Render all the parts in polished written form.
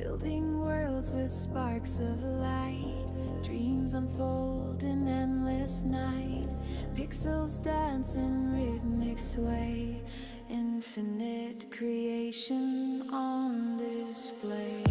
building worlds with sparks of light. Dreams unfold in endless night. Pixels dance in rhythmic sway. Infinite creation on display.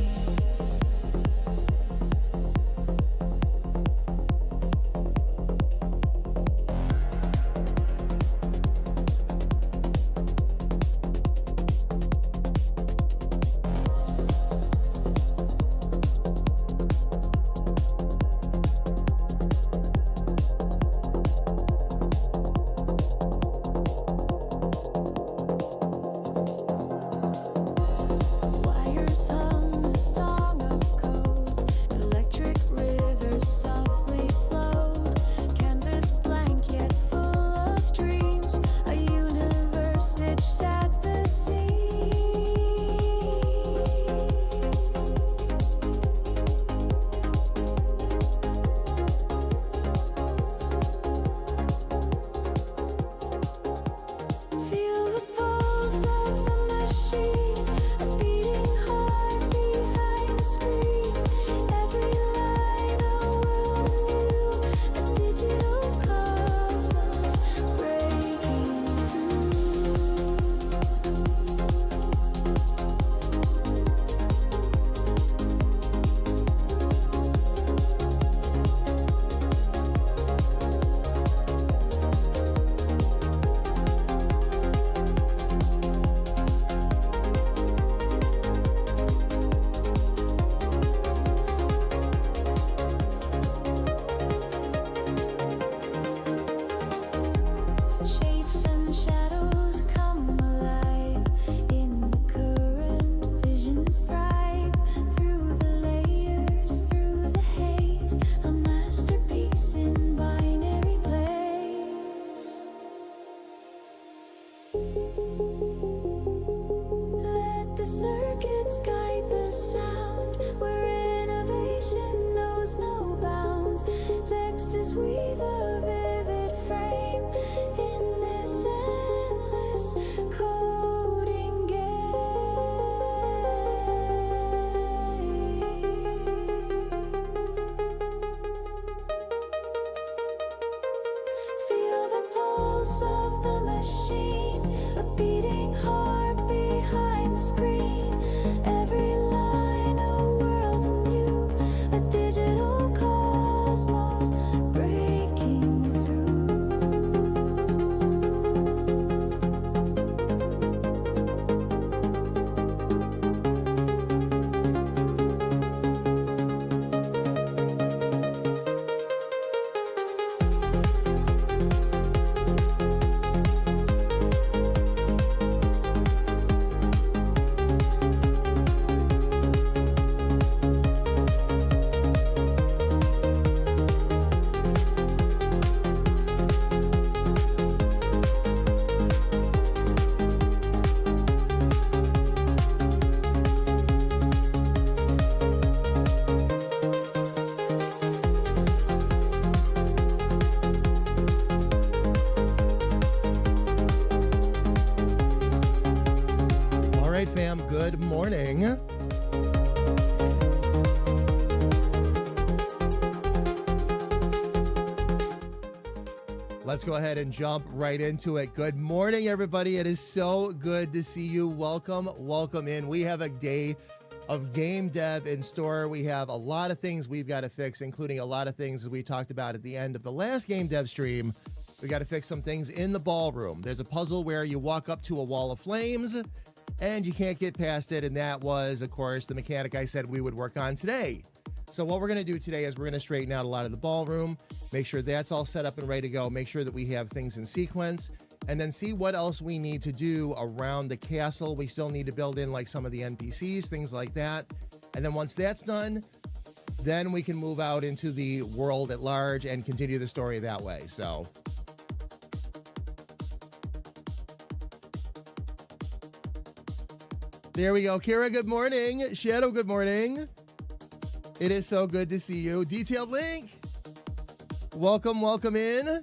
Good morning. Let's go ahead and jump right into it. Good morning, everybody. It is so good to see you. Welcome in. We have a day of game dev in store. We have a lot of things we've got to fix, including a lot of things we talked about at the end of the last game dev stream. We got to fix some things in the ballroom. There's a puzzle where you walk up to a wall of flames and you can't get past it. And that was, of course, the mechanic I said we would work on today. So what we're going to do today is we're going to straighten out a lot of the ballroom, make sure that's all set up and ready to go, make sure that we have things in sequence, and then see what else we need to do around the castle. We still need to build in like some of the NPCs, things like that. And then once that's done, then we can move out into the world at large and continue the story that way. So there we go. Kira, good morning. Shadow, good morning. It is so good to see you. Detailed Link, welcome in. Let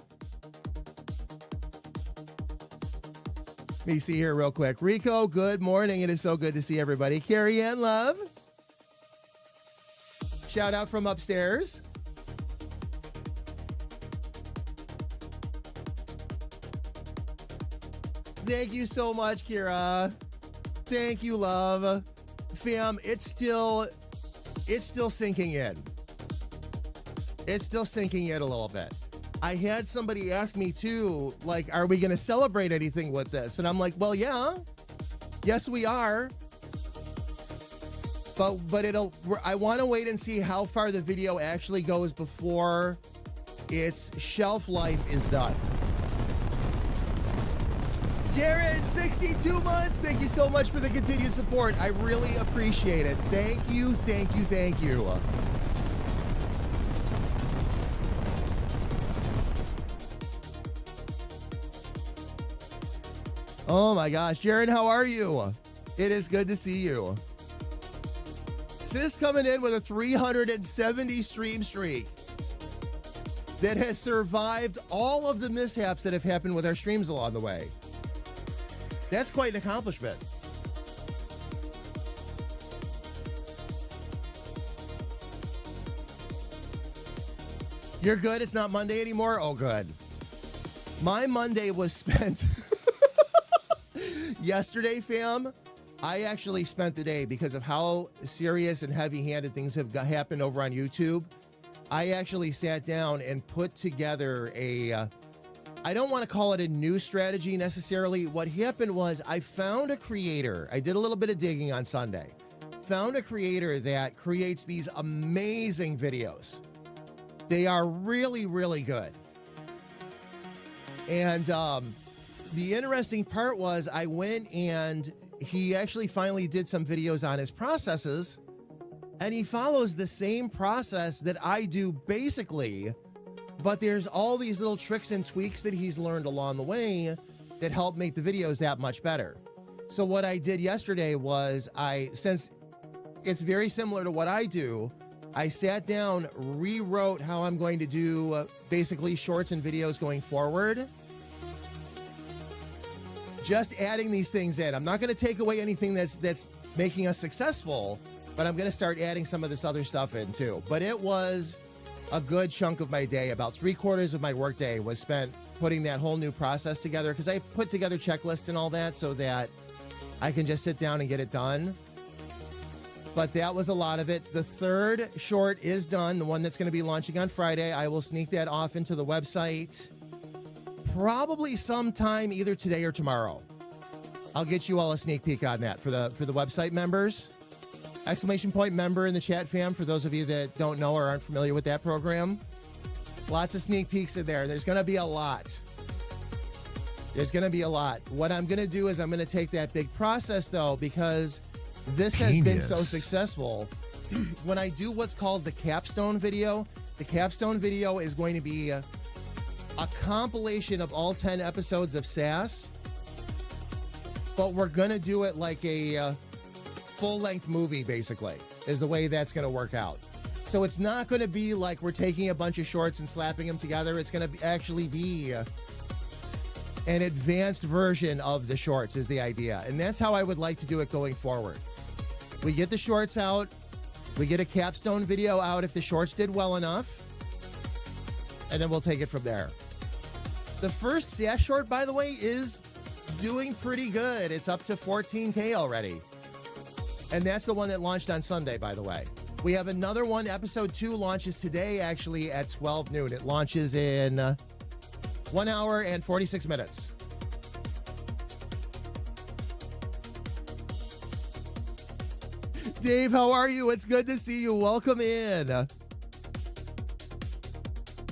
me see here real quick. Rico, good morning. It is so good to see everybody. Carrie Ann Love, Shout out from upstairs. Thank you so much, Kira. Thank you, love. Fam, it's still sinking in. It's still sinking in a little bit. I had somebody ask me too, like, are we going to celebrate anything with this? And I'm like, well, yeah. Yes, we are. But I want to wait and see how far the video actually goes before its shelf life is done. Jared, 62 months. Thank you so much for the continued support. I really appreciate it. Thank you, thank you, thank you. Oh my gosh. Jared, how are you? It is good to see you. Sis coming in with a 370 stream streak that has survived all of the mishaps that have happened with our streams along the way. That's quite an accomplishment. You're good? It's not Monday anymore? Oh, good. My Monday was spent yesterday, fam. I actually spent the day because of how serious and heavy-handed things have happened over on YouTube. I actually sat down and put together a... I don't want to call it a new strategy necessarily. What happened was I found a creator. I did a little bit of digging on Sunday. Found a creator that creates these amazing videos. They are really, really good. And the interesting part was I went and he actually finally did some videos on his processes. And he follows the same process that I do basically. But there's all these little tricks and tweaks that he's learned along the way that help make the videos that much better. So what I did yesterday was since it's very similar to what I do, I sat down, rewrote how I'm going to do basically shorts and videos going forward. Just adding these things in. I'm not going to take away anything that's making us successful, but I'm going to start adding some of this other stuff in too. But it was a good chunk of my day. About 3/4 of my workday was spent putting that whole new process together because I put together checklists and all that so that I can just sit down and get it done. But that was a lot of it. The third short is done, the one that's going to be launching on Friday. I will sneak that off into the website probably sometime either today or tomorrow. I'll get you all a sneak peek on that for the website members. ! member in the chat, fam, for those of you that don't know or aren't familiar with that program. Lots of sneak peeks in there. There's going to be a lot. There's going to be a lot. What I'm going to do is I'm going to take that big process, though, because this has been so successful. When I do what's called the capstone video, the capstone video is going to be a compilation of all 10 episodes of SAS, but we're going to do it like a full-length movie, basically, is the way that's going to work out. So it's not going to be like we're taking a bunch of shorts and slapping them together. It's going to actually be an advanced version of the shorts is the idea. And that's how I would like to do it going forward. We get the shorts out. We get a capstone video out if the shorts did well enough. And then we'll take it from there. The first SAS short, by the way, is doing pretty good. It's up to 14K already. And that's the one that launched on Sunday, by the way. We have another one. Episode 2 launches today, actually, at 12 noon. It launches in 1 hour and 46 minutes. Dave, how are you? It's good to see you. Welcome in.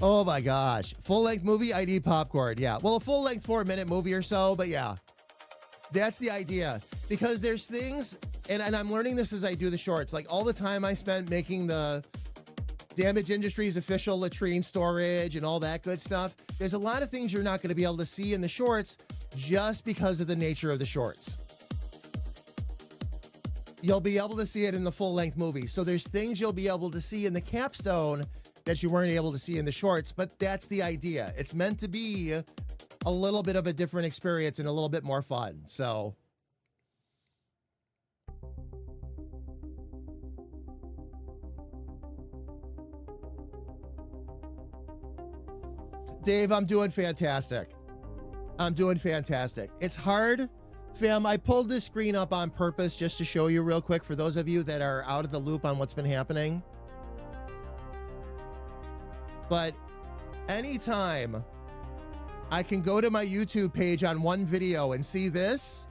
Oh, my gosh. Full-length movie, I need popcorn. Yeah. Well, a full-length 4-minute movie or so, but yeah. That's the idea. Because there's things... And I'm learning this as I do the shorts. Like all the time I spent making the Damage Industries official latrine storage and all that good stuff. There's a lot of things you're not going to be able to see in the shorts just because of the nature of the shorts. You'll be able to see it in the full-length movie. So there's things you'll be able to see in the capstone that you weren't able to see in the shorts. But that's the idea. It's meant to be a little bit of a different experience and a little bit more fun. So... Dave, I'm doing fantastic. I'm doing fantastic. It's hard, fam. I pulled this screen up on purpose just to show you real quick for those of you that are out of the loop on what's been happening. But anytime I can go to my YouTube page on one video and see this,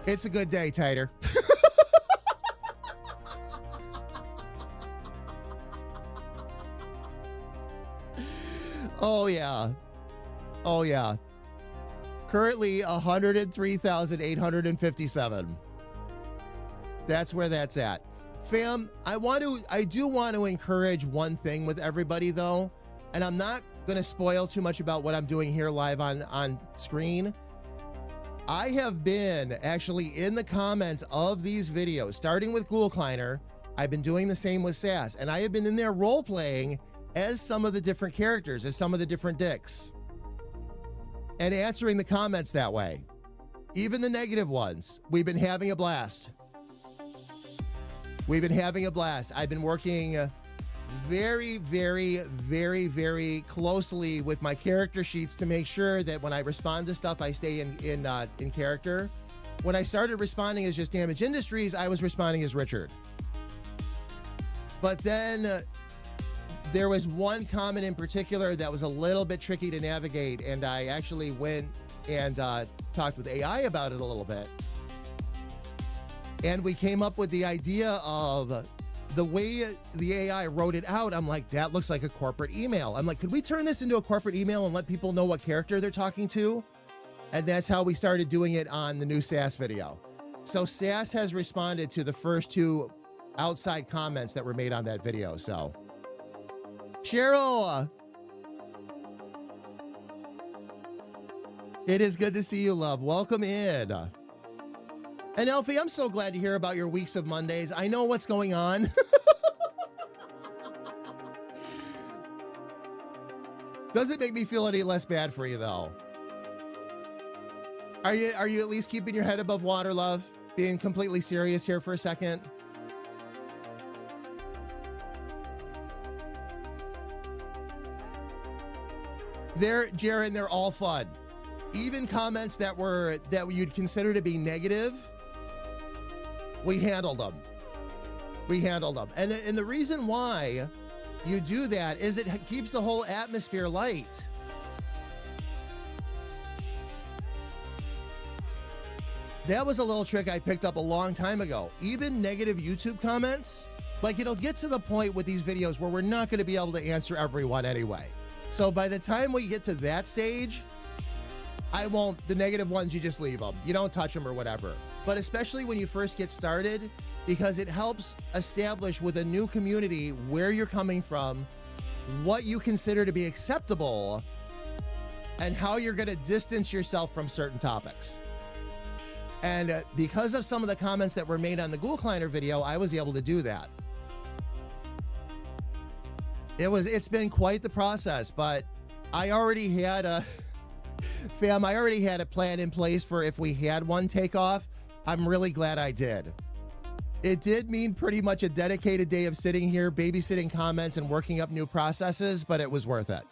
it's a good day, Titer. Oh, yeah. Oh, yeah. Currently 103,857. That's where that's at. Fam, I do want to encourage one thing with everybody, though, and I'm not going to spoil too much about what I'm doing here live on screen. I have been actually in the comments of these videos, starting with Ghoul Kleiner. I've been doing the same with Sass, and I have been in there role-playing as some of the different characters, as some of the different dicks, and answering the comments that way. Even the negative ones. We've been having a blast. We've been having a blast. I've been working very, very, very, very closely with my character sheets to make sure that when I respond to stuff, I stay in character. When I started responding as just Damage Industries, I was responding as Richard. But then there was one comment in particular that was a little bit tricky to navigate, and I actually went and talked with AI about it a little bit. And we came up with the idea of the way the AI wrote it out. I'm like, that looks like a corporate email. I'm like, could we turn this into a corporate email and let people know what character they're talking to? And that's how we started doing it on the new Sass video. So Sass has responded to the first two outside comments that were made on that video. So Cheryl, it is good to see you, love. Welcome in. And Elfie, I'm so glad to hear about your weeks of Mondays. I know what's going on. Doesn't make me feel any less bad for you, though. Are you at least keeping your head above water, love? Being completely serious here for a second. Jaron, they're all fun. Even comments that you'd consider to be negative, we handled them. And the reason why you do that is it keeps the whole atmosphere light. That was a little trick I picked up a long time ago. Even negative YouTube comments, like it'll get to the point with these videos where we're not going to be able to answer everyone anyway. So by the time we get to that stage, the negative ones, you just leave them. You don't touch them or whatever. But especially when you first get started, because it helps establish with a new community where you're coming from, what you consider to be acceptable, and how you're going to distance yourself from certain topics. And because of some of the comments that were made on the Ghoul Kleiner video, I was able to do that. It's been quite the process, but I already had a plan in place for if we had one take off. I'm really glad I did. It did mean pretty much a dedicated day of sitting here, babysitting comments and working up new processes, but it was worth it.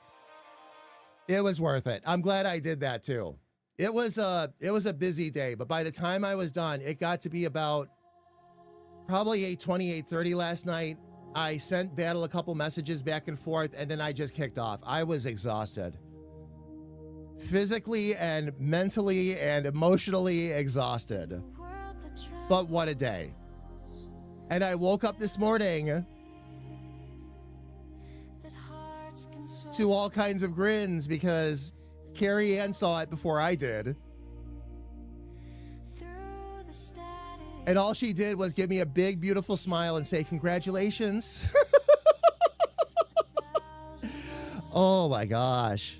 It was worth it. I'm glad I did that too. It was a busy day, but by the time I was done, it got to be about probably 8:20, 8:30 last night. I sent Battle a couple messages back and forth, and then I just kicked off. I was exhausted. Physically and mentally and emotionally exhausted. But what a day. And I woke up this morning to all kinds of grins because Carrie Ann saw it before I did. And all she did was give me a big, beautiful smile and say, congratulations. Oh my gosh.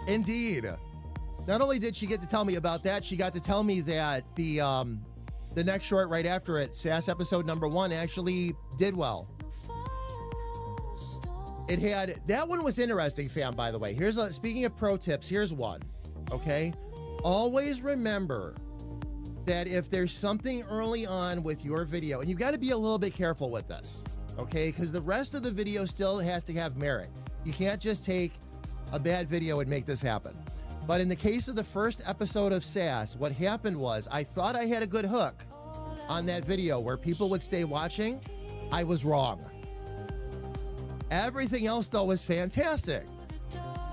Indeed. Not only did she get to tell me about that, she got to tell me that the next short right after it, Sass episode number 1, actually did well. It had, that one was interesting, fam, by the way. Speaking of pro tips, here's one, okay? Always remember that if there's something early on with your video, and you've got to be a little bit careful with this, okay? Because the rest of the video still has to have merit. You can't just take a bad video and make this happen. But in the case of the first episode of SAS, what happened was I thought I had a good hook on that video where people would stay watching. I was wrong. Everything else, though, was fantastic.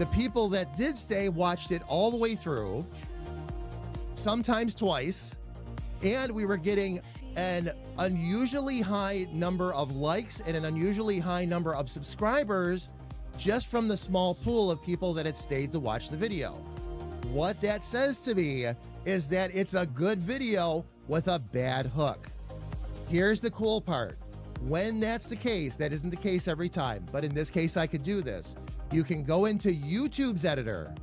The people that did stay watched it all the way through, sometimes twice, and we were getting an unusually high number of likes and an unusually high number of subscribers just from the small pool of people that had stayed to watch the video. What that says to me is that it's a good video with a bad hook. Here's the cool part. When that's the case, that isn't the case every time, but in this case, I could do this. You can go into YouTube's editor,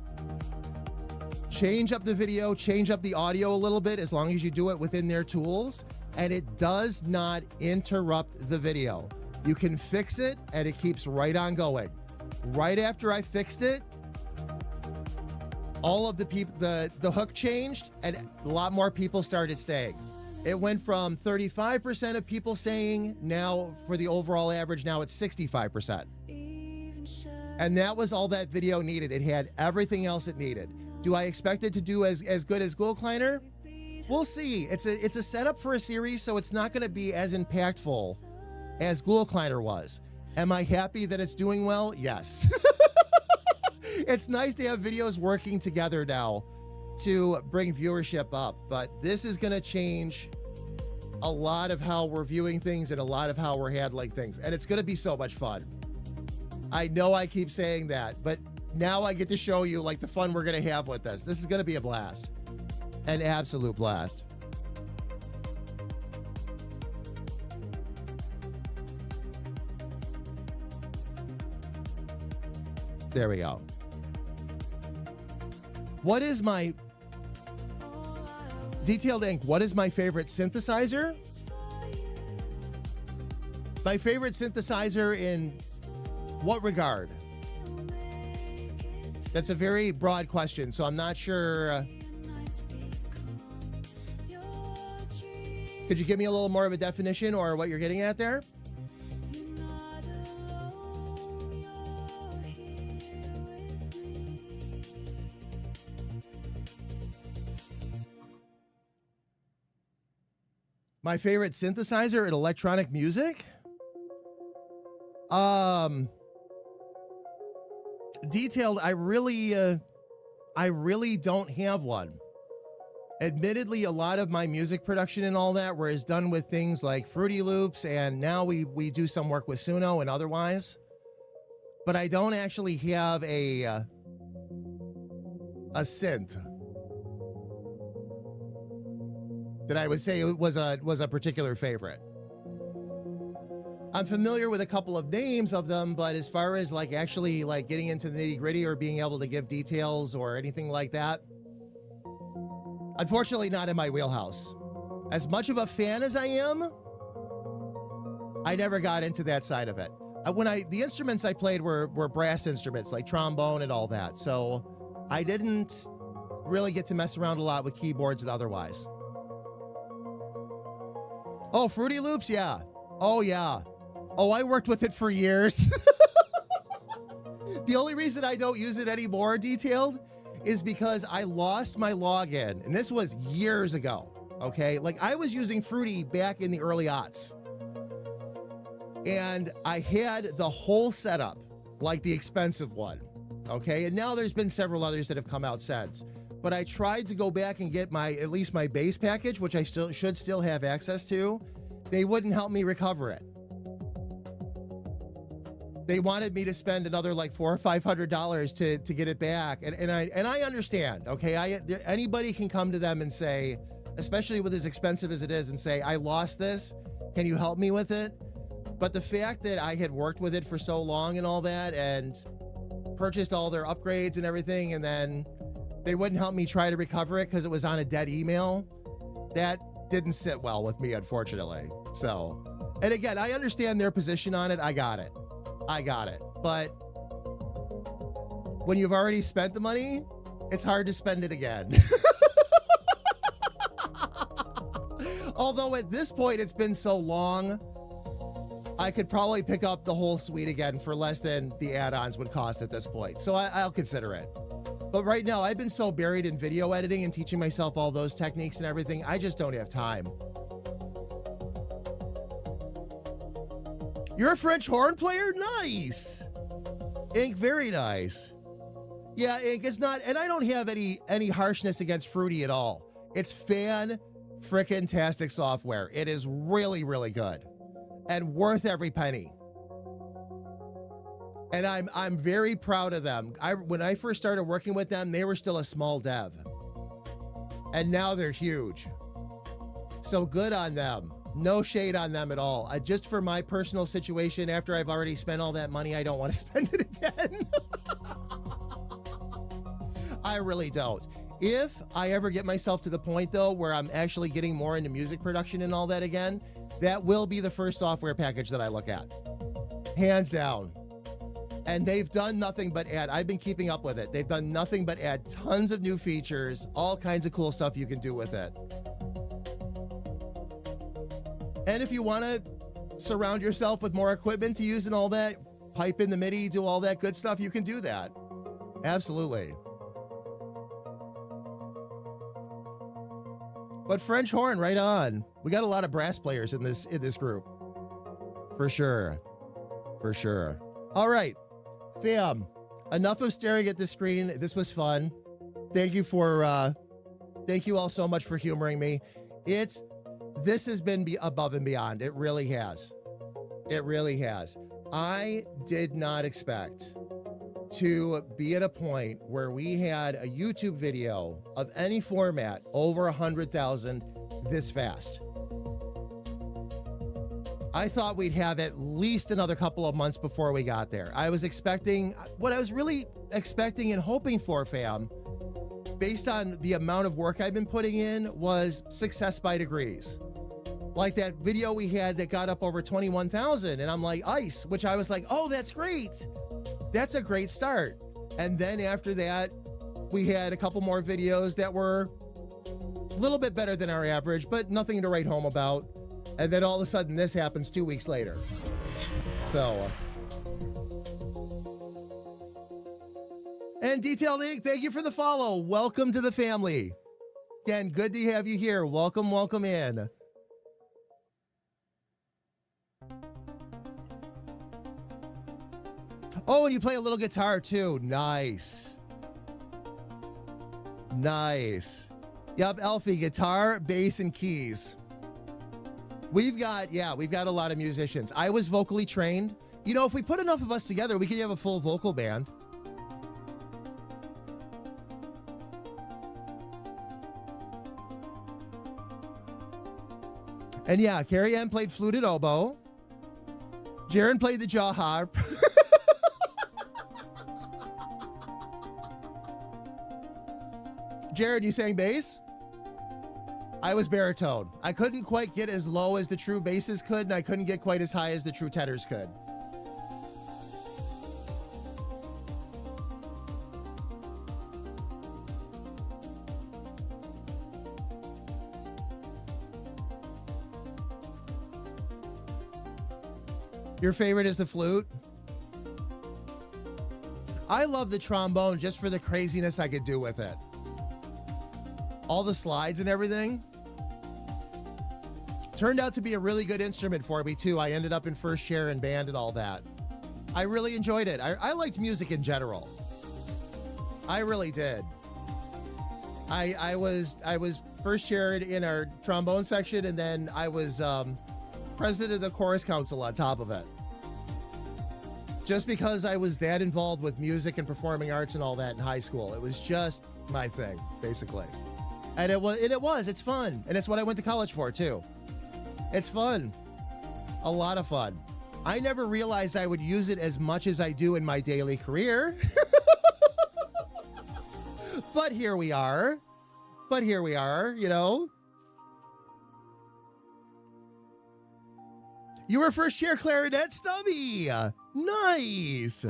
change up the video, change up the audio a little bit, as long as you do it within their tools, and it does not interrupt the video. You can fix it, and it keeps right on going. Right after I fixed it, all of the people, the hook changed, and a lot more people started staying. It went from 35% of people staying, now for the overall average, now it's 65%. And that was all that video needed. It had everything else it needed. Do I expect it to do as good as Ghoul Kleiner? We'll see. It's a setup for a series, so it's not going to be as impactful as Ghoul Kleiner was. Am I happy that it's doing well? Yes. It's nice to have videos working together now to bring viewership up, but this is going to change a lot of how we're viewing things and a lot of how we're handling things, and it's going to be so much fun. I know I keep saying that, but now I get to show you like the fun we're going to have with this. This is going to be a blast, an absolute blast. There we go. What is my Detailed Ink? What is my favorite synthesizer? My favorite synthesizer in what regard? That's a very broad question, so I'm not sure. Could you give me a little more of a definition or what you're getting at there? My favorite synthesizer in electronic music? Detailed, I really don't have one. Admittedly, a lot of my music production and all that was done with things like Fruity Loops, and now we do some work with Suno and otherwise. But I don't actually have a synth that I would say was a particular favorite. I'm familiar with a couple of names of them, but as far as like actually like getting into the nitty-gritty or being able to give details or anything like that, unfortunately not in my wheelhouse. As much of a fan as I am, I never got into that side of it. The instruments I played were brass instruments like trombone and all that, so I didn't really get to mess around a lot with keyboards and otherwise. Oh, Fruity Loops? Yeah. Oh, yeah. Oh, I worked with it for years. The only reason I don't use it anymore, Detailed, is because I lost my login. And this was years ago, okay? Like, I was using Fruity back in the early aughts. And I had the whole setup, like the expensive one, okay? And now there's been several others that have come out since. But I tried to go back and get at least my base package, which I should still have access to. They wouldn't help me recover it. They wanted me to spend another like $400 or $500 to get it back, and I understand. Okay, anybody can come to them and say, especially with as expensive as it is, and say, I lost this. Can you help me with it? But the fact that I had worked with it for so long and all that, and purchased all their upgrades and everything, and then they wouldn't help me try to recover it because it was on a dead email. That didn't sit well with me, unfortunately. So, and again, I understand their position on it. I got it. I got it. But when you've already spent the money, it's hard to spend it again. Although at this point, it's been so long, I could probably pick up the whole suite again for less than the add-ons would cost at this point. So I'll consider it. But right now, I've been so buried in video editing and teaching myself all those techniques and everything, I just don't have time. You're a French horn player? Nice. Ink, very nice. Yeah, Ink, it's not, and I don't have any harshness against Fruity at all. It's fan-frickin-tastic software. It is really, really good and worth every penny. And I'm very proud of them. When I first started working with them, they were still a small dev. And now they're huge. So good on them. No shade on them at all. Just for my personal situation, after I've already spent all that money, I don't want to spend it again. I really don't. If I ever get myself to the point, though, where I'm actually getting more into music production and all that again, that will be the first software package that I look at. Hands down. And they've done nothing but add. I've been keeping up with it. They've done nothing but add tons of new features, all kinds of cool stuff you can do with it. And if you want to surround yourself with more equipment to use and all that, pipe in the MIDI, do all that good stuff, you can do that. Absolutely. But French horn, right on. We got a lot of brass players in this group. For sure. For sure. All right. Fam, enough of staring at the screen. This was fun. Thank you all so much for humoring me. This has been above and beyond. It really has. It really has. I did not expect to be at a point where we had a YouTube video of any format over 100,000 this fast. I thought we'd have at least another couple of months before we got there. I was expecting, what I was really expecting and hoping for, fam, based on the amount of work I've been putting in, was success by degrees. Like that video we had that got up over 21,000, and I'm like, ice, which I was like, oh, that's great. That's a great start. And then after that, we had a couple more videos that were a little bit better than our average, but nothing to write home about. And then all of a sudden this happens 2 weeks later. So. And Detailed Ink, thank you for the follow. Welcome to the family. Again, good to have you here. Welcome, welcome in. Oh, and you play a little guitar too. Nice. Nice. Yup, Elfie, guitar, bass, and keys. We've got a lot of musicians. I was vocally trained. You know, if we put enough of us together, we could have a full vocal band. And yeah, Carrie Ann played flute and oboe. Jaron played the jaw harp. Jared, you sang bass? I was baritone. I couldn't quite get as low as the true basses could, and I couldn't get quite as high as the true tenors could. Your favorite is the flute? I love the trombone just for the craziness I could do with it. All the slides and everything. Turned out to be a really good instrument for me too. I ended up in first chair in band and all that. I really enjoyed it. I liked music in general. I really did. I was first chair in our trombone section, and then I was president of the chorus council on top of it. Just because I was that involved with music and performing arts and all that in high school. It was just my thing, basically. And it's fun. And it's what I went to college for too. It's fun. A lot of fun. I never realized I would use it as much as I do in my daily career. But here we are. You know. You were first chair clarinet, Stubby. Nice.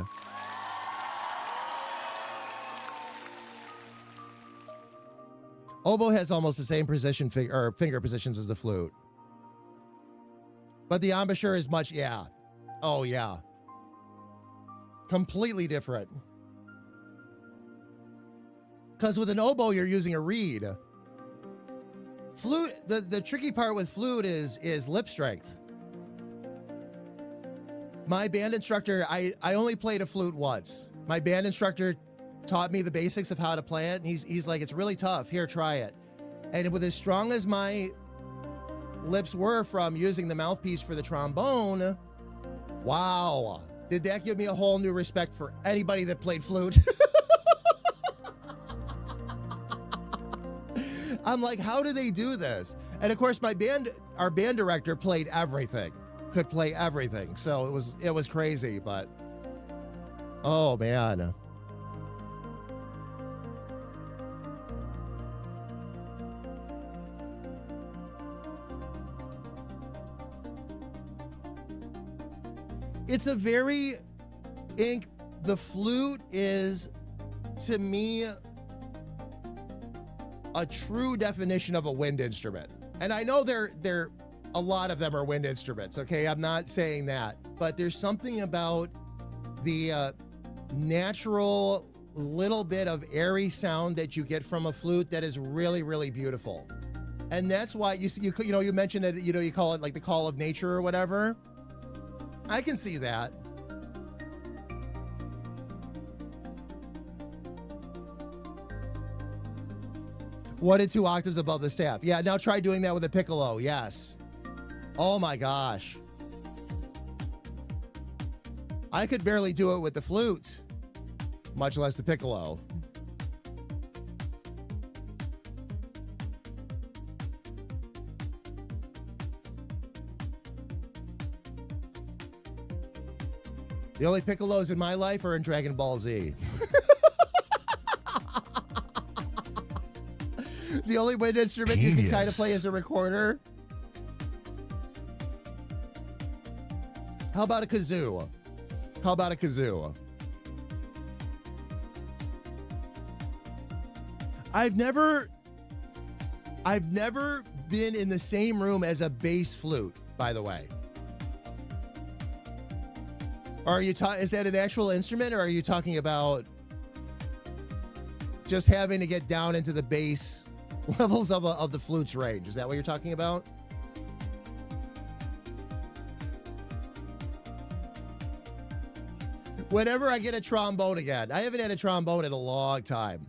Oboe has almost the same finger positions as the flute. But the embouchure is much, yeah. Oh, yeah. Completely different. Because with an oboe, you're using a reed. Flute, the tricky part with flute is lip strength. My band instructor, I only played a flute once. My band instructor taught me the basics of how to play it, and he's like, it's really tough. Here, try it. And with as strong as my lips were from using the mouthpiece for the trombone, wow, did that give me a whole new respect for anybody that played flute. I'm like, how do they do this? And of course, our band director played everything, could play everything. So it was crazy, but oh man. It's a very the flute is, to me, a true definition of a wind instrument. And I know a lot of them are wind instruments, okay? I'm not saying that, but there's something about the natural little bit of airy sound that you get from a flute that is really, really beautiful. And that's why you mentioned that, you call it like the call of nature or whatever. I can see that. One and two octaves above the staff. Yeah, now try doing that with a piccolo. Yes. Oh my gosh. I could barely do it with the flute, much less the piccolo. The only piccolos in my life are in Dragon Ball Z. The only wind instrument you can kind of play as a recorder. How about a kazoo? I've never been in the same room as a bass flute, by the way. Or are you is that an actual instrument, or are you talking about just having to get down into the bass levels of the flute's range? Is that what you're talking about? Whenever I get a trombone again, I haven't had a trombone in a long time.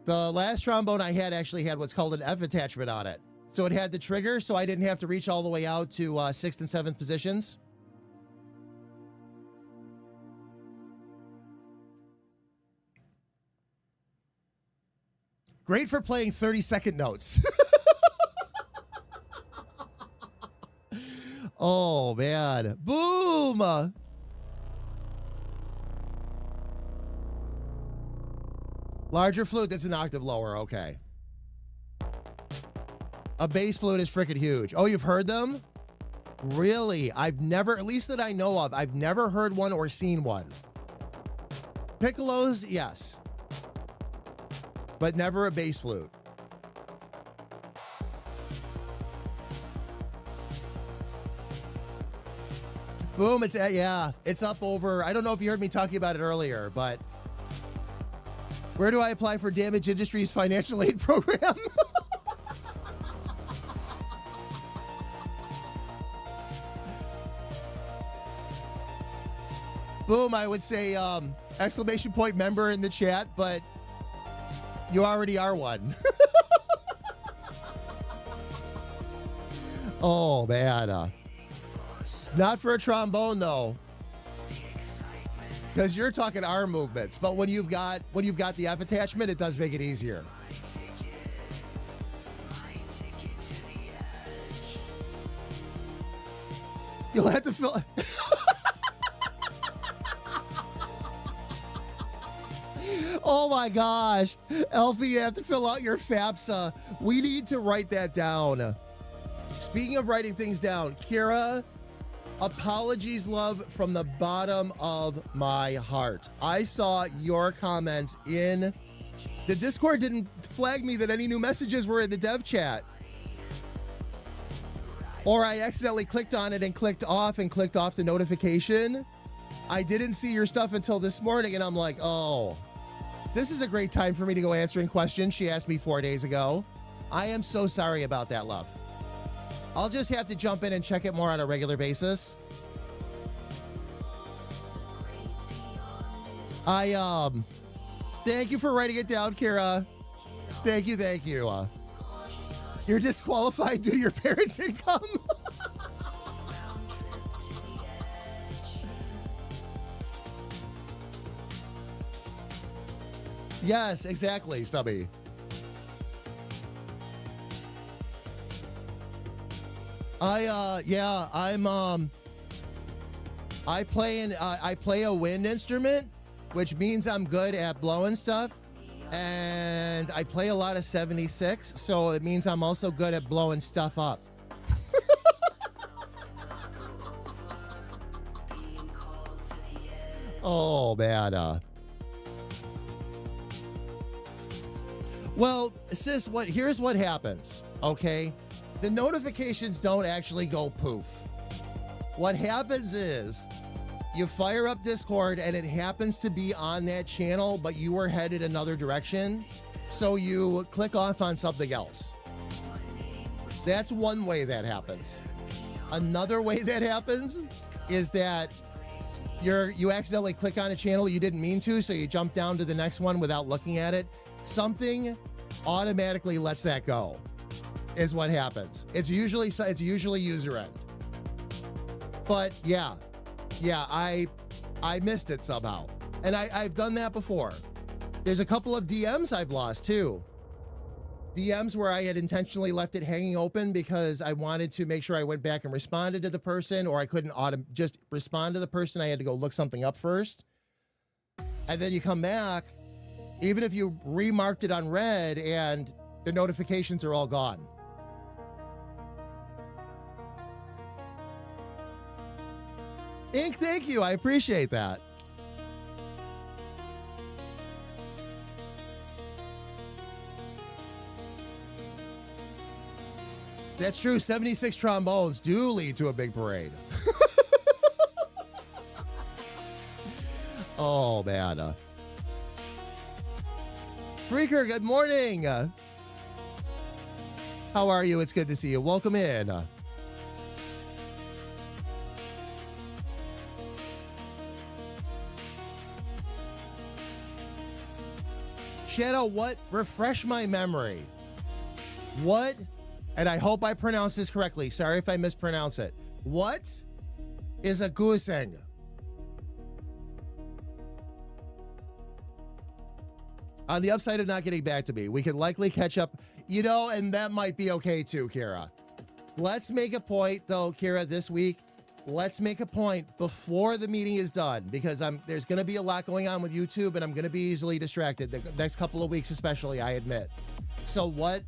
The last trombone I had actually had what's called an F attachment on it. So it had the trigger, so I didn't have to reach all the way out to 6th and 7th positions. Great for playing 30-second notes. Oh, man. Boom! Larger flute, that's an octave lower. Okay. A bass flute is freaking huge. Oh, you've heard them? Really? I've never, at least that I know of, I've never heard one or seen one. Piccolos, yes. But never a bass flute. Boom, it's up over, I don't know if you heard me talking about it earlier, but where do I apply for Damage Industries financial aid program? Boom, I would say exclamation point member in the chat, but you already are one. Oh, man. Not for a trombone, though. Because you're talking arm movements. But when you've got the F attachment, it does make it easier. You'll have to fill... Oh my gosh. Elfie, you have to fill out your FAFSA. We need to write that down. Speaking of writing things down, Kira, apologies, love, from the bottom of my heart. I saw your comments in the Discord. Didn't flag me that any new messages were in the dev chat. Or I accidentally clicked on it and clicked off the notification. I didn't see your stuff until this morning, and I'm like, oh, this is a great time for me to go answering questions she asked me 4 days ago. I am so sorry about that, love. I'll just have to jump in and check it more on a regular basis. Thank you for writing it down, Kira. Thank you. You're disqualified due to your parents' income. Yes, exactly, Stubby. I play a wind instrument, which means I'm good at blowing stuff. And I play a lot of 76, so it means I'm also good at blowing stuff up. Oh, man. Well, sis, here's what happens, okay? The notifications don't actually go poof. What happens is you fire up Discord and it happens to be on that channel, but you were headed another direction. So you click off on something else. That's one way that happens. Another way that happens is that you accidentally click on a channel you didn't mean to, so you jump down to the next one without looking at it. Something automatically lets that go, is what happens. It's usually user end. But yeah, I missed it somehow. And I've done that before. There's a couple of DMs I've lost too. DMs where I had intentionally left it hanging open because I wanted to make sure I went back and responded to the person, or I couldn't just respond to the person. I had to go look something up first. And then you come back, even if you remarked it on red, and the notifications are all gone. Ink, thank you. I appreciate that. That's true. 76 trombones do lead to a big parade. Oh, man. Freaker, good morning. How are you? It's good to see you. Welcome in. Shadow, what? Refresh my memory. What? And I hope I pronounce this correctly. Sorry if I mispronounce it. What is a goosing? On the upside of not getting back to me, we could likely catch up, and that might be okay too, Kira. Let's make a point though, Kira, this week. Let's make a point before the meeting is done, because there's going to be a lot going on with YouTube, and I'm going to be easily distracted the next couple of weeks, especially, I admit. So what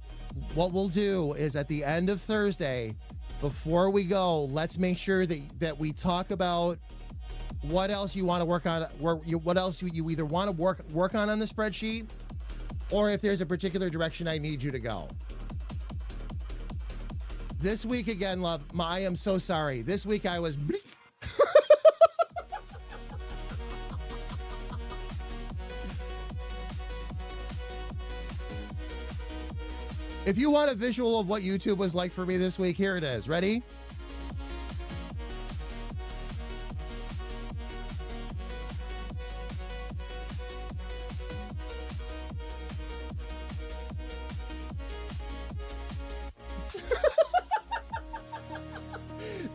we'll do is at the end of Thursday, before we go, let's make sure that we talk about what else you want to work on, what else you either want to work on the spreadsheet, or if there's a particular direction I need you to go. This week again, love, I am so sorry. This week I was bleak. If you want a visual of what YouTube was like for me this week, here it is. Ready?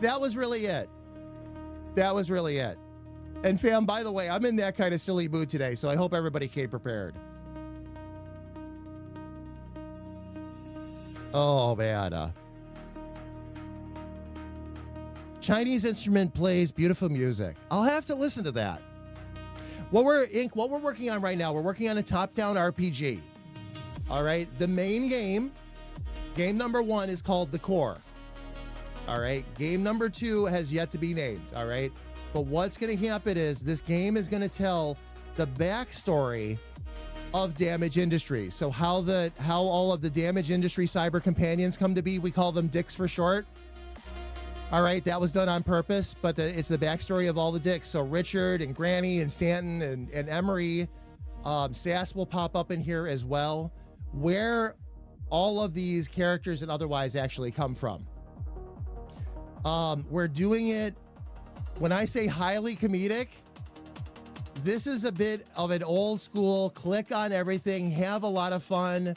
That was really it. That was really it. And fam, by the way, I'm in that kind of silly mood today, so I hope everybody came prepared. Oh, man. Chinese instrument plays beautiful music. I'll have to listen to that. What we're working on right now, we're working on a top-down RPG. All right? The main game number 1 is called The Core. All right. Game number 2 has yet to be named. All right. But what's going to happen is this game is going to tell the backstory of Damage Industry. So how all of the Damage Industry cyber companions come to be. We call them dicks for short. All right. That was done on purpose, but it's the backstory of all the dicks. So Richard and Granny and Stanton and Emery, Sass will pop up in here as well, where all of these characters and otherwise actually come from. We're doing it, when I say highly comedic, this is a bit of an old school, click on everything, have a lot of fun.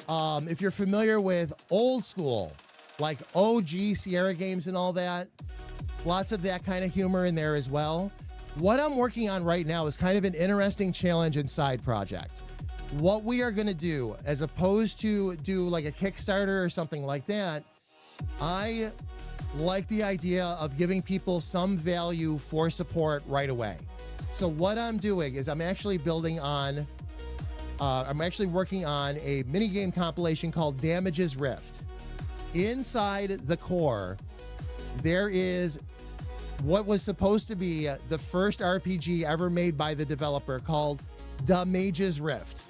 If you're familiar with old school, like OG Sierra games and all that, lots of that kind of humor in there as well. What I'm working on right now is kind of an interesting challenge and side project. What we are going to do, as opposed to do like a Kickstarter or something like that, I like the idea of giving people some value for support right away. So what I'm doing is I'm actually working on a mini game compilation called Damage's Rift. Inside the core, there is what was supposed to be the first RPG ever made by the developer called The Mage's Rift.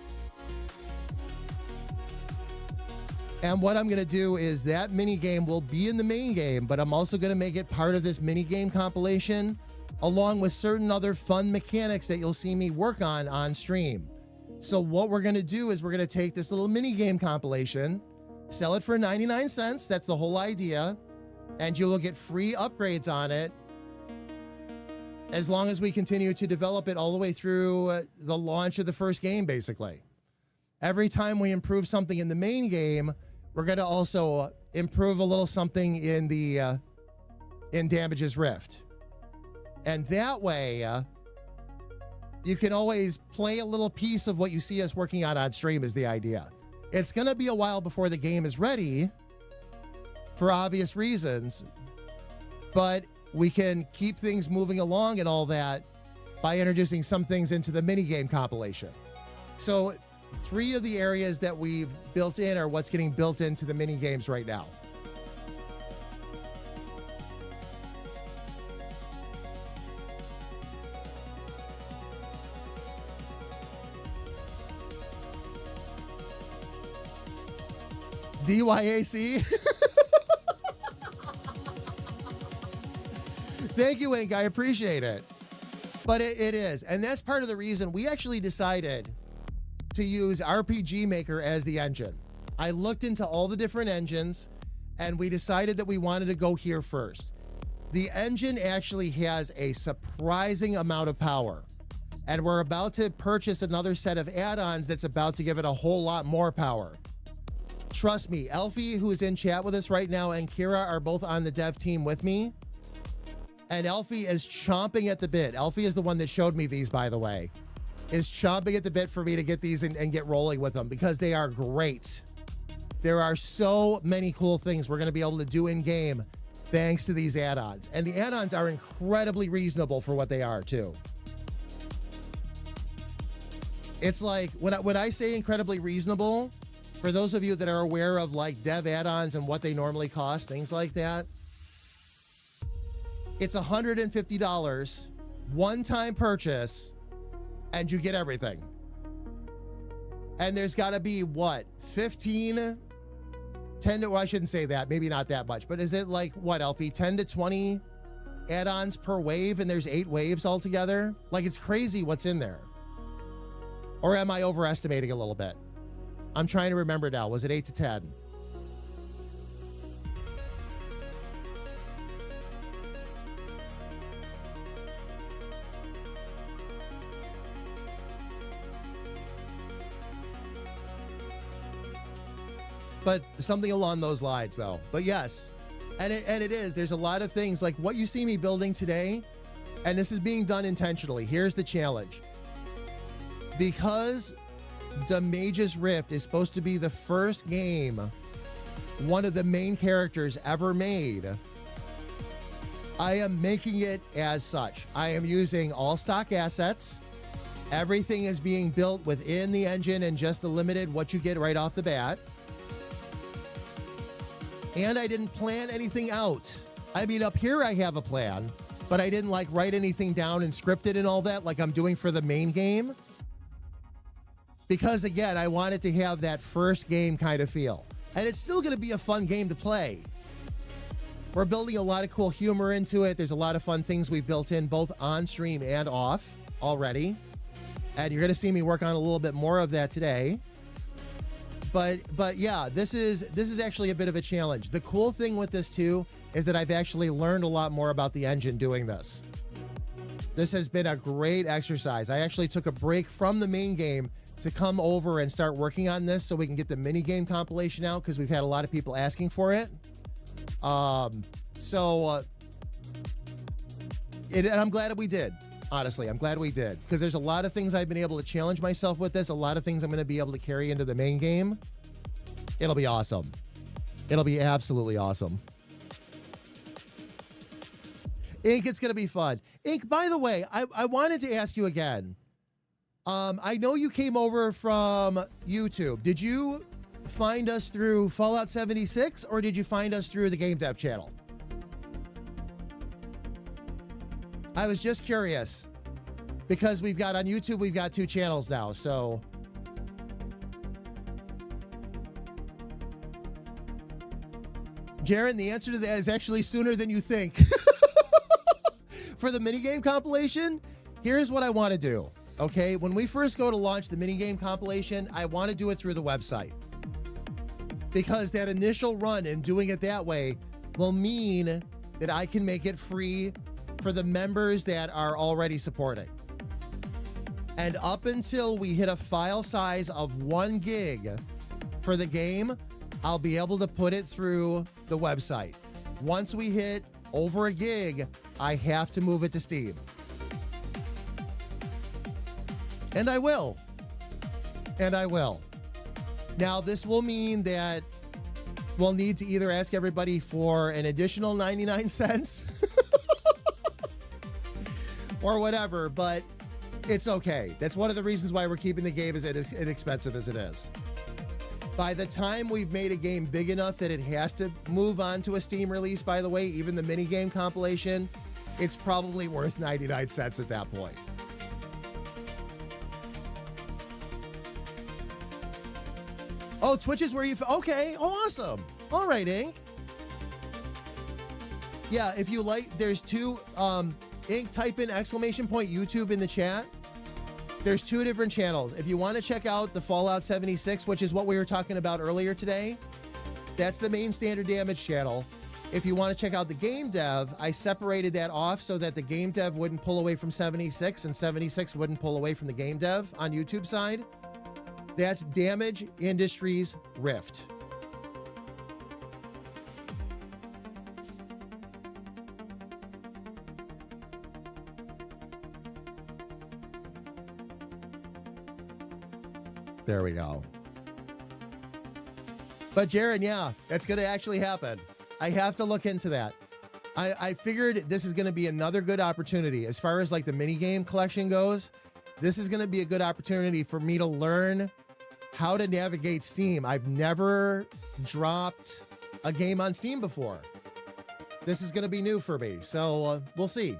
And what I'm going to do is that mini game will be in the main game, but I'm also going to make it part of this mini game compilation, along with certain other fun mechanics that you'll see me work on stream. So what we're going to do is we're going to take this little mini game compilation, sell it for 99 cents. That's the whole idea. And you'll get free upgrades on it as long as we continue to develop it all the way through the launch of the first game, basically. Every time we improve something in the main game, we're going to also improve a little something in the in Damage's Rift. And that way, you can always play a little piece of what you see us working on stream is the idea. It's going to be a while before the game is ready for obvious reasons, but we can keep things moving along and all that by introducing some things into the minigame compilation. So 3 of the areas that we've built in are what's getting built into the mini games right now. DYAC. Thank you, Ink. I appreciate it. But it is. And that's part of the reason we actually decided to use RPG Maker as the engine. I looked into all the different engines and we decided that we wanted to go here first. The engine actually has a surprising amount of power. And we're about to purchase another set of add-ons that's about to give it a whole lot more power. Trust me, Elfie, who is in chat with us right now, and Kira are both on the dev team with me. And Elfie is chomping at the bit. Elfie is the one that showed me these, by the way. Is chomping at the bit for me to get these and get rolling with them because they are great. There are so many cool things we're going to be able to do in game thanks to these add-ons. And the add-ons are incredibly reasonable for what they are, too. It's like, when I say incredibly reasonable, for those of you that are aware of like dev add-ons and what they normally cost, things like that, it's $150, one-time purchase, and you get everything. And there's got to be, what, 10 to, well, I shouldn't say that, maybe not that much, but is it like, what, Elfie, 10 to 20 add-ons per wave, and there's 8 waves altogether? Like, it's crazy what's in there. Or am I overestimating a little bit? I'm trying to remember now. Was it 8 to 10? But something along those lines, though. But yes, and it is. There's a lot of things like what you see me building today, and this is being done intentionally. Here's the challenge. Because The Mage's Rift is supposed to be the first game one of the main characters ever made, I am making it as such. I am using all stock assets. Everything is being built within the engine and just the limited what you get right off the bat. and I didn't plan anything out. I mean, up here I have a plan, but I didn't like write anything down and script it and all that like I'm doing for the main game. Because again, I wanted to have that first game kind of feel. And it's still going to be a fun game to play. We're building a lot of cool humor into it. There's a lot of fun things we've built in both on stream and off already. And you're going to see me work on a little bit more of that today. But yeah, this is actually a bit of a challenge. The cool thing with this too is that I've actually learned a lot more about the engine doing this. This has been a great exercise. I actually took a break from the main game to come over and start working on this so we can get the mini game compilation out because we've had a lot of people asking for it. And I'm glad that we did. Honestly, I'm glad we did because there's a lot of things I've been able to challenge myself with this. A lot of things I'm going to be able to carry into the main game. It'll be awesome. It'll be absolutely awesome. Ink, it's going to be fun. Ink, by the way, I wanted to ask you again. I know you came over from YouTube. Did you find us through Fallout 76 or did you find us through the Game Dev channel? I was just curious because we've got on YouTube, we've got 2 channels now. So Jaron, the answer to that is actually sooner than you think. For the minigame compilation, here's what I want to do. Okay, when we first go to launch the minigame compilation, I want to do it through the website. Because that initial run and doing it that way will mean that I can make it free for the members that are already supporting. And up until we hit a file size of 1 gig for the game, I'll be able to put it through the website. Once we hit over 1 gig, I have to move it to Steam. And I will. And I will. Now, this will mean that we'll need to either ask everybody for an additional 99 cents or whatever, but it's okay. That's one of the reasons why we're keeping the game as inexpensive as it is. By the time we've made a game big enough that it has to move on to a Steam release, by the way, even the minigame compilation, it's probably worth 99 cents at that point. Oh, Twitch is where you... Okay, awesome. All right, Ink. Yeah, if you like, there's 2... Ink, type in ! YouTube in the chat. There's 2 different channels. If you want to check out the Fallout 76, which is what we were talking about earlier today, that's the main standard damage channel. If you want to check out the game dev, I separated that off so that the game dev wouldn't pull away from 76 and 76 wouldn't pull away from the game dev on YouTube side. That's Damage Industries Rift. There we go. But Jaron, yeah, that's going to actually happen. I have to look into that. I figured this is going to be another good opportunity. As far as like the minigame collection goes, this is going to be a good opportunity for me to learn how to navigate Steam. I've never dropped a game on Steam before. This is going to be new for me. So we'll see.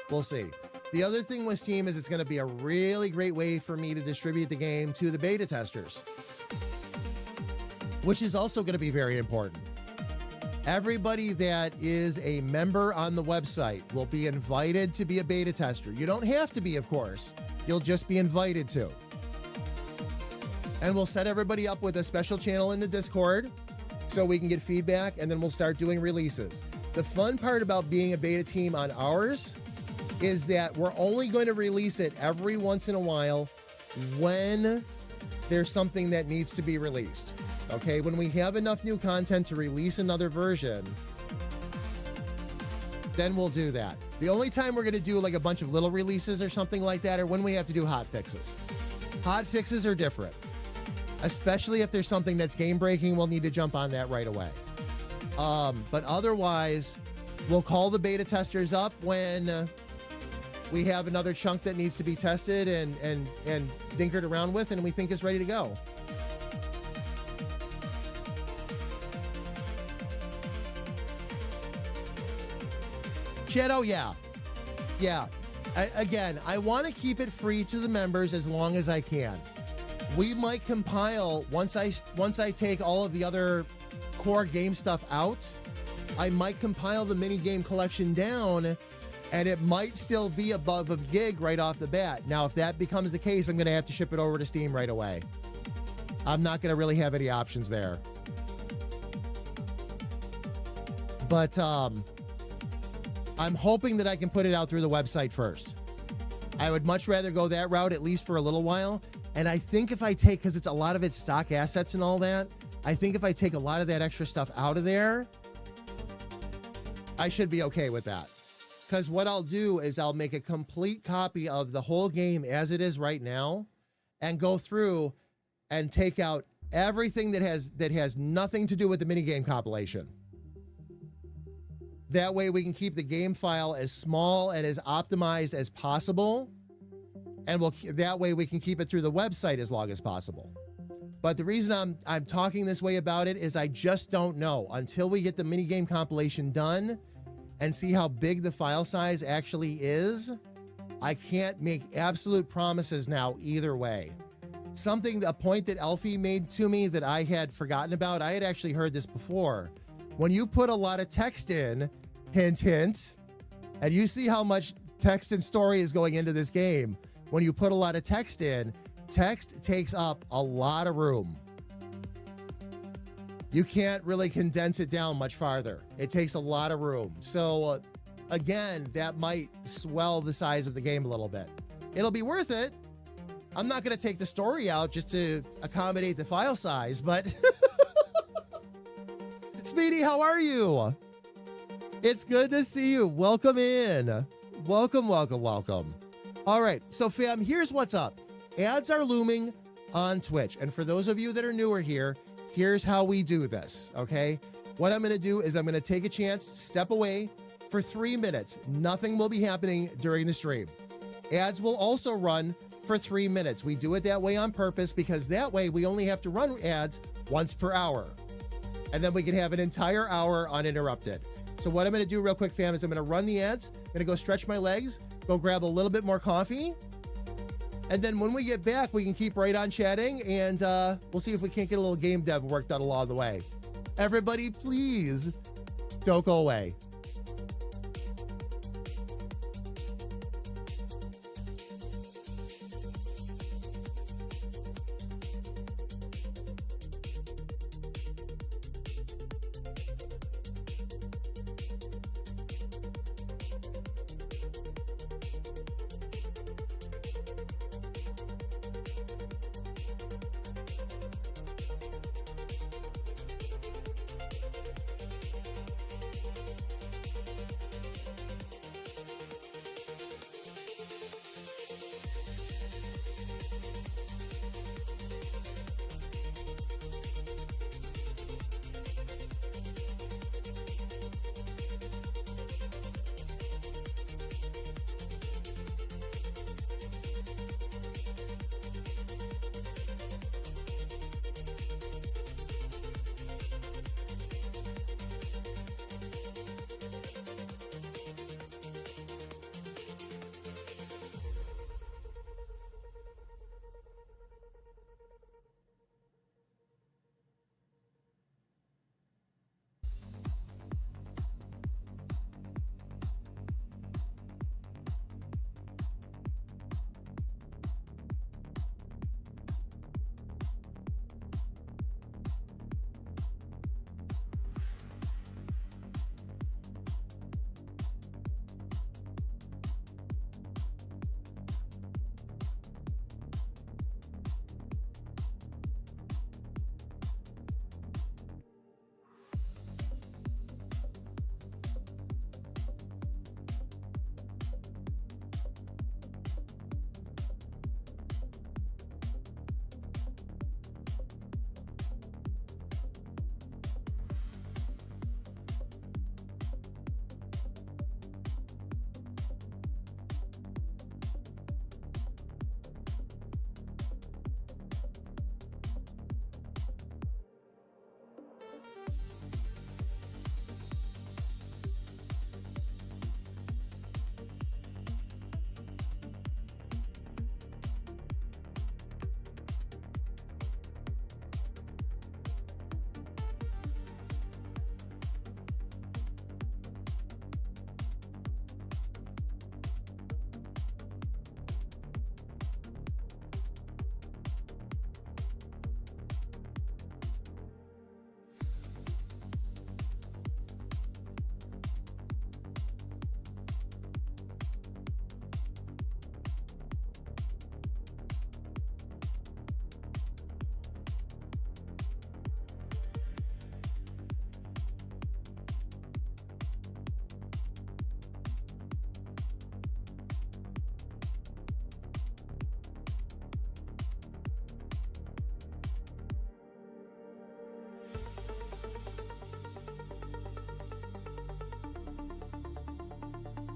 We'll see. The other thing with Steam is it's going to be a really great way for me to distribute the game to the beta testers, which is also going to be very important. Everybody that is a member on the website will be invited to be a beta tester. You don't have to be, of course. You'll just be invited to. And we'll set everybody up with a special channel in the Discord so we can get feedback, and then we'll start doing releases. The fun part about being a beta team on ours is that we're only going to release it every once in a while when there's something that needs to be released. Okay, when we have enough new content to release another version, then we'll do that. The only time we're going to do like a bunch of little releases or something like that are when we have to do hot fixes. Hot fixes are different, especially if there's something that's game breaking. We'll need to jump on that right away. But otherwise, we'll call the beta testers up when we have another chunk that needs to be tested and dinkered around with and we think is ready to go. Shadow, yeah. Yeah. Again, I want to keep it free to the members as long as I can. We might compile, once I take all of the other core game stuff out, I might compile the mini game collection down, and it might still be above a gig right off the bat. Now, if that becomes the case, I'm going to have to ship it over to Steam right away. I'm not going to really have any options there. But I'm hoping that I can put it out through the website first. I would much rather go that route, at least for a little while. And I think if I take, because it's a lot of it's stock assets and all that, I think if I take a lot of that extra stuff out of there, I should be okay with that. Because what I'll do is I'll make a complete copy of the whole game as it is right now and go through and take out everything that has nothing to do with the minigame compilation. That way we can keep the game file as small and as optimized as possible. And that way we can keep it through the website as long as possible. But the reason I'm talking this way about it is I just don't know. Until we get the minigame compilation done and see how big the file size actually is, I can't make absolute promises now either way. A point that Elfie made to me that I had forgotten about, I had actually heard this before. When you put a lot of text in, hint, hint, and you see how much text and story is going into this game, when you put a lot of text in, text takes up a lot of room. You can't really condense it down much farther. It takes a lot of room. So again, that might swell the size of the game a little bit. It'll be worth it. I'm not going to take the story out just to accommodate the file size, but Speedy, how are you? It's good to see you. Welcome in. Welcome, welcome, welcome. All right, so fam, here's what's up. Ads are looming on Twitch. And for those of you that are newer here, here's how we do this, okay? What I'm going to do is I'm going to take a chance, step away for 3 minutes. Nothing will be happening during the stream. Ads will also run for 3 minutes. We do it that way on purpose because that way we only have to run ads once per hour. And then we can have an entire hour uninterrupted. So what I'm going to do real quick, fam, is I'm going to run the ads. I'm going to go stretch my legs, go grab a little bit more coffee. And then when we get back, we can keep right on chatting, and we'll see if we can't get a little game dev work done along the way. Everybody, please don't go away.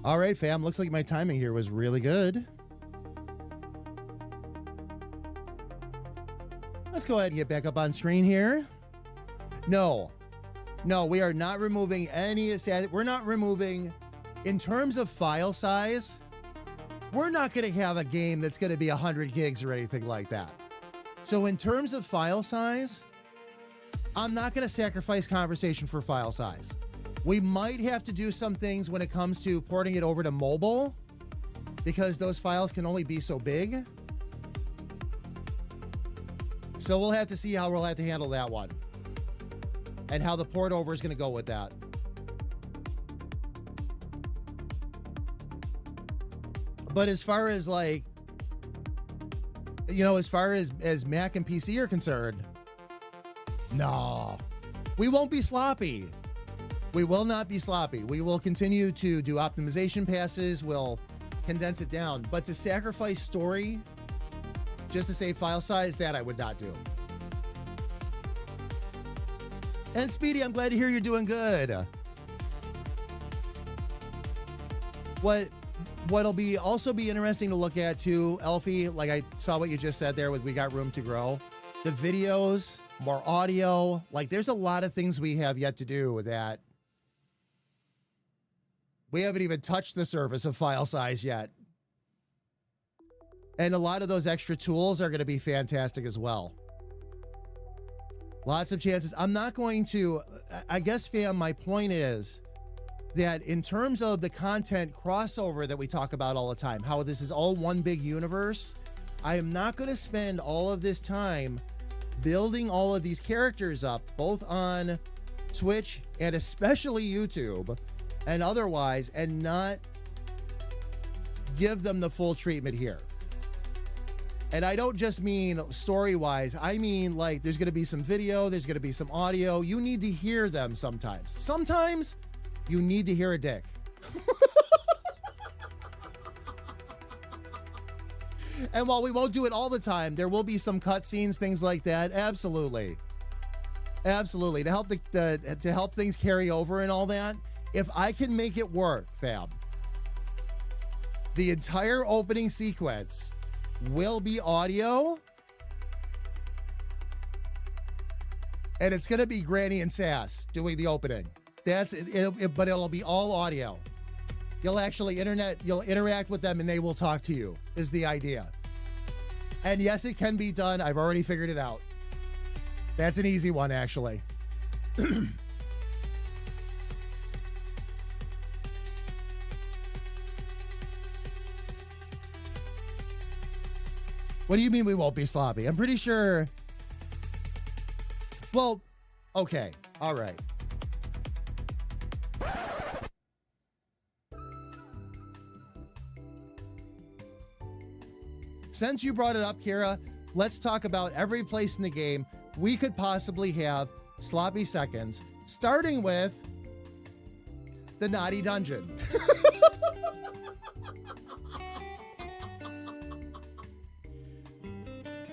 All right, fam. Looks like my timing here was really good. Let's go ahead and get back up on screen here. No, we are not removing any. We're not removing, in terms of file size, we're not going to have a game that's going to be 100 gigs or anything like that. So in terms of file size, I'm not going to sacrifice conversation for file size. We might have to do some things when it comes to porting it over to mobile, because those files can only be so big. So we'll have to see how we'll have to handle that one and how the port over is going to go with that. But as far as like, as far as Mac and PC are concerned, no, we won't be sloppy. We will not be sloppy. We will continue to do optimization passes. We'll condense it down. But to sacrifice story just to save file size, that I would not do. And Speedy, I'm glad to hear you're doing good. What'll also be interesting to look at too, Elfie, like I saw what you just said there with We Got Room to Grow. The videos, more audio, like there's a lot of things we have yet to do with that. We haven't even touched the surface of file size yet. And a lot of those extra tools are going to be fantastic as well. Lots of chances. I'm not going to, I guess, fam, my point is that in terms of the content crossover that we talk about all the time, how this is all one big universe, I am not going to spend all of this time building all of these characters up, both on Twitch and especially YouTube and otherwise, and not give them the full treatment here. And I don't just mean story-wise. I mean, like, there's going to be some video, there's going to be some audio. You need to hear them sometimes. Sometimes you need to hear a dick. And while we won't do it all the time, there will be some cutscenes, things like that. Absolutely. Absolutely. To help to help things carry over and all that. If I can make it work, fam, the entire opening sequence will be audio, and it's going to be Granny and Sass doing the opening. That's it, but it'll be all audio. You'll interact with them and they will talk to you, is the idea. And yes, it can be done. I've already figured it out. That's an easy one, actually. What do you mean we won't be sloppy? I'm pretty sure. Well, okay. All right. Since you brought it up, Kira, let's talk about every place in the game we could possibly have sloppy seconds, starting with the Naughty Dungeon.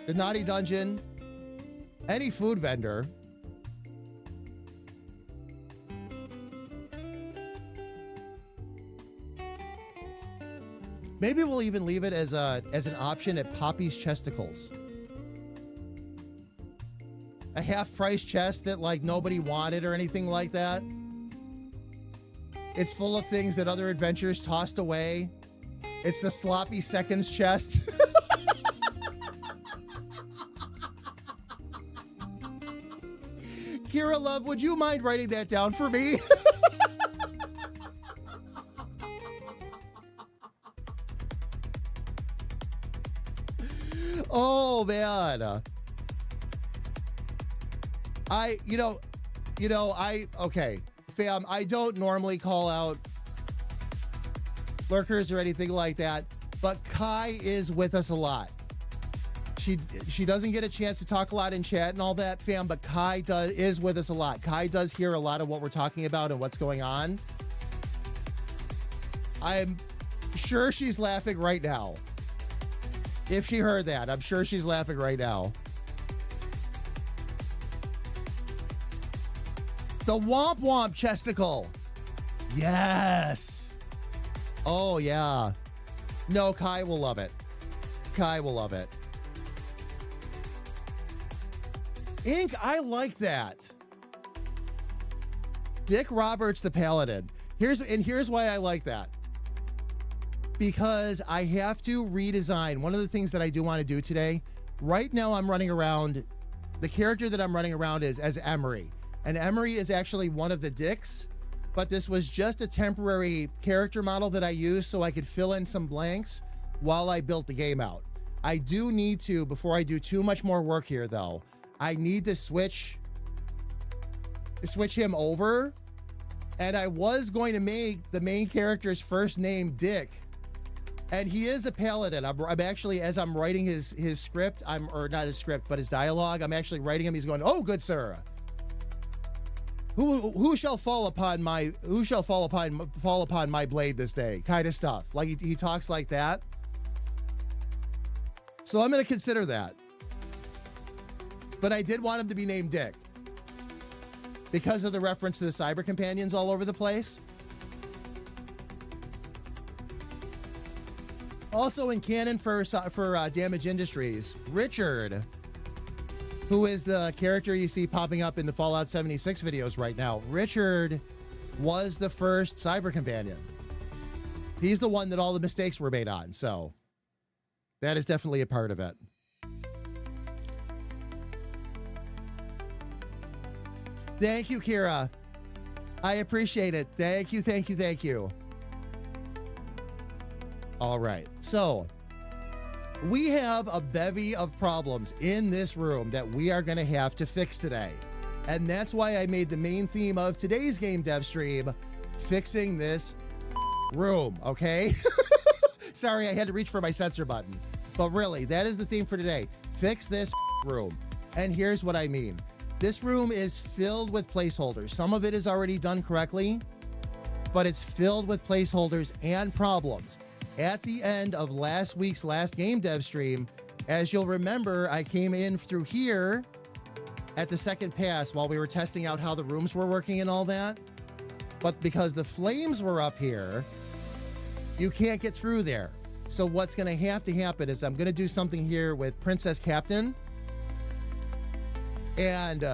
The Naughty Dungeon, any food vendor, maybe we'll even leave it as an option at Poppy's Chesticles. A half-price chest that like nobody wanted or anything like that. It's full of things that other adventurers tossed away. It's the sloppy seconds chest. Kira Love, would you mind writing that down for me? Oh man. Okay, fam, I don't normally call out lurkers or anything like that, but Kai is with us a lot. She doesn't get a chance to talk a lot in chat and all that, fam, but Kai is with us a lot. Kai does hear a lot of what we're talking about and what's going on. I'm sure she's laughing right now. If she heard that, I'm sure she's laughing right now. The Womp Womp Chesticle. Yes. Oh, yeah. No, Kai will love it. Kai will love it. Ink, I like that. Dick Roberts the Paladin. Here's why I like that. Because I have to redesign. One of the things that I do want to do today, right now I'm running around, the character that I'm running around is as Emery. And Emery is actually one of the dicks, but this was just a temporary character model that I used so I could fill in some blanks while I built the game out. I do need to, before I do too much more work here though, I need to switch him over. And I was going to make the main character's first name Dick. And he is a paladin. I'm actually, as I'm writing his script, or not his script, but his dialogue, I'm actually writing him. He's going, "Oh, good sir, who shall fall upon my blade this day?" kind of stuff. Like he talks like that. So I'm going to consider that. But I did want him to be named Dick because of the reference to the cyber companions all over the place. Also in canon for Damage Industries, Richard, who is the character you see popping up in the Fallout 76 videos right now, Richard was the first cyber companion. He's the one that all the mistakes were made on, so that is definitely a part of it. Thank you, Kira. I appreciate it. Thank you, thank you, thank you. All right, so we have a bevy of problems in this room that we are going to have to fix today. And that's why I made the main theme of today's game dev stream, fixing this room, okay? Sorry, I had to reach for my censor button. But really, that is the theme for today. Fix this room. And here's what I mean. This room is filled with placeholders. Some of it is already done correctly, but it's filled with placeholders and problems. At the end of last week's last game dev stream, as you'll remember, I came in through here at the second pass while we were testing out how the rooms were working and all that. But because the flames were up here, you can't get through there. So what's going to have to happen is I'm going to do something here with Princess Captain. And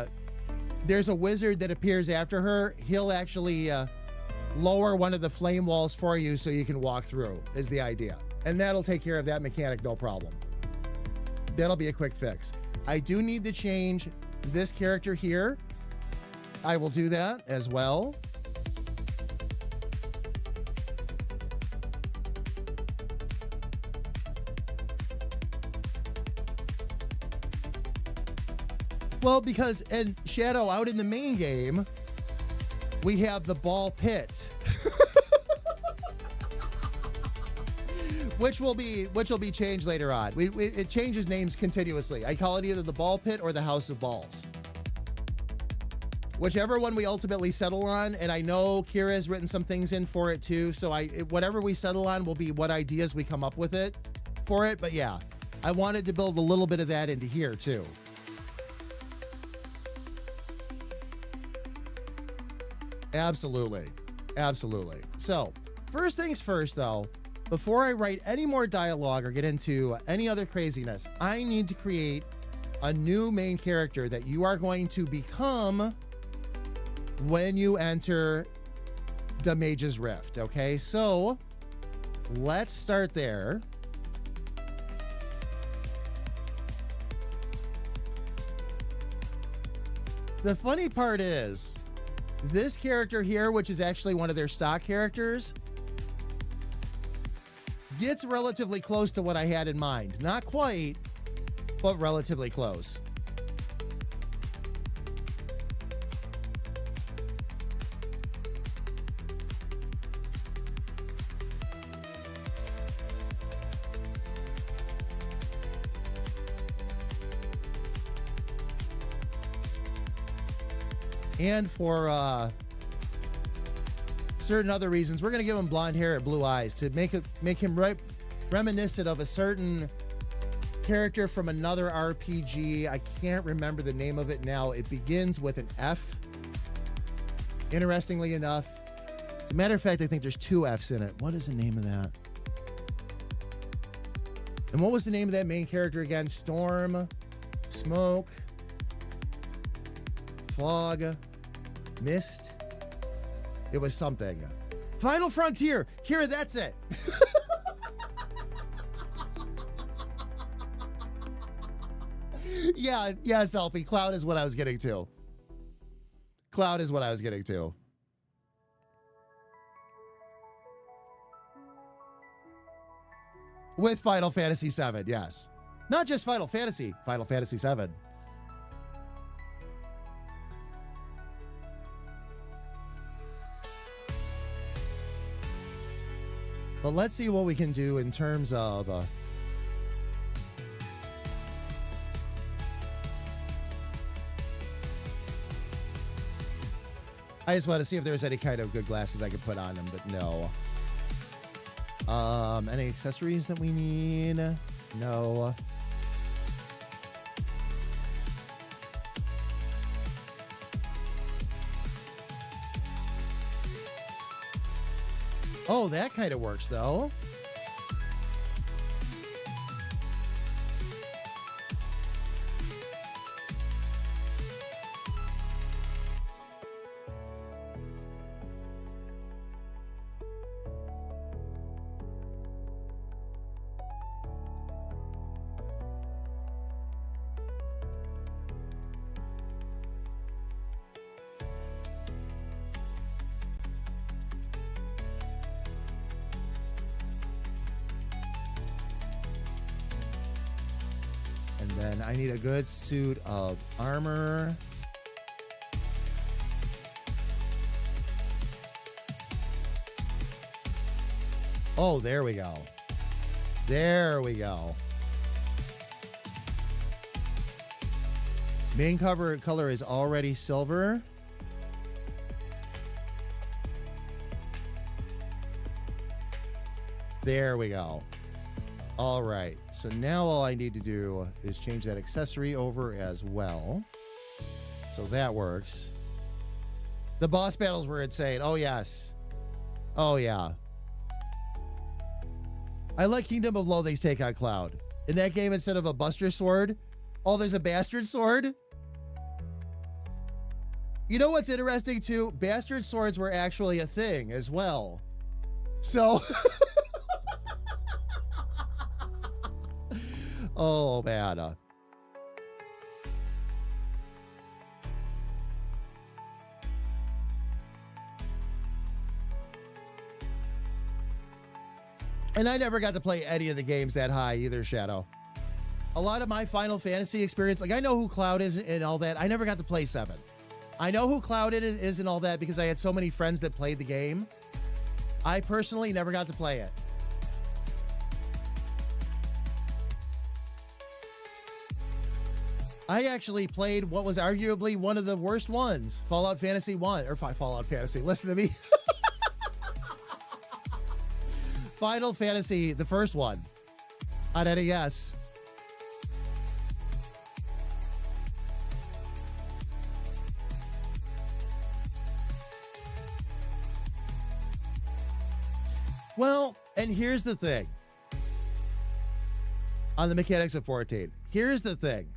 there's a wizard that appears after her. He'll actually lower one of the flame walls for you so you can walk through, is the idea. And that'll take care of that mechanic, no problem. That'll be a quick fix. I do need to change this character here. I will do that as well. Well, because in Shadow, out in the main game, we have the ball pit, which will be changed later on. It changes names continuously. I call it either the ball pit or the House of Balls, whichever one we ultimately settle on. And I know Kira has written some things in for it too. So whatever we settle on will be what ideas we come up with it for it. But yeah, I wanted to build a little bit of that into here too. Absolutely. Absolutely. So first things first, though, before I write any more dialogue or get into any other craziness, I need to create a new main character that you are going to become when you enter the Mage's Rift. Okay, so let's start there. The funny part is, this character here, which is actually one of their stock characters, gets relatively close to what I had in mind. Not quite, but relatively close. And for certain other reasons, we're going to give him blonde hair and blue eyes to make him reminiscent of a certain character from another RPG. I can't remember the name of it now. It begins with an F, interestingly enough. As a matter of fact, I think there's 2 F's in it. What is the name of that? And what was the name of that main character again? Storm, Smoke, Fog, Mist. It was something. Final Frontier. Kira, that's it. Yeah, Selfie. Cloud is what I was getting to. Cloud is what I was getting to. With Final Fantasy VII, yes. Not just Final Fantasy, Final Fantasy VII. But let's see what we can do in terms of... I just want to see if there's any kind of good glasses I could put on them, but no. Any accessories that we need? No. Oh, that kind of works though. And then I need a good suit of armor. Oh, there we go. There we go. Main cover color is already silver. There we go. All right, so now all I need to do is change that accessory over as well. So that works. The boss battles were insane. Oh, yes. Oh, yeah. I like Kingdom of Loathing's take on Cloud. In that game, instead of a Buster Sword, oh, there's a Bastard Sword. You know what's interesting, too? Bastard Swords were actually a thing as well. So... Oh, man. And I never got to play any of the games that high either, Shadow. A lot of my Final Fantasy experience, like I know who Cloud is and all that. I never got to play 7. I know who Cloud is and all that because I had so many friends that played the game. I personally never got to play it. I actually played what was arguably one of the worst ones, Fallout Fantasy 1, or Fallout Fantasy, listen to me. Final Fantasy, the first one, on NES. Well, and here's the thing. On the mechanics of 14, here's the thing.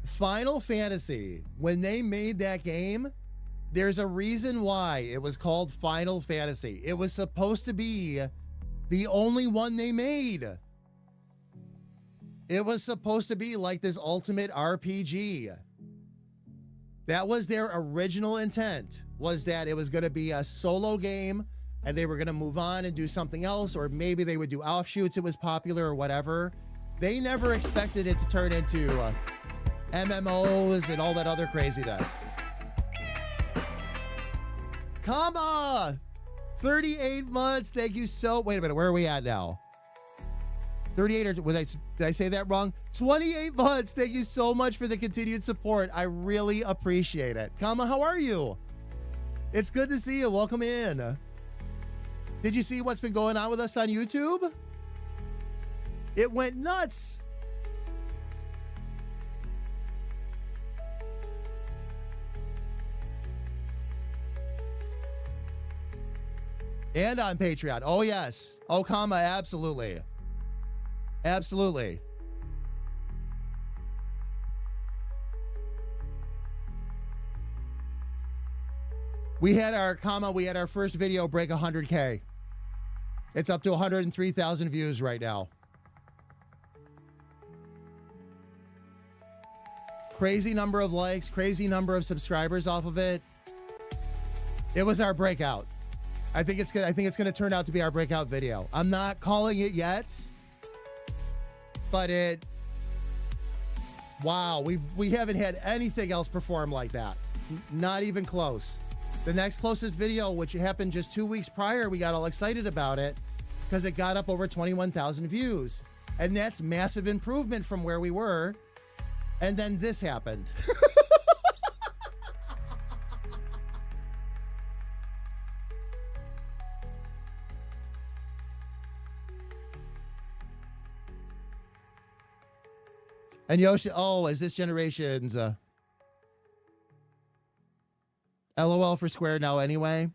Final Fantasy, when they made that game, there's a reason why it was called Final Fantasy. It was supposed to be the only one they made. It was supposed to be like this ultimate RPG. That was their original intent, was that it was going to be a solo game and they were going to move on and do something else, or maybe they would do offshoots. It was popular or whatever. They never expected it to turn into MMOs and all that other craziness. Come on! 38 months. Thank you so... Wait a minute. Where are we at now? 38 or... did I say that wrong? 28 months. Thank you so much for the continued support. I really appreciate it. Kama, how are you? It's good to see you. Welcome in. Did you see what's been going on with us on YouTube? It went nuts. And on Patreon. Oh, yes. Oh, comma, absolutely. Absolutely. We had our first video break 100K. It's up to 103,000 views right now. Crazy number of likes, crazy number of subscribers off of it. It was our breakout. I think it's gonna turn out to be our breakout video. I'm not calling it yet, but wow, we haven't had anything else perform like that. Not even close. The next closest video, which happened just 2 weeks prior, we got all excited about it because it got up over 21,000 views. And that's massive improvement from where we were. And then this happened. And Yoshi, oh, is this generation's LOL for Square now anyway?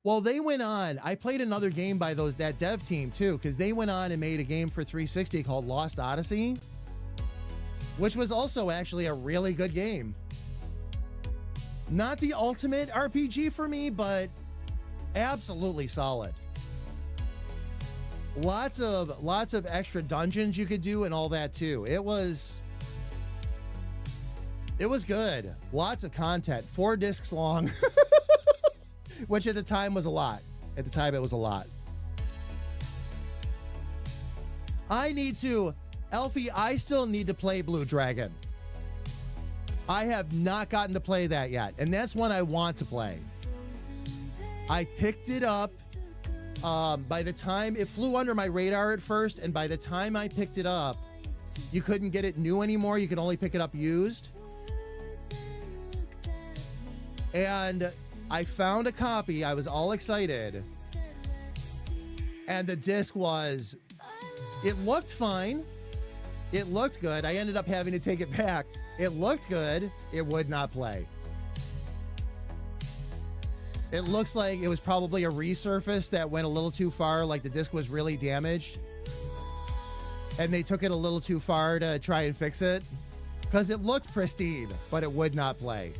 Well, they went on. I played another game by that dev team too, because they went on and made a game for 360 called Lost Odyssey, which was also actually a really good game. Not the ultimate RPG for me, but absolutely solid. Lots of extra dungeons you could do and all that too. It was good. Lots of content. 4 discs long, which at the time was a lot. At the time, it was a lot. Elfie, I still need to play Blue Dragon. I have not gotten to play that yet, and that's one I want to play. I picked it up. By the time it flew under my radar at first, and by the time I picked it up, you couldn't get it new anymore. You could only pick it up used. And I found a copy. I was all excited. And the disc it looked fine. It looked good. I ended up having to take it back. It looked good. It would not play. It looks like it was probably a resurface that went a little too far, like the disc was really damaged. And they took it a little too far to try and fix it. Because it looked pristine, but it would not play.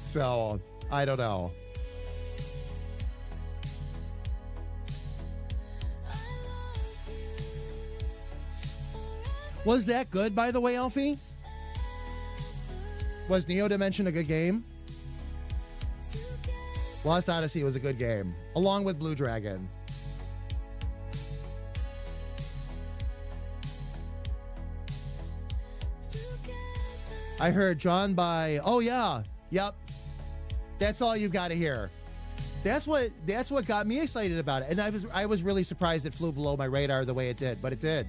So, I don't know. Was that good, by the way, Alfie? Was Neo Dimension a good game? Lost Odyssey was a good game, along with Blue Dragon. I heard drawn by, oh yeah, yep. That's all you got to hear. That's what got me excited about it. And I was really surprised it flew below my radar the way it did, but it did.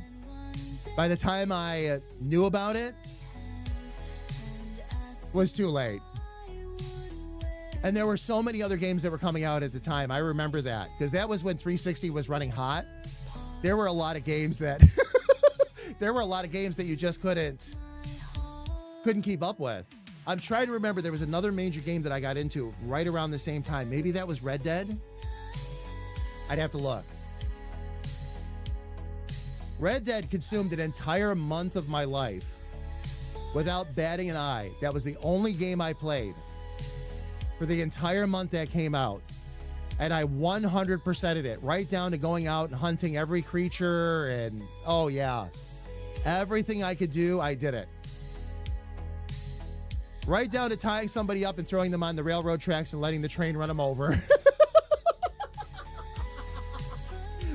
By the time I knew about it, was too late. And there were so many other games that were coming out at the time. I remember that because that was when 360 was running hot. There were a lot of games that you just couldn't keep up with. I'm trying to remember. There was another major game that I got into right around the same time. Maybe that was Red Dead. I'd have to look. Red Dead consumed an entire month of my life without batting an eye. That was the only game I played for the entire month that came out. And I 100%ed it, right down to going out and hunting every creature. And oh yeah, everything I could do, I did it. Right down to tying somebody up and throwing them on the railroad tracks and letting the train run them over.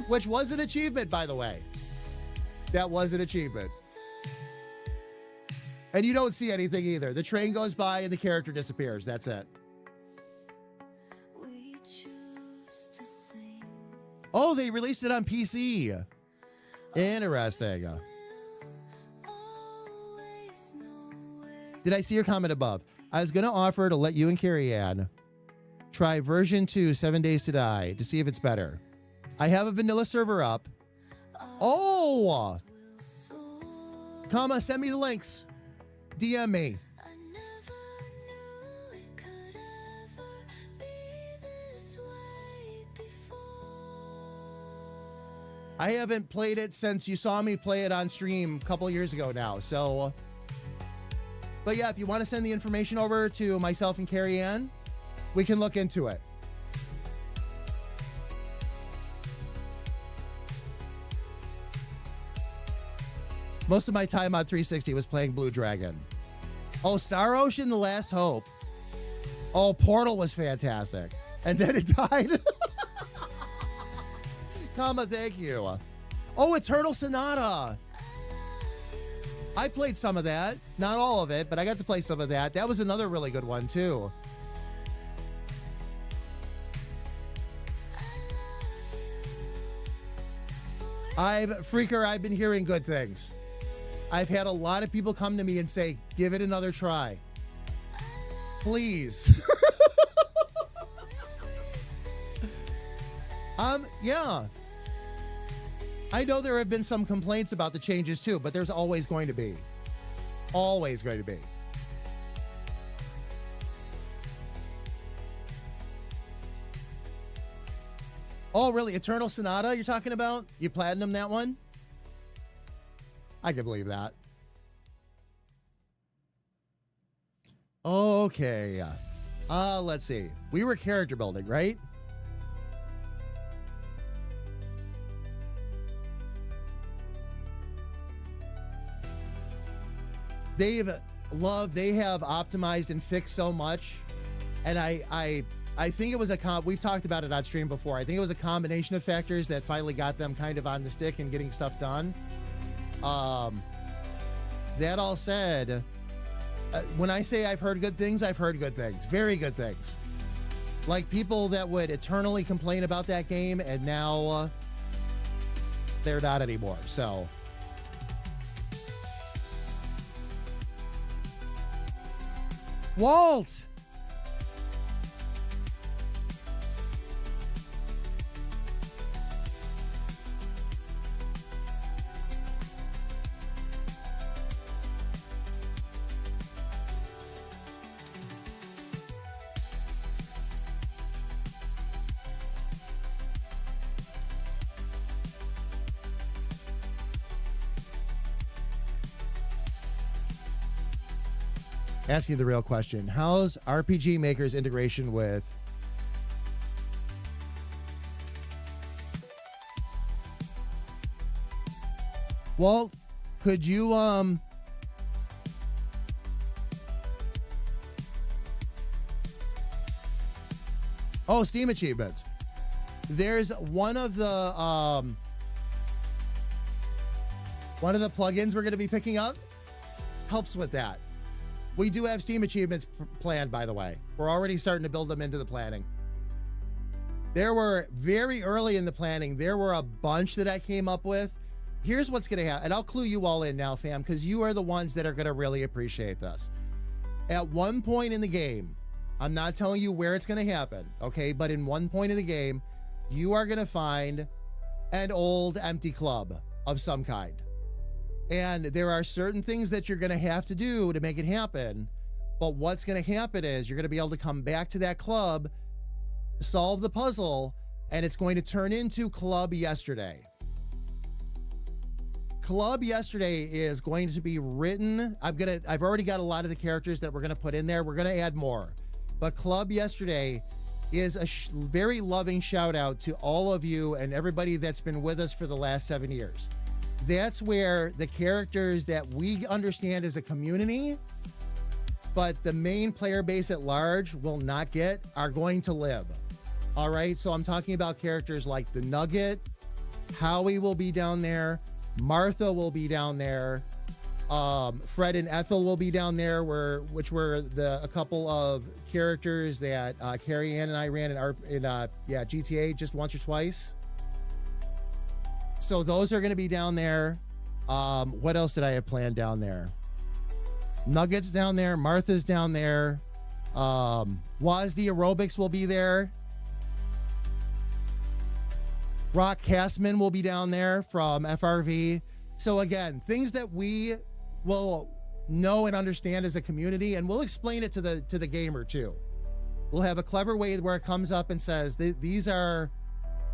Which was an achievement, by the way. That was an achievement. And you don't see anything either. The train goes by and the character disappears. That's it. Oh, they released it on PC. Interesting. Did I see your comment above? I was going to offer to let you and Carrie Ann try version 2, 7 Days to Die, to see if it's better. I have a vanilla server up. Oh! Comma, send me the links. DM me. I haven't played it since you saw me play it on stream a couple years ago now. So, but yeah, if you want to send the information over to myself and Carrie Ann, we can look into it. Most of my time on 360 was playing Blue Dragon. Oh, Star Ocean, The Last Hope. Oh, Portal was fantastic. And then it died. Comma, thank you. Oh, Eternal Sonata. I played some of that. Not all of it, but I got to play some of that. That was another really good one, too. I've been hearing good things. I've had a lot of people come to me and say, give it another try. Please. Yeah. I know there have been some complaints about the changes too, but there's always going to be. Always going to be. Oh, really? Eternal Sonata you're talking about? You platinum that one? I can believe that. Okay. Let's see. We were character building, right? They have optimized and fixed so much. And I think it was we've talked about it on stream before. I think it was a combination of factors that finally got them kind of on the stick and getting stuff done. That all said, when I say I've heard good things, I've heard good things, very good things. Like people that would eternally complain about that game and now they're not anymore. So Walt. Ask you the real question. How's RPG Maker's integration with Walt? Could you Oh, Steam achievements. There's one of the plugins we're going to be picking up helps with that. We do have Steam achievements planned, by the way. We're already starting to build them into the planning. There were, very early in the planning, there were a bunch that I came up with. Here's what's going to happen, and I'll clue you all in now, fam, because you are the ones that are going to really appreciate this. At one point in the game, I'm not telling you where it's going to happen, okay? But in one point of the game, you are going to find an old empty club of some kind. And there are certain things that you're going to have to do to make it happen. But what's going to happen is you're going to be able to come back to that club, solve the puzzle, and it's going to turn into Club Yesterday. Club Yesterday is going to be written. I've already got a lot of the characters that we're going to put in there. We're going to add more. But Club Yesterday is a very loving shout out to all of you and everybody that's been with us for the last 7 years. That's where the characters that we understand as a community, but the main player base at large will not get, are going to live. All right. So I'm talking about characters like the Nugget, Howie will be down there, Martha will be down there, Fred and Ethel will be down there, which were a couple of characters that Carrie Ann and I ran in GTA just once or twice. So those are going to be down there. What else did I have planned down there? Nuggets down there. Martha's down there. Wazdi Aerobics will be there. Rock Castman will be down there from FRV. So again, things that we will know and understand as a community, and we'll explain it to the gamer too. We'll have a clever way where it comes up and says these are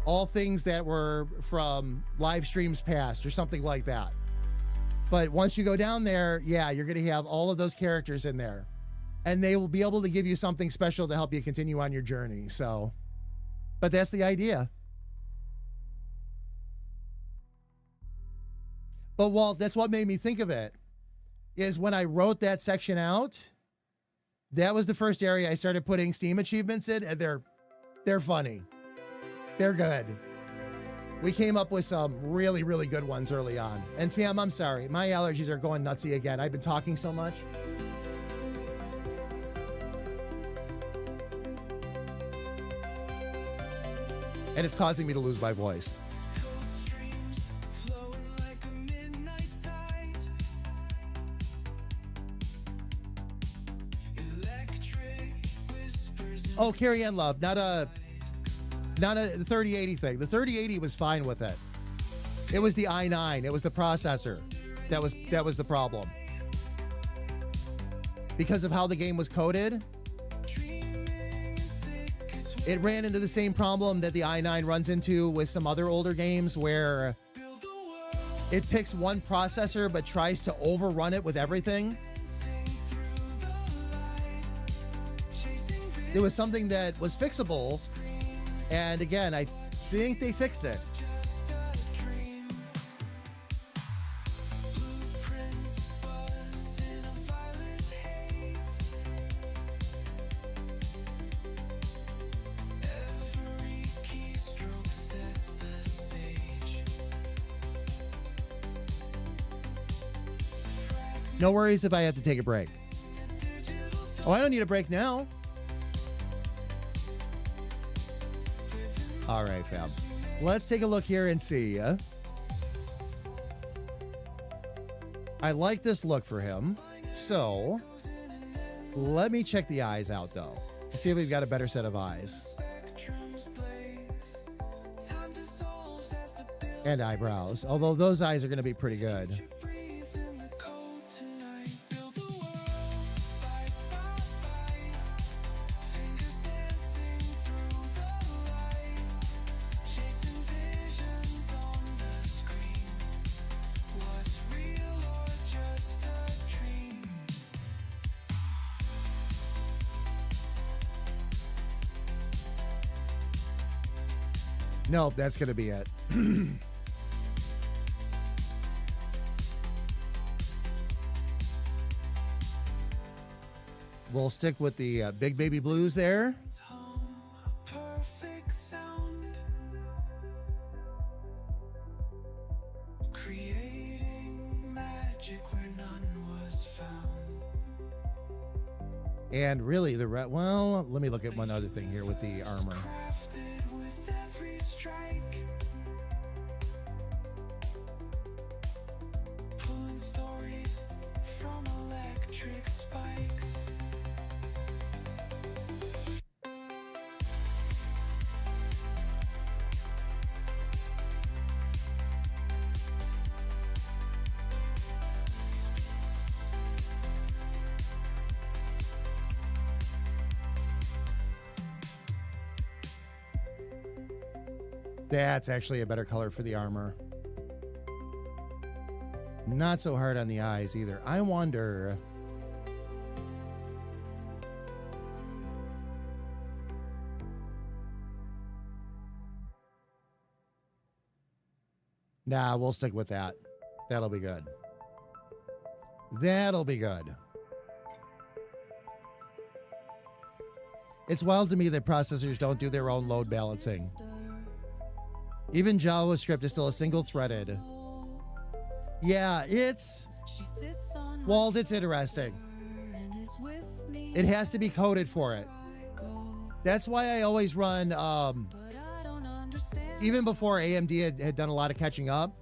all things that were from live streams past or something like that. But once you go down there, yeah, you're going to have all of those characters in there. And they will be able to give you something special to help you continue on your journey. So, but that's the idea. But Walt, that's what made me think of it, is when I wrote that section out, that was the first area I started putting Steam achievements in, and they're funny. They're good. We came up with some really, really good ones early on. And fam, I'm sorry. My allergies are going nutsy again. I've been talking so much. And it's causing me to lose my voice. Oh, Carrie Ann Love, not a 3080 thing. The 3080 was fine with it. It was the i9. It was the processor that was the problem. Because of how the game was coded, it ran into the same problem that the i9 runs into with some other older games, where it picks one processor but tries to overrun it with everything. There was something that was fixable, and again, I think they fixed it. No worries if I have to take a break. Oh, I don't need a break now. All right, fam. Let's take a look here and see. I like this look for him. So let me check the eyes out, though. See if we've got a better set of eyes. And eyebrows. Although those eyes are going to be pretty good. Nope, that's going to be it. We'll stick with the big baby blues there. And really, well, let me look at one other thing here with the armor. That's actually a better color for the armor. Not so hard on the eyes either. I wonder... Nah, we'll stick with that. That'll be good. That'll be good. It's wild to me that processors don't do their own load balancing. Even JavaScript is still a single-threaded. Yeah, it's... Walt, it's interesting. It has to be coded for it. That's why I always run... even before AMD had done a lot of catching up,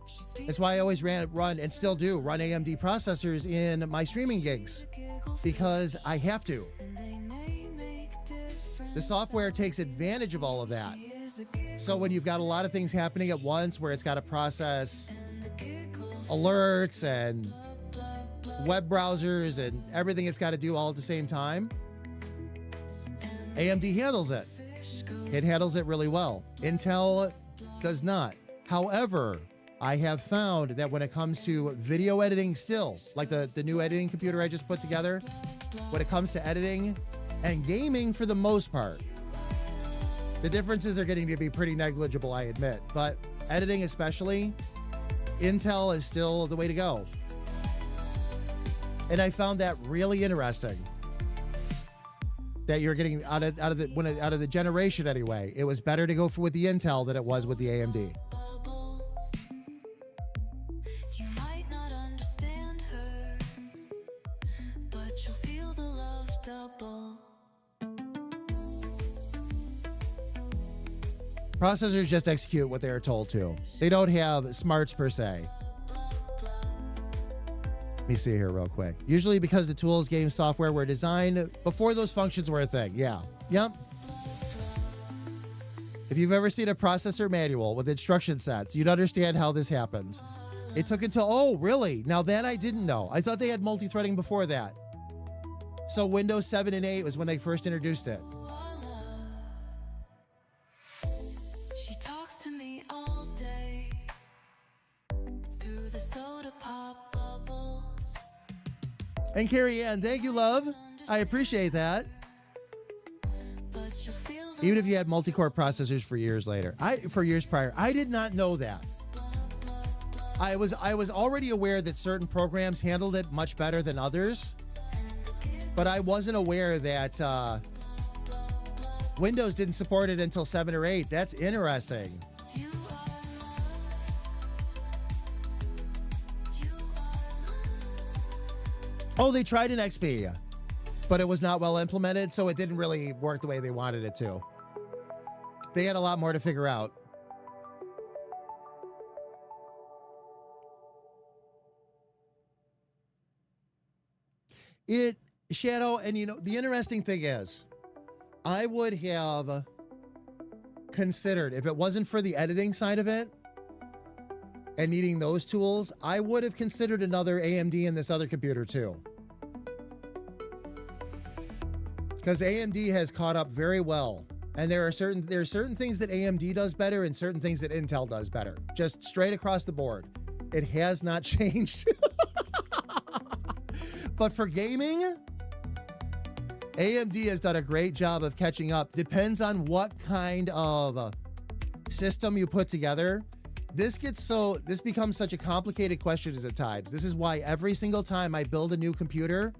that's why I always run and still do run AMD processors in my streaming gigs, because I have to. The software takes advantage of all of that. So when you've got a lot of things happening at once, where it's got to process alerts and web browsers and everything it's got to do all at the same time, AMD handles it. It handles it really well. Intel Does not. However, I have found that when it comes to video editing still, like the new editing computer I just put together, when it comes to editing and gaming for the most part, the differences are getting to be pretty negligible, I admit. But editing especially, Intel is still the way to go. And I found that really interesting. That you're getting out of the generation anyway. It was better to go with the Intel than it was with the AMD. You might not understand her, but you'll feel the love double. Processors just execute what they are told to. They don't have smarts per se. Let me see here real quick. Usually because the tools, game software were designed before those functions were a thing. Yeah. Yep. If you've ever seen a processor manual with instruction sets, you'd understand how this happens. It took until, oh, really? Now that I didn't know. I thought they had multi-threading before that. So Windows 7 and 8 was when they first introduced it. She talks to me all day through the soda pop bubbles. And Carrie Ann, thank you, love. I appreciate that. But you'll feel the Even if you had multi-core processors for years prior, I did not know that. I was already aware that certain programs handled it much better than others, but I wasn't aware that Windows didn't support it until 7 or 8. That's interesting. Oh, they tried an XP, but it was not well implemented, so it didn't really work the way they wanted it to. They had a lot more to figure out. Shadow, and you know, the interesting thing is, I would have considered, if it wasn't for the editing side of it and needing those tools, I would have considered another AMD in this other computer too. Because AMD has caught up very well. And there are certain things that AMD does better and certain things that Intel does better. Just straight across the board. It has not changed. But for gaming, AMD has done a great job of catching up. Depends on what kind of system you put together. This becomes such a complicated question at times. This is why every single time I build a new computer,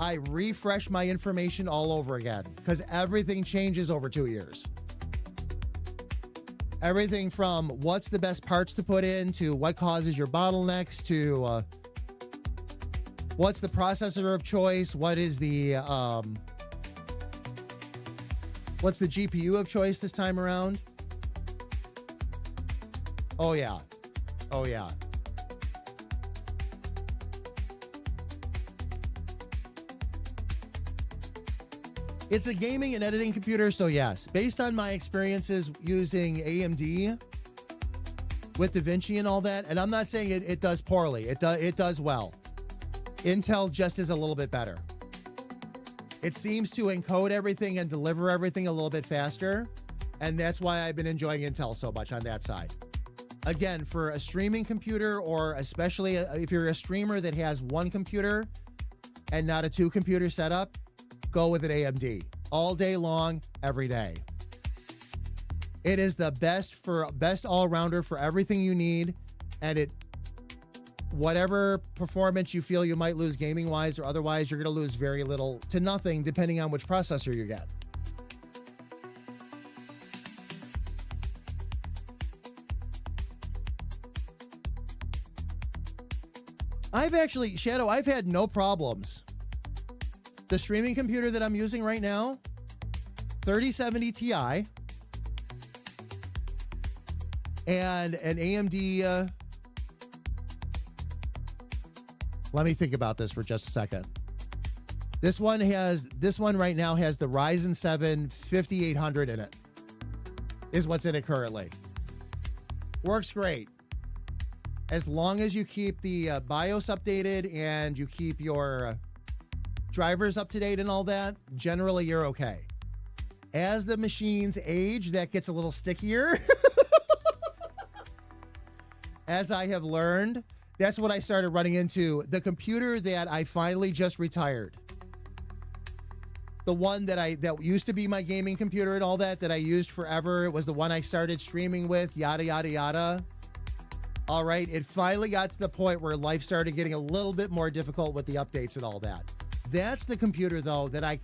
I refresh my information all over again, because everything changes over 2 years. Everything from what's the best parts to put in, to what causes your bottlenecks, to what's the processor of choice, what is the what's the GPU of choice this time around. Oh yeah. Oh yeah. It's a gaming and editing computer, so yes. Based on my experiences using AMD with DaVinci and all that, and I'm not saying it does poorly. It does well. Intel just is a little bit better. It seems to encode everything and deliver everything a little bit faster, and that's why I've been enjoying Intel so much on that side. Again, for a streaming computer, or especially if you're a streamer that has one computer and not a 2-computer setup, go with an AMD all day long, every day. It is the best all-rounder for everything you need, and whatever performance you feel you might lose gaming-wise or otherwise, you're going to lose very little to nothing depending on which processor you get. I've had no problems. The streaming computer that I'm using right now, 3070 Ti, and an AMD. Let me think about this for just a second. This one right now has the Ryzen 7 5800 in it. Is what's in it currently. Works great. As long as you keep the BIOS updated and you keep your drivers up to date and all that, generally you're okay. As the machines age, that gets a little stickier. as I have learned, that's what I started running into. The computer that I finally just retired. The one that used to be my gaming computer and all that I used forever. It was the one I started streaming with, yada, yada, yada. All right. It finally got to the point where life started getting a little bit more difficult with the updates and all that. That's the computer, though, that I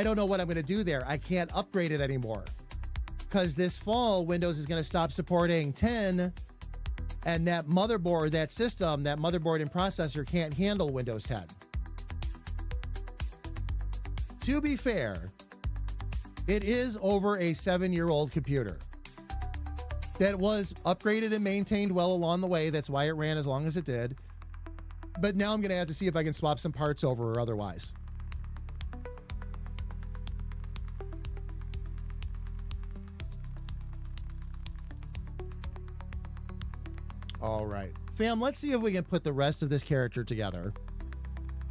don't know what I'm going to do there. I can't upgrade it anymore. Because this fall, Windows is going to stop supporting 10, and that motherboard, that system, that motherboard and processor can't handle Windows 10. To be fair, it is over a 7-year-old computer that was upgraded and maintained well along the way. That's why it ran as long as it did. But now I'm going to have to see if I can swap some parts over or otherwise. All right. Fam, let's see if we can put the rest of this character together.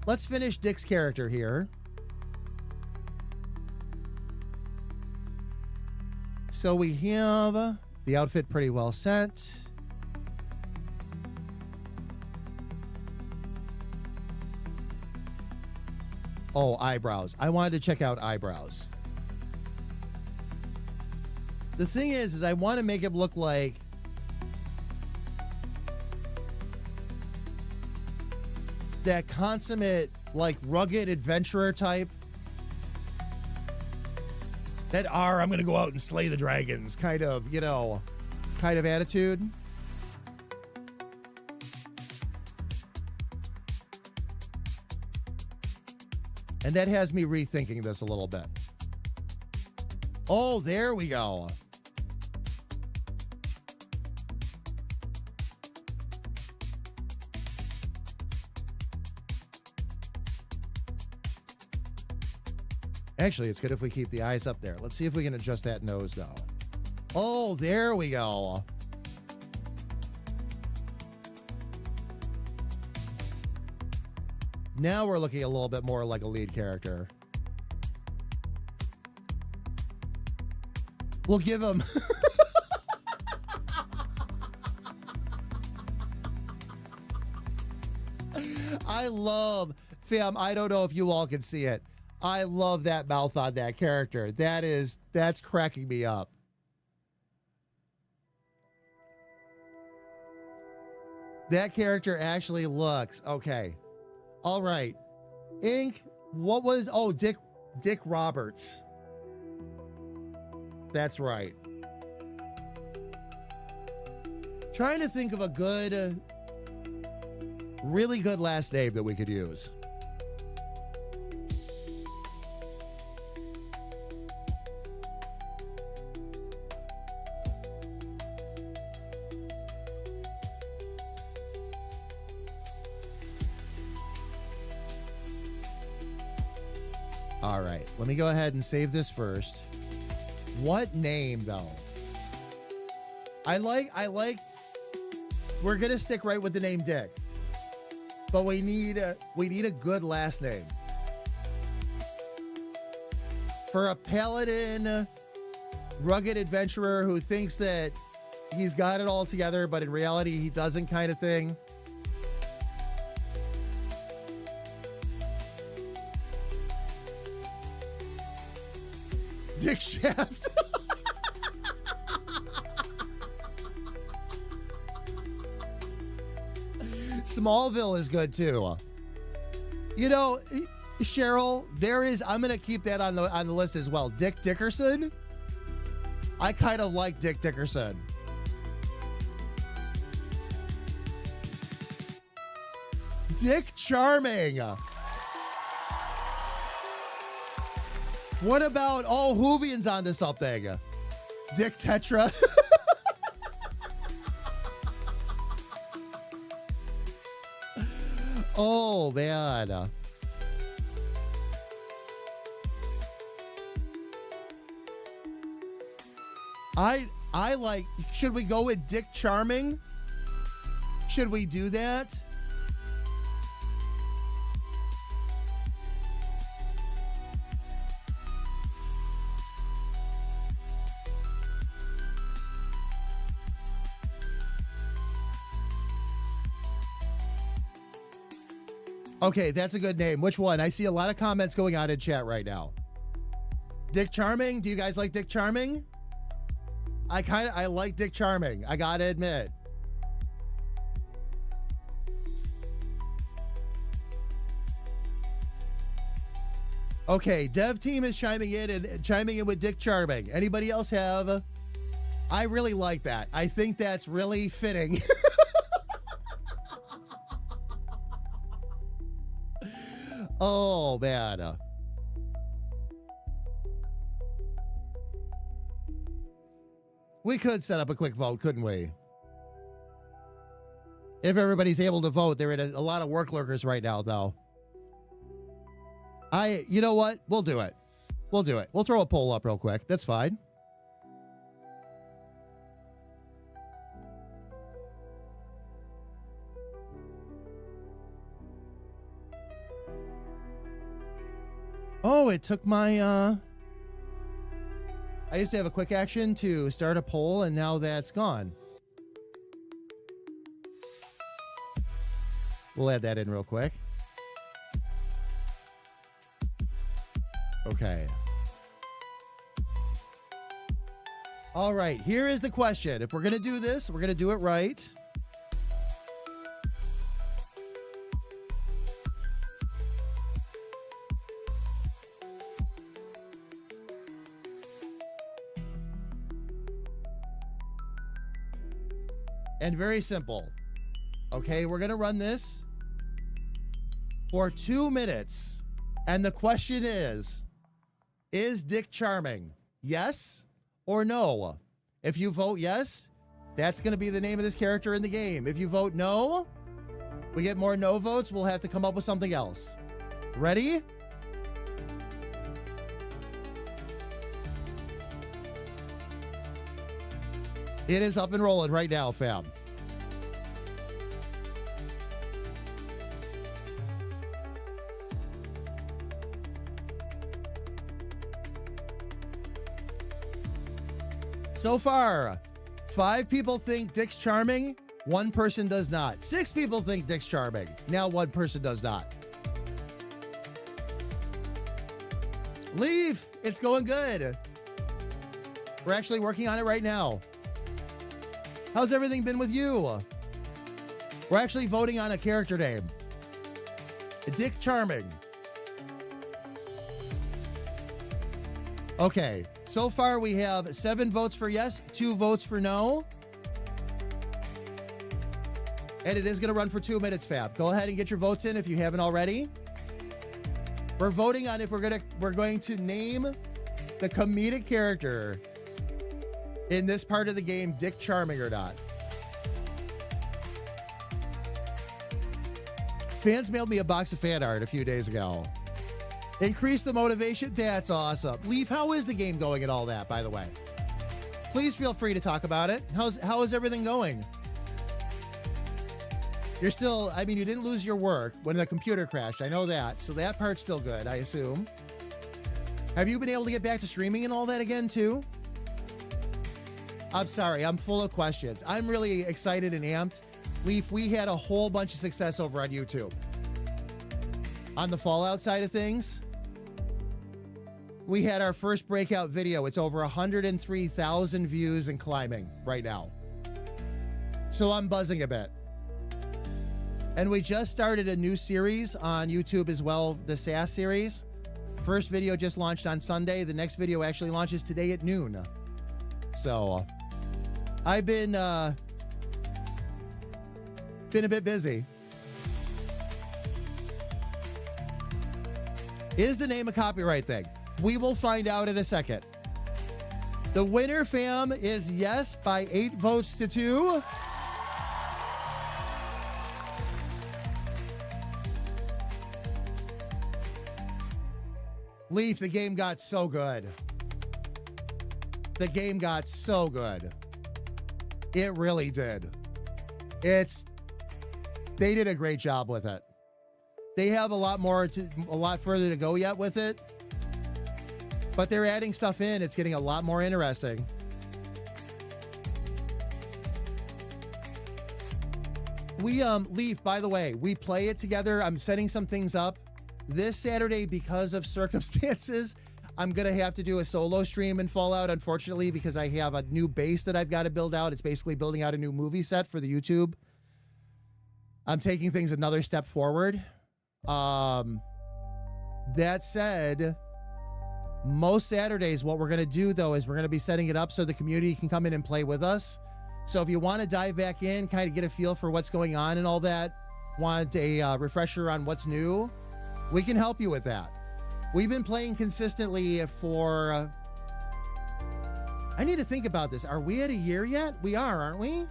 Let's finish Dick's character here. So we have the outfit pretty well set. Oh, eyebrows. I wanted to check out eyebrows. The thing is I want to make it look like that consummate, like, rugged adventurer type. That I'm going to go out and slay the dragons kind of, kind of attitude. And that has me rethinking this a little bit. Oh, there we go. Actually, it's good if we keep the eyes up there. Let's see if we can adjust that nose, though. Oh, there we go. Now we're looking a little bit more like a lead character. We'll give him... I love... Fam, I don't know if you all can see it. I love that mouth on that character. That's cracking me up. That character actually looks okay. All right. Ink, what was, Dick Roberts. That's right. Trying to think of a good, really good last name that we could use. All right, let me go ahead and save this first. What name, though? I like, we're going to stick right with the name Dick, but we need a good last name. For a paladin, rugged adventurer who thinks that he's got it all together, but in reality he doesn't, kind of thing. Dick Shaft. Smallville is good too. Cheryl, I'm gonna keep that on the list as well. Dick Dickerson. I kind of like Dick Dickerson. Dick Charming. What about, Hoovian's onto something. Dick Tetra. Oh, man. I like, should we go with Dick Charming? Should we do that? Okay, that's a good name. Which one? I see a lot of comments going on in chat right now. Dick Charming? Do you guys like Dick Charming? I like Dick Charming. I gotta admit. Okay, dev team is chiming in with Dick Charming. Anybody else have? I really like that. I think that's really fitting. Oh, man. We could set up a quick vote, couldn't we? If everybody's able to vote, there are a lot of work lurkers right now, though. You know what? We'll do it. We'll do it. We'll throw a poll up real quick. That's fine. Oh, it took my, I used to have a quick action to start a poll, and now that's gone. We'll add that in real quick. Okay. All right, here is the question. If we're going to do this, we're going to do it right. And very simple. Okay, we're going to run this for 2 minutes. And the question is Dick Charming yes or no? If you vote yes, that's going to be the name of this character in the game. If you vote no, we get more no votes, we'll have to come up with something else. Ready? It is up and rolling right now, fam. So far, 5 people think Dick's charming, 1 person does not. 6 people think Dick's charming, now 1 person does not. Leaf, it's going good. We're actually working on it right now. How's everything been with you? We're actually voting on a character name. Dick Charming. Okay, so far we have 7 votes for yes, 2 votes for no. And it is going to run for 2 minutes, Fab. Go ahead and get your votes in if you haven't already. We're voting on if we're going to name the comedic character in this part of the game Dick Charming or not. Fans mailed me a box of fan art a few days ago. Increase the motivation? That's awesome. Leaf, how is the game going and all that, by the way? Please feel free to talk about it. How is everything going? You're still, I mean, you didn't lose your work when the computer crashed. I know that. So that part's still good, I assume. Have you been able to get back to streaming and all that again, too? I'm sorry, I'm full of questions. I'm really excited and amped. Leaf, we had a whole bunch of success over on YouTube. On the Fallout side of things, we had our first breakout video. It's over 103,000 views and climbing right now. So I'm buzzing a bit. And we just started a new series on YouTube as well, the SAS series. First video just launched on Sunday. The next video actually launches today at noon. So I've been a bit busy. Is the name a copyright thing? We will find out in a second. The winner, fam, is yes by 8 votes to 2. Leaf, the game got so good. The game got so good. It really did. They did a great job with it. They have a lot further to go yet with it, but they're adding stuff in. It's getting a lot more interesting. Leaf, by the way, we play it together. I'm setting some things up this Saturday because of circumstances. I'm going to have to do a solo stream in Fallout, unfortunately, because I have a new base that I've got to build out. It's basically building out a new movie set for the YouTube. I'm taking things another step forward. That said, most Saturdays, what we're going to do, though, is we're going to be setting it up so the community can come in and play with us. So if you want to dive back in, kind of get a feel for what's going on and all that, want a refresher on what's new, we can help you with that. We've been playing consistently for... I need to think about this. Are we at a year yet? We are, aren't we?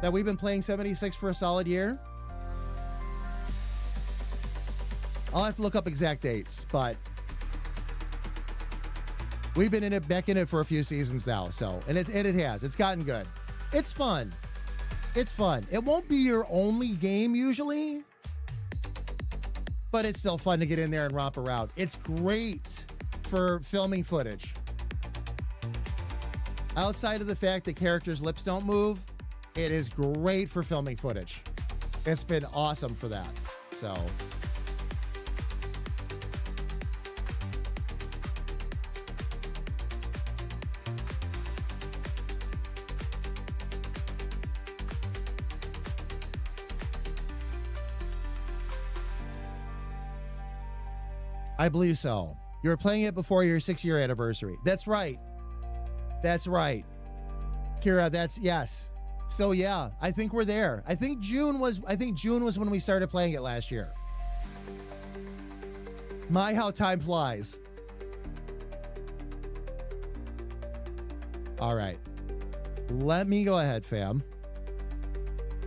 That we've been playing 76 for a solid year? I'll have to look up exact dates, but we've been back in it for a few seasons now. So, and it has. It's gotten good. It's fun. It's fun. It won't be your only game usually, but it's still fun to get in there and romp around. It's great for filming footage. Outside of the fact that characters' lips don't move, it is great for filming footage. It's been awesome for that. So... I believe so. You were playing it before your 6-year anniversary. That's right. That's right. Kira, yes. So yeah, I think we're there. I think June was when we started playing it last year. My, how time flies. All right. Let me go ahead, fam.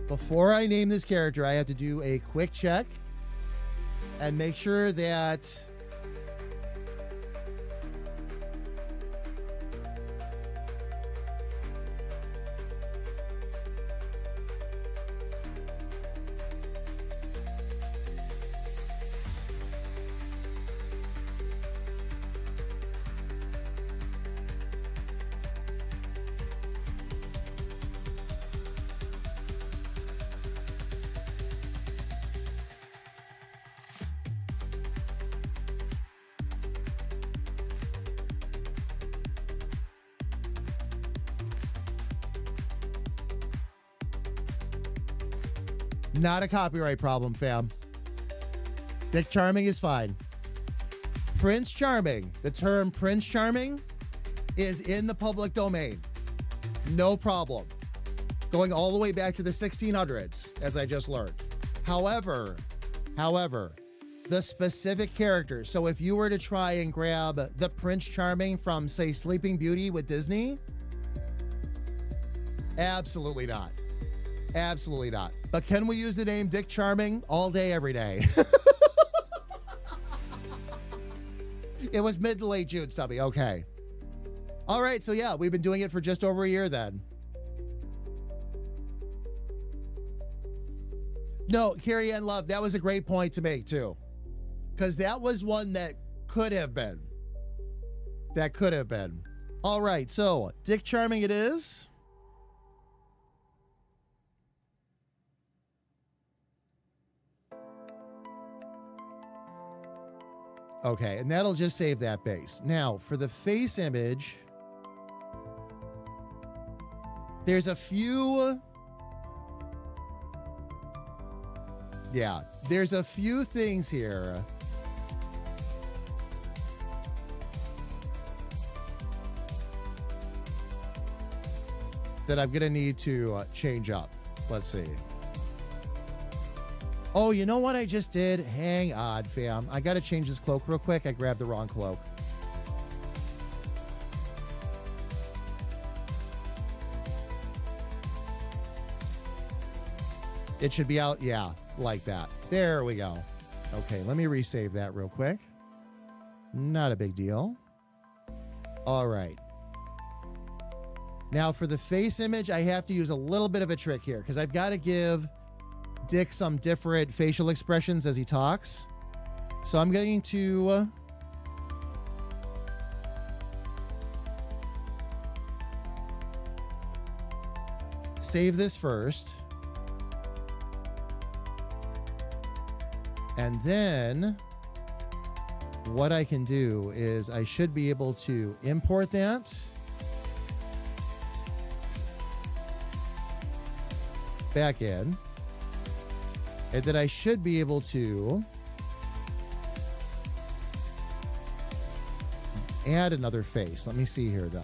Before I name this character, I have to do a quick check and make sure that not a copyright problem, fam. Dick Charming is fine. Prince Charming, the term Prince Charming is in the public domain. No problem. Going all the way back to the 1600s, as I just learned. However, the specific character, so if you were to try and grab the Prince Charming from, say, Sleeping Beauty with Disney, absolutely not. Absolutely not. But can we use the name Dick Charming all day, every day? It was mid to late June, Stubby. Okay. All right. So yeah, we've been doing it for just over a year then. No, Carrie Ann Love, that was a great point to make too. Because that was one that could have been. That could have been. All right. So Dick Charming it is. Okay, and that'll just save that base. Now, for the face image, there's a few... Yeah, there's a few things here that I'm going to need to change up. Let's see. Oh, you know what I just did? Hang on, fam. I got to change this cloak real quick. I grabbed the wrong cloak. It should be out, yeah, like that. There we go. Okay, let me resave that real quick. Not a big deal. All right. Now for the face image, I have to use a little bit of a trick here because I've got to give Dick some different facial expressions as he talks. So I'm going to save this first. And then what I can do is I should be able to import that. Back in. And then I should be able to add another face. Let me see here though.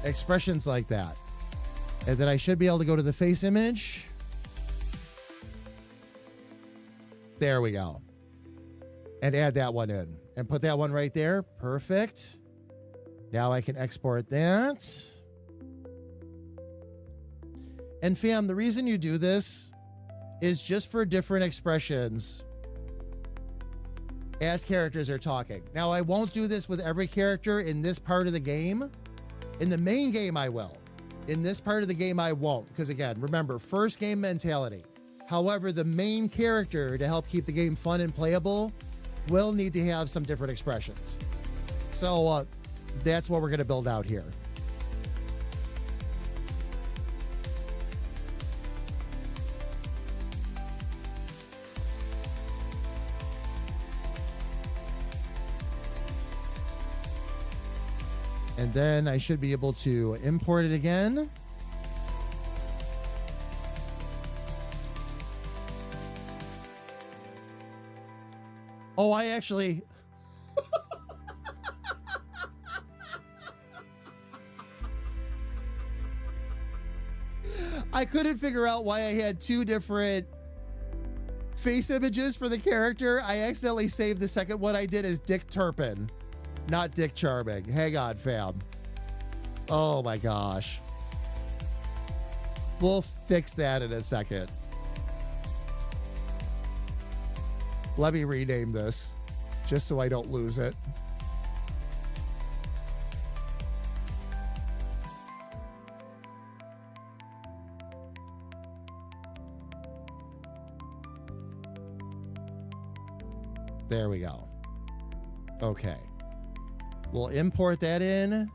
Expressions like that. And then I should be able to go to the face image. There we go. And add that one in. And put that one right there. Perfect. Now I can export that. And fam, the reason you do this is just for different expressions as characters are talking. Now, I won't do this with every character in this part of the game. In the main game, I will. In this part of the game, I won't. Because again, remember, first game mentality. However, the main character, to help keep the game fun and playable, will need to have some different expressions. So that's what we're going to build out here. And then I should be able to import it again. Oh, I actually... I couldn't figure out why I had two different face images for the character. I accidentally saved the second one I did as Dick Turpin, not Dick Charming. Hang on, fam. Oh my gosh. We'll fix that in a second. Let me rename this just so I don't lose it. There we go. Okay. We'll import that in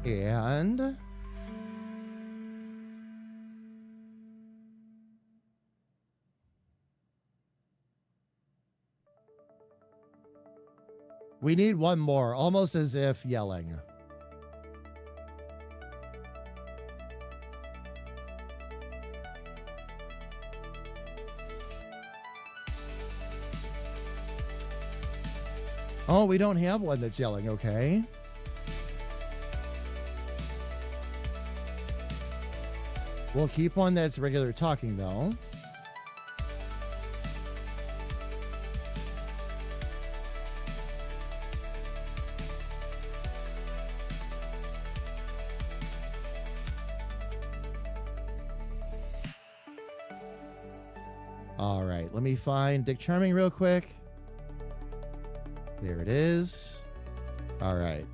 and we need one more, almost as if yelling. Oh, we don't have one that's yelling, okay. We'll keep one that's regular talking, though. All right, let me find Dick Charming real quick. There it is. All right.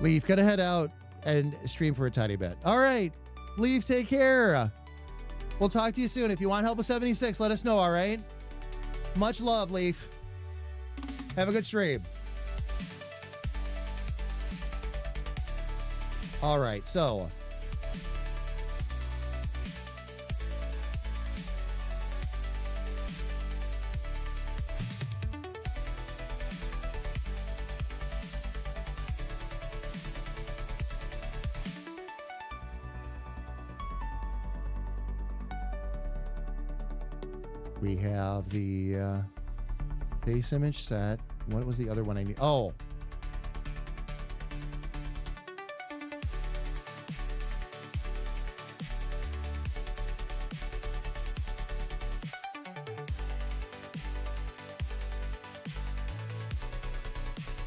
Leaf, gonna head out and stream for a tiny bit. All right. Leaf, take care. We'll talk to you soon. If you want help with 76, let us know, all right? Much love, Leaf. Have a good stream. All right, so we have the face image set. What was the other one I need? Oh.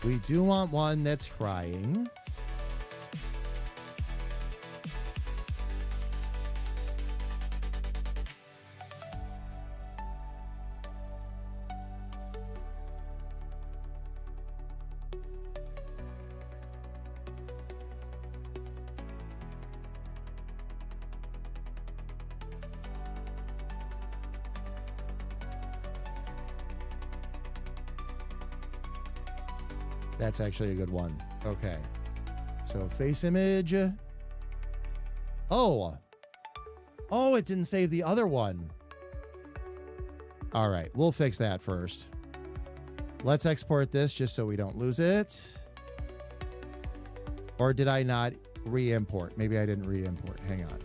We do want one that's crying. That's actually a good one. Okay. So face image. Oh. Oh, it didn't save the other one. All right, we'll fix that first. Let's export this just so we don't lose it. Or did I not re-import? Maybe I didn't re-import. Hang on.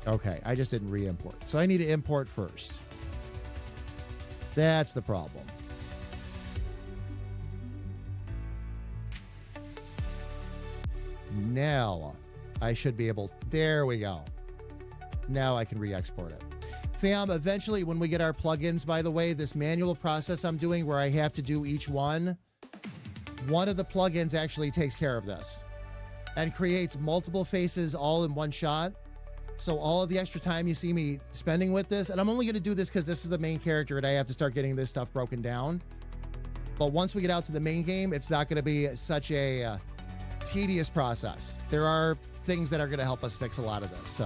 Okay, I just didn't re-import. So I need to import first. That's the problem. Now I should be able, there we go. Now I can re-export it. Fam, eventually when we get our plugins, by the way, this manual process I'm doing where I have to do each one of the plugins actually takes care of this and creates multiple faces all in one shot. So all of the extra time you see me spending with this, and I'm only going to do this because this is the main character and I have to start getting this stuff broken down. But once we get out to the main game, it's not going to be such a tedious process. There are things that are going to help us fix a lot of this. So,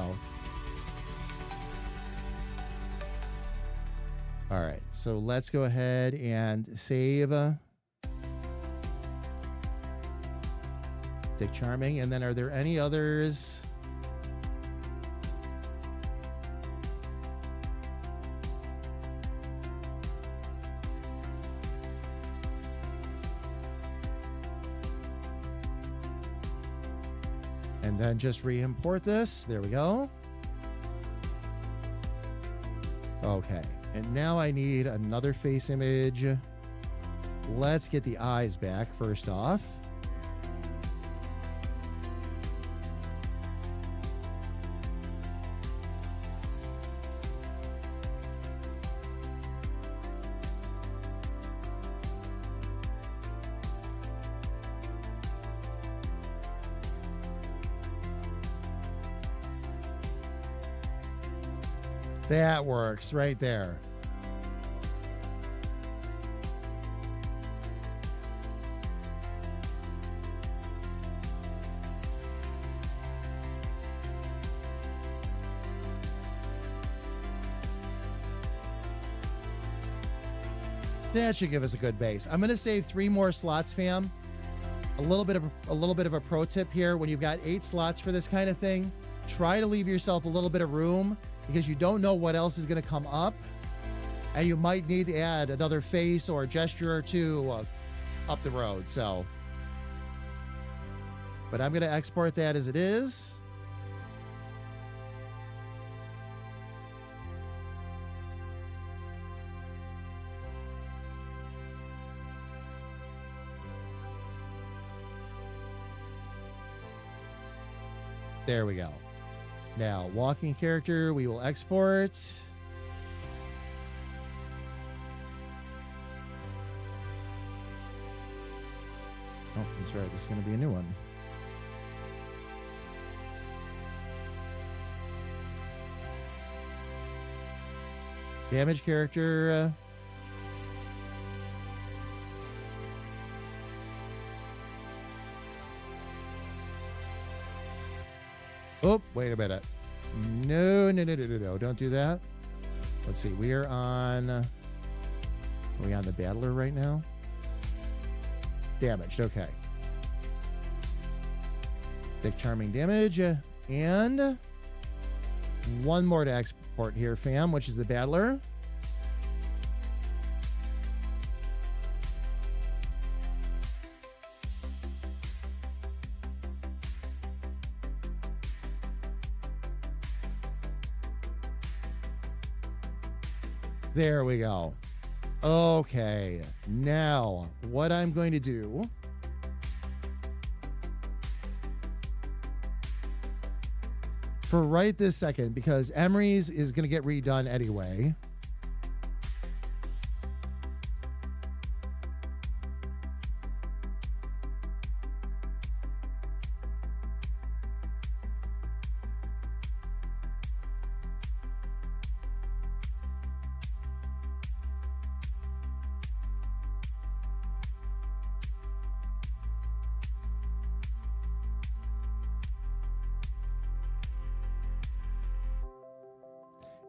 all right. So let's go ahead and save Dick Charming. And then are there any others? And then just re-import this. There we go. Okay. And now I need another face image. Let's get the eyes back first off. That works right there. That should give us a good base. I'm going to save 3 more slots, fam. A little bit of a pro tip here. When you've got 8 slots for this kind of thing, try to leave yourself a little bit of room because you don't know what else is going to come up. And you might need to add another face or a gesture or two up the road. So, but I'm going to export that as it is. There we go. Now, walking character, we will export. Oh, that's right. This is going to be a new one. Damage character. Oh, wait a minute. No. Don't do that. Let's see. We are on... Are we on the battler right now? Damaged. Okay. Dick Charming damage. And one more to export here, fam, which is the battler. There we go. Okay, now what I'm going to do for right this second, because Emery's is going to get redone anyway.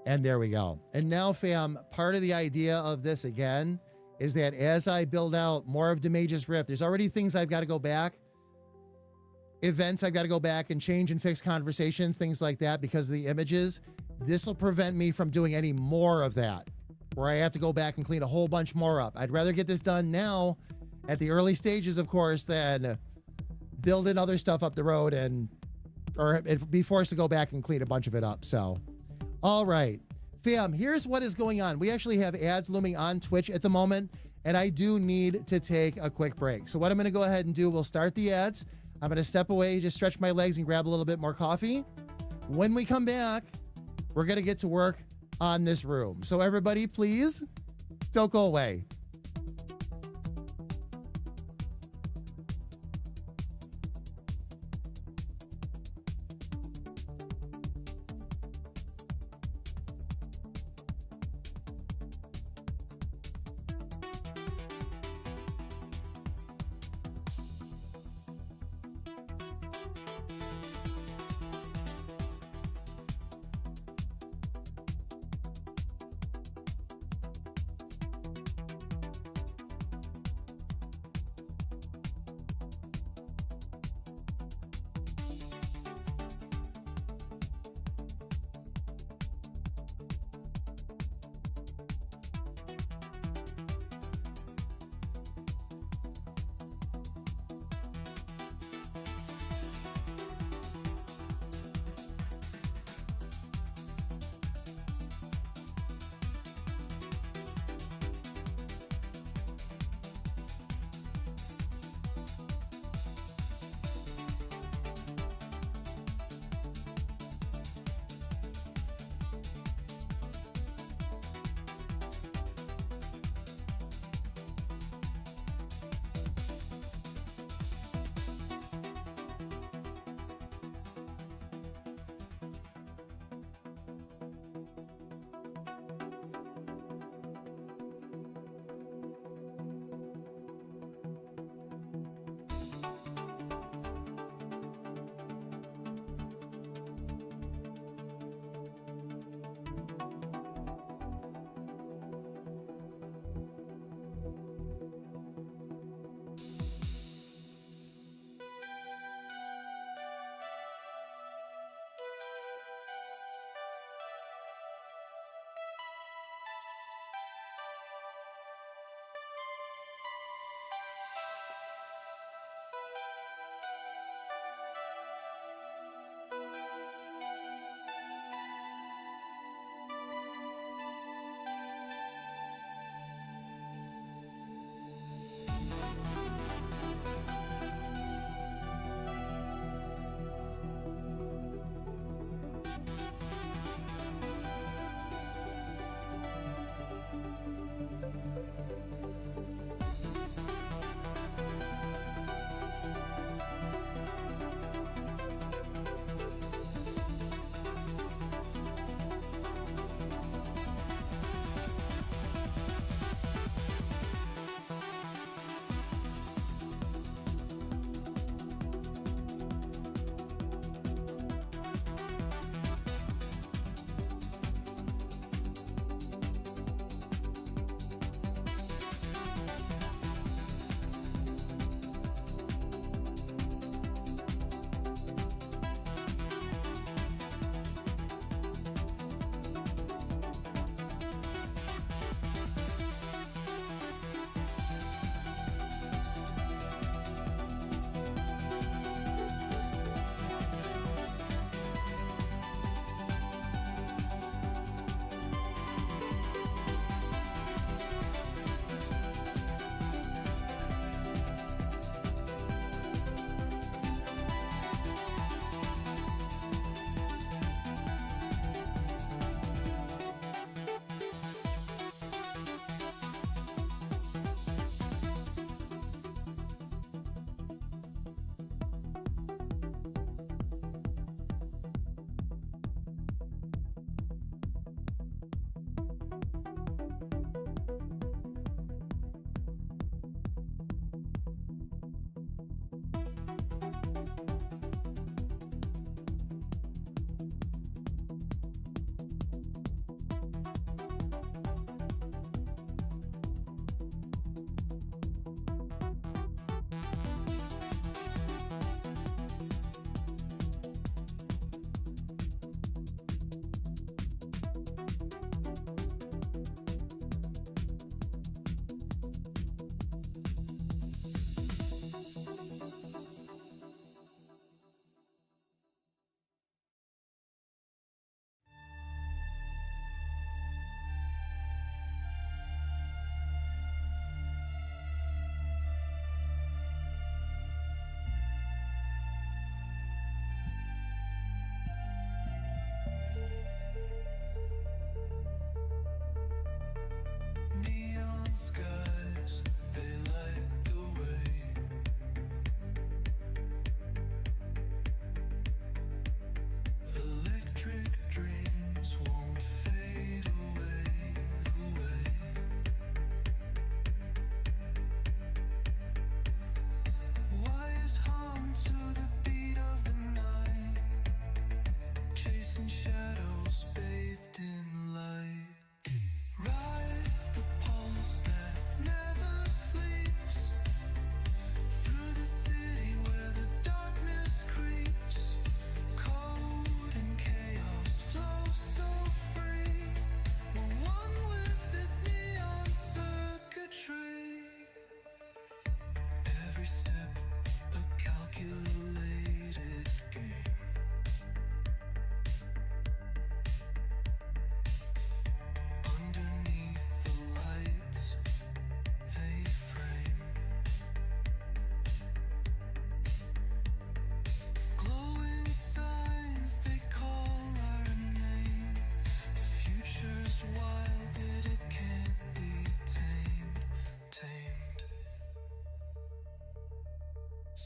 And there we go. And now, fam, part of the idea of this again is that as I build out more of the Mage's Rift, there's already things I've got to go back, events I've got to go back and change and fix conversations, things like that because of the images. This will prevent me from doing any more of that, where I have to go back and clean a whole bunch more up. I'd rather get this done now at the early stages, of course, than building other stuff up the road or be forced to go back and clean a bunch of it up. So, all right, fam, here's what is going on. We actually have ads looming on Twitch at the moment, and I do need to take a quick break. So what I'm going to go ahead and do, we'll start the ads. I'm going to step away, just stretch my legs and grab a little bit more coffee. When we come back, we're going to get to work on this room. So everybody, please don't go away.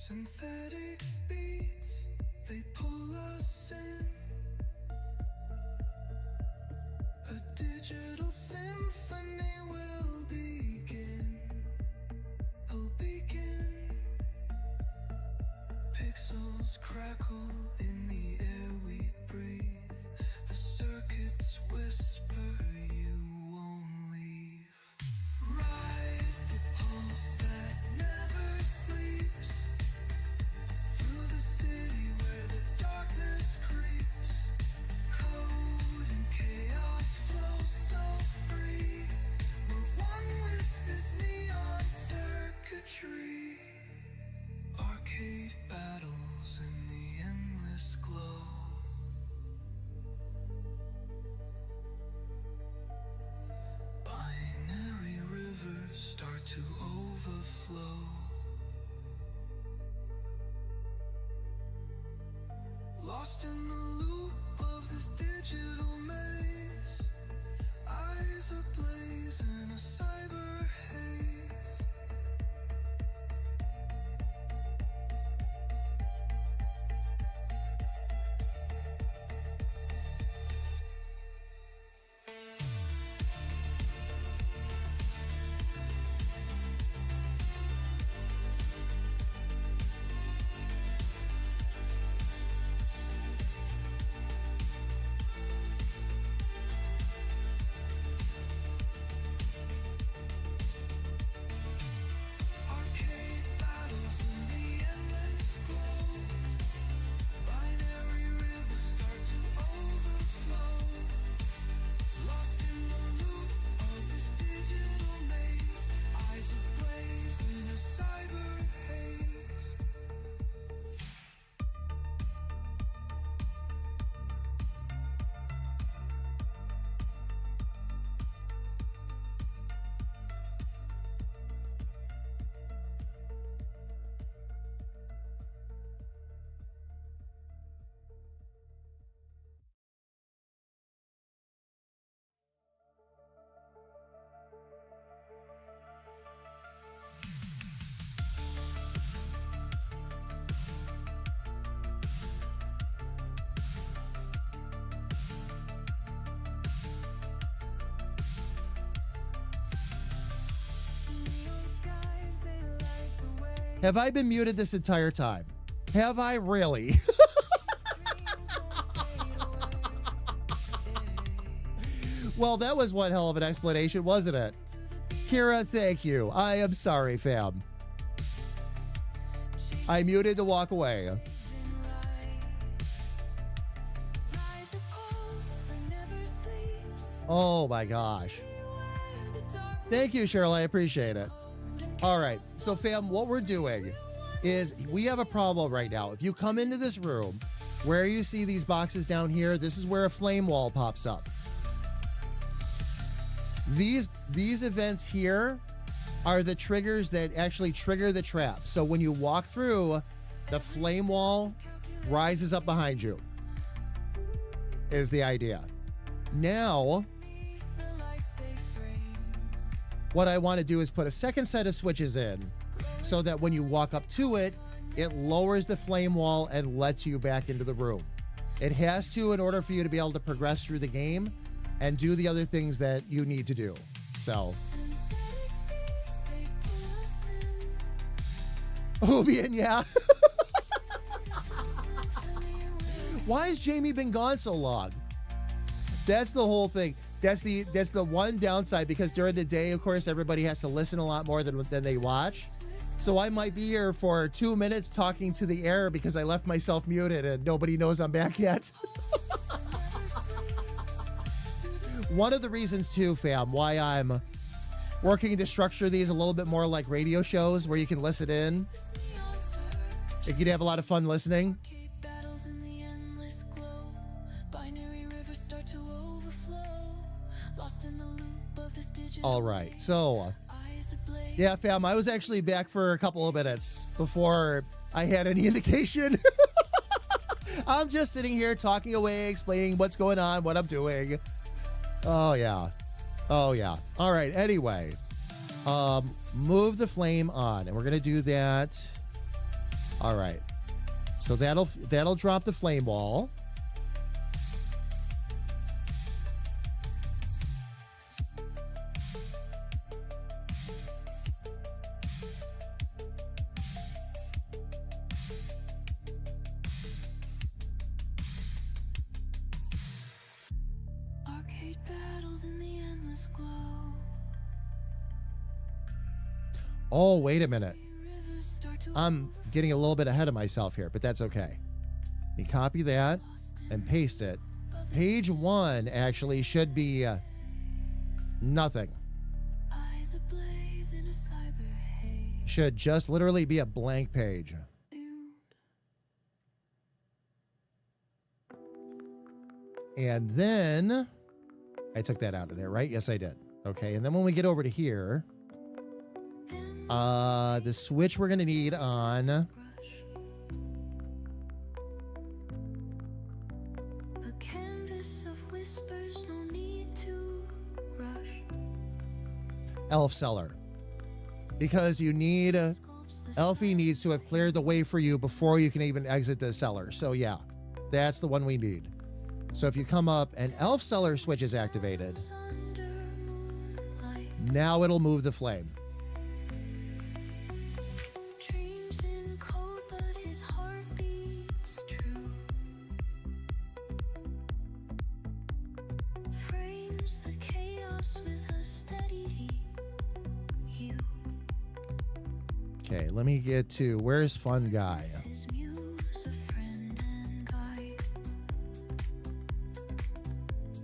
Synthetic beats, they pull us in. A digital symphony will begin. Will begin. Pixels crackle in the air we breathe. The circuits whisper, you won't leave. Ride the pulse that never sleeps. Through the city where the darkness creeps. Code and chaos flow so free. We're one with this neon circuitry. Arcade battles in the endless glow. Binary rivers start to overflow. Lost in the loop of this digital maze. Eyes ablaze in a cyber haze. Arcade battles in the endless glow. Binary rivers start to overflow. Lost in the loop of this digital maze. Eyes ablaze in a cyber haze. Neon skies, they light the way. Have I been muted this entire time? Have I really? Dreams won't fade away. Well, that was one hell of an explanation, wasn't it? Kira, thank you. I am sorry, fam. I muted to walk away. Ride the pulse that never sleeps. Oh my gosh. Where the dark Thank you, Cheryl. I appreciate it. All right. So, fam, what we're doing is we have a problem right now. If you come into this room where you see these boxes down here, this is where a flame wall pops up. These events here are the triggers that actually trigger the trap. So when you walk through, the flame wall rises up behind you, is the idea. Now, the lights they frame. what I want to do is put a second set of switches in so that when you walk up to it, it lowers the flame wall and lets you back into the room. It has to in order for you to be able to progress through the game and do the other things that you need to do. So, Ovian, yeah. Why has Jamie been gone so long? That's the whole thing. That's the one downside, because during the day, of course, everybody has to listen a lot more than they watch. So I might be here for 2 minutes talking to the air because I left myself muted and nobody knows I'm back yet. One of the reasons too, fam, why I'm working to structure these a little bit more like radio shows where you can listen in. You can have a lot of fun listening. Battles in the endless glow. Binary rivers start to overflow. Lost in the loop of this digital All right. So, eyes ablaze. yeah, fam, I was actually back for a couple of minutes before I had any indication. I'm just sitting here talking away, explaining what's going on, what I'm doing. Oh, yeah. Oh, yeah. All right. Anyway, move the flame on, and we're going to do that All right. So that'll drop the flame wall. Arcade battles in the endless glow. Oh, wait a minute. Rivers start to I'm getting a little bit ahead of myself here, but that's okay. Let me copy that and paste it. Page 1 actually should be nothing. eyes ablaze in a cyber haze. Should just literally be a blank page. And then I took that out of there, right? Yes, I did. Okay, and then when we get over to here, the switch we're gonna need on A canvas of whispers, no need to rush. Elf Cellar, because you need Elfie needs to have cleared the way for you before you can even exit the cellar. So yeah, that's the one we need. So if you come up and Elf Cellar switch is activated, Under moonlight, now it'll move the flame. dreams in code, but his heart beats true. Frames the chaos with a steady hue. Okay, let me get to where's Fun Guy? His muse, a friend and guide.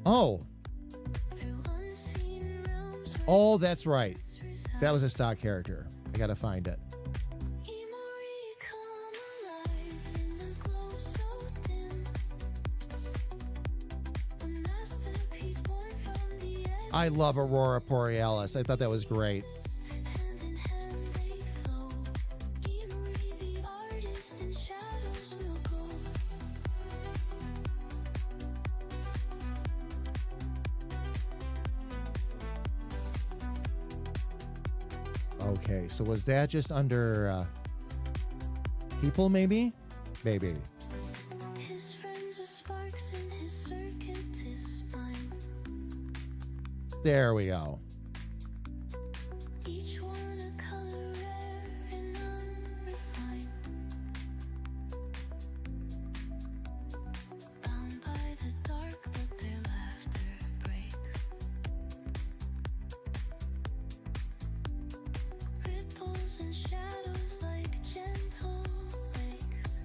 Oh, Through unseen realms, oh, that's right. reside. That was a stock character. I gotta find it. Memory come alive in the glow so dim. A masterpiece born from the edge. I love Aurora Borealis. I thought that was great. Hand in hand they flow. Memory, the artist in shadows will go. Okay, so was that just under people maybe? Maybe. His friends are sparks in his circuit is mine. There we go. Each one a color rare and unrefined. Bound by the dark, but their laughter breaks. Ripples and shadows like gentle lakes.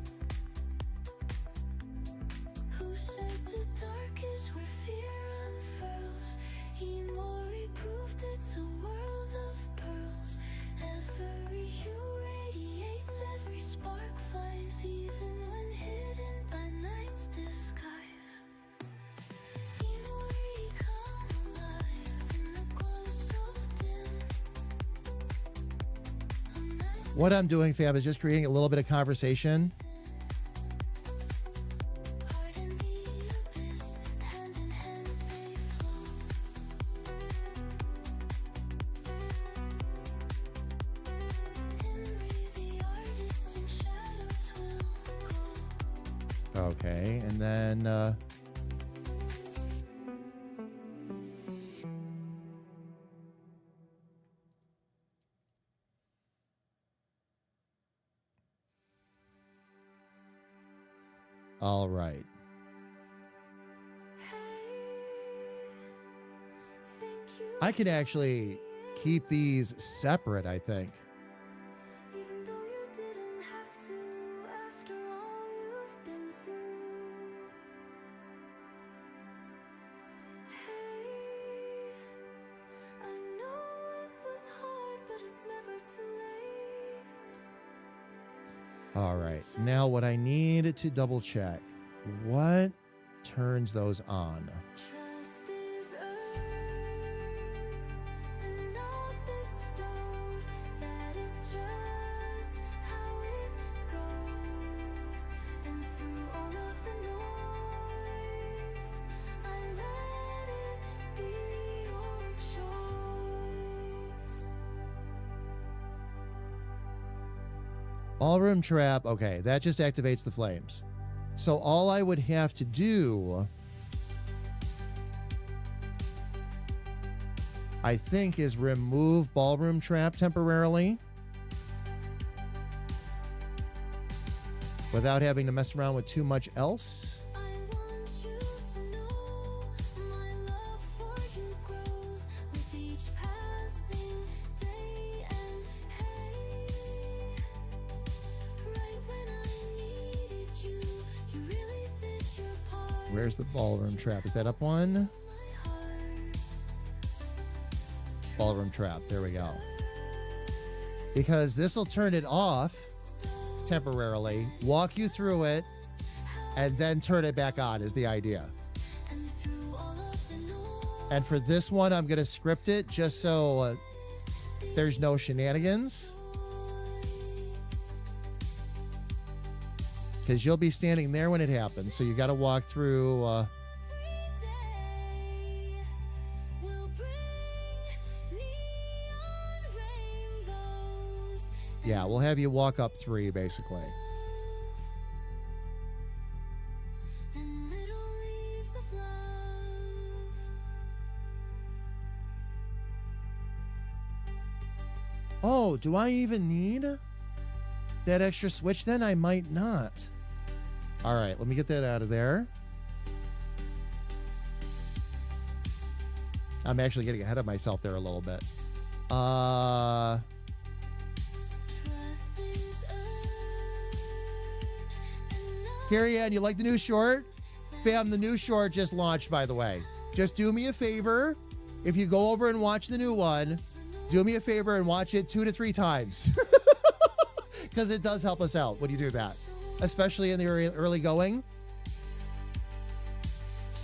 Who said the dark is where fear unfurls? Imori proved it's a world of pearls. Every hue radiates, every spark flies, even when hidden by night's disguise. Imori come alive in the glow so dim. A What I'm doing, fam, is just creating a little bit of conversation. heart in the abyss, hand in hand they flow. Henry, the artist in shadows will go. Okay, and then all right. I can actually keep these separate, I think. Even though you didn't have to, after all you've been through. Hey, I know it was hard, but it's never too late. All right. Now what I need to double check, what turns those on? Trust is earned and not bestowed. That is just how it goes. And through all of the noise, I let it be your choice. Ballroom trap. Okay, that just activates the flames. So all I would have to do, I think, is remove ballroom trap temporarily without having to mess around with too much else. I want you to know my love for you grows with each passing day and hey. Right when I needed you, you really did your part. Where's the ballroom trap? Is that up one? My heart. Ballroom trap. There we go. Because this will turn it off temporarily, walk you through it, and then turn it back on is the idea. And through all of the noise, And for this one, I'm going to script it just so there's no shenanigans. Because you'll be standing there when it happens. So you got to walk through. every day will bring neon rainbows. Yeah, we'll have you walk up 3, basically. And little leaves of love. Oh, do I even need that extra switch then? I might not. All right, let me get that out of there. I'm actually getting ahead of myself there a little bit. Trust is earned, and Carrie Ann, you like the new short? Fam, the new short just launched, by the way. Just do me a favor. If you go over and watch the new one, do me a favor and watch it 2 to 3 times. Because it does help us out when you do that, especially in the early going.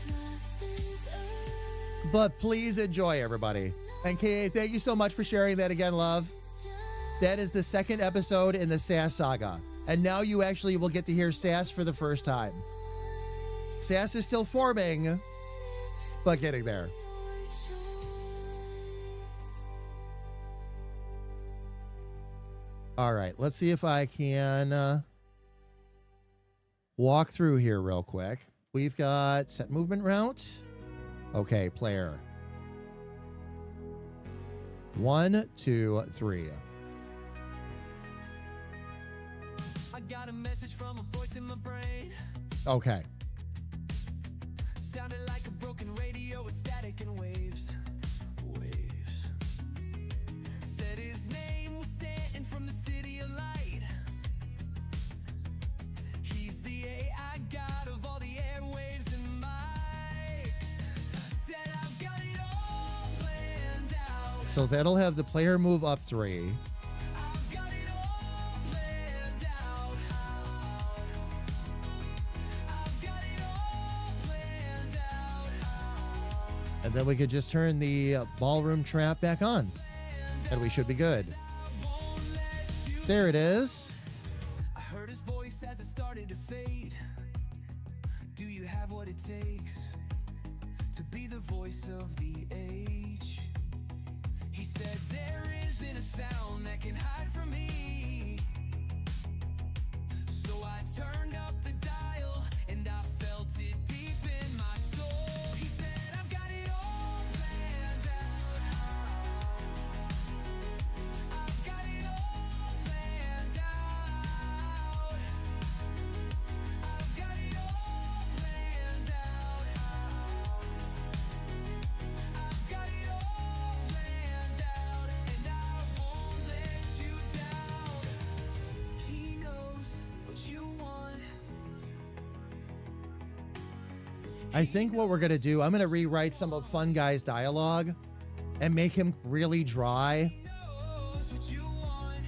trust is earned. But please enjoy, everybody. And Ka, thank you so much for sharing that again, love. That is the second episode in the Sass saga. And now you actually will get to hear Sass for the first time. Sass is still forming, but getting there. All right, let's see if I can walk through here real quick. We've got set movement route. Okay, player. 1, 2, 3. I got a message from a voice in my brain. Okay. Sounded like a broken radio with static and waves. Waves. Said his name was Stanton from the city of light. He's the AI god of all the airwaves and mics. Said I've got it all planned out. So that'll have the player move up 3. I've got it all planned out. I've got it all planned out. And then we could just turn the ballroom trap back on. And we should be good. There it is. I heard his voice as it started to fade. Do you have what it takes to be the voice of the age? He said there isn't a sound that can hide from me. So I turned up the dial and I felt it deep in my soul. He said I've got it all planned out. I've got it all planned out. I've got it all planned out. I've got it all planned out, and I won't let you down. He knows what you want. I think what we're going to do, I'm going to rewrite some of Fun Guy's dialogue and make him really dry. Knows what you want.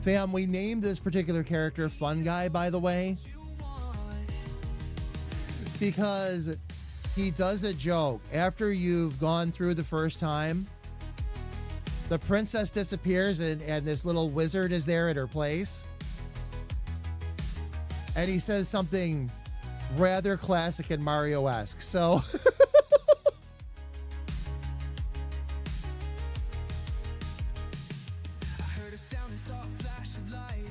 Fam, we named this particular character Fun Guy, by the way, You want. because he does a joke. After you've gone through the first time, the princess disappears and this little wizard is there at her place. And he says something rather classic and Mario-esque. So I heard a sound and saw a flash of light.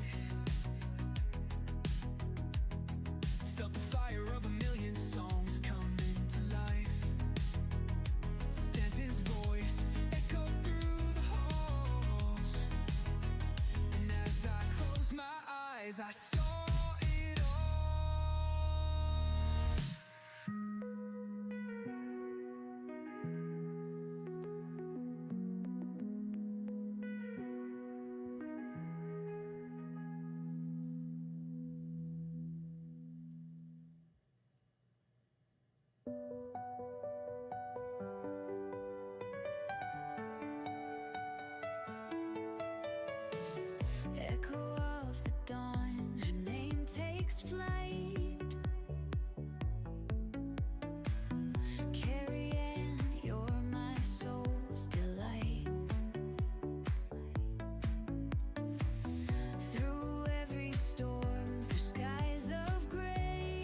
flight. Carrion, you're my soul's delight. Through every storm, through skies of gray,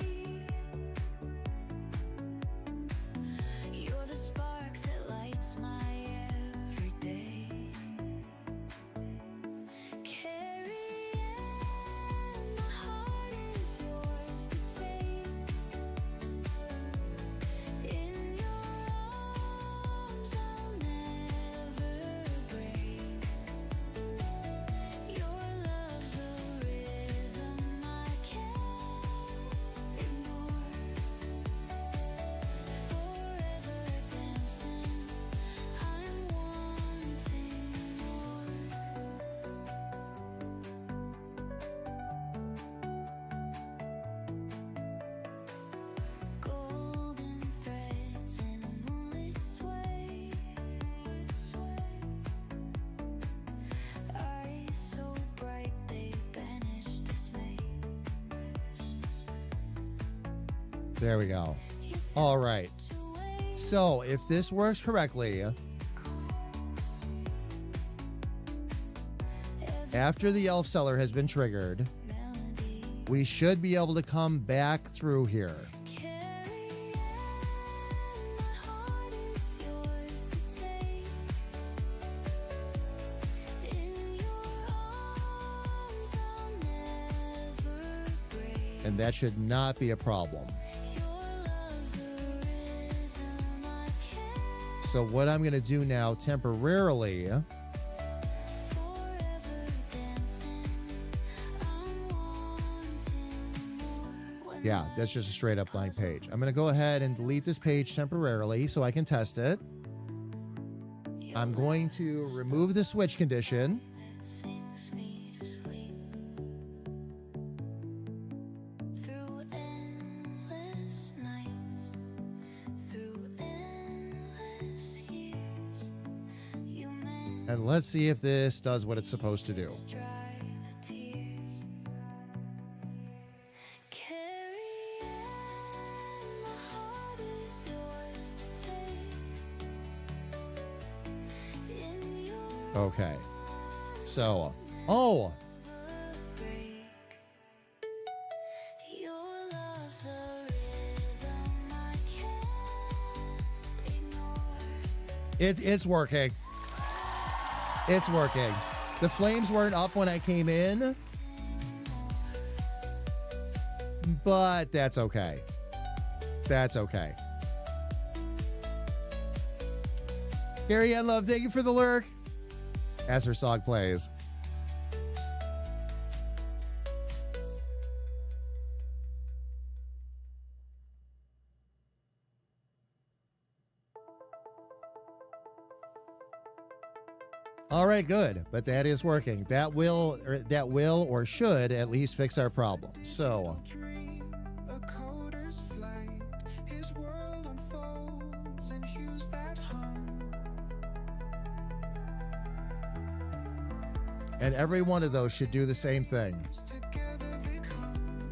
you're the spark that lights my everyday. Carrion, my heart is yours to take. In your arms I'll never break. Your love's a rhythm I can't ignore. Forever dancing, I'm wanting more. Golden threads in a moonlit sway. Eyes so bright they banish dismay. There we go. All right. So if this works correctly, after the elf seller has been triggered, Melody. we should be able to come back through here. Carrion, my heart is yours to take. In your arms I'll never break. And that should not be a problem. Your love's a rhythm I can't. So what I'm going to do now temporarily, Forever dancing, I'm wanting more. yeah, that's just a straight up blank page. I'm going to go ahead and delete this page temporarily so I can test it. I'm going to remove the switch condition. That sings me to sleep. Through endless nights, through endless years, you managed And let's see if this does what it's supposed to do. to dry the tears. Carrion, my heart is yours to take. In your Okay. So, oh, break. Your love's a rhythm I can't ignore. it's working. It's working. The flames weren't up when I came in, but that's okay. That's okay. Carrie Ann Love, thank you for the lurk. As her song plays. All right, good. But that is working. That will or should at least fix our problem. So, Dream, a coder's flight. His world unfolds in hues that hum. and every one of those should do the same thing. Together become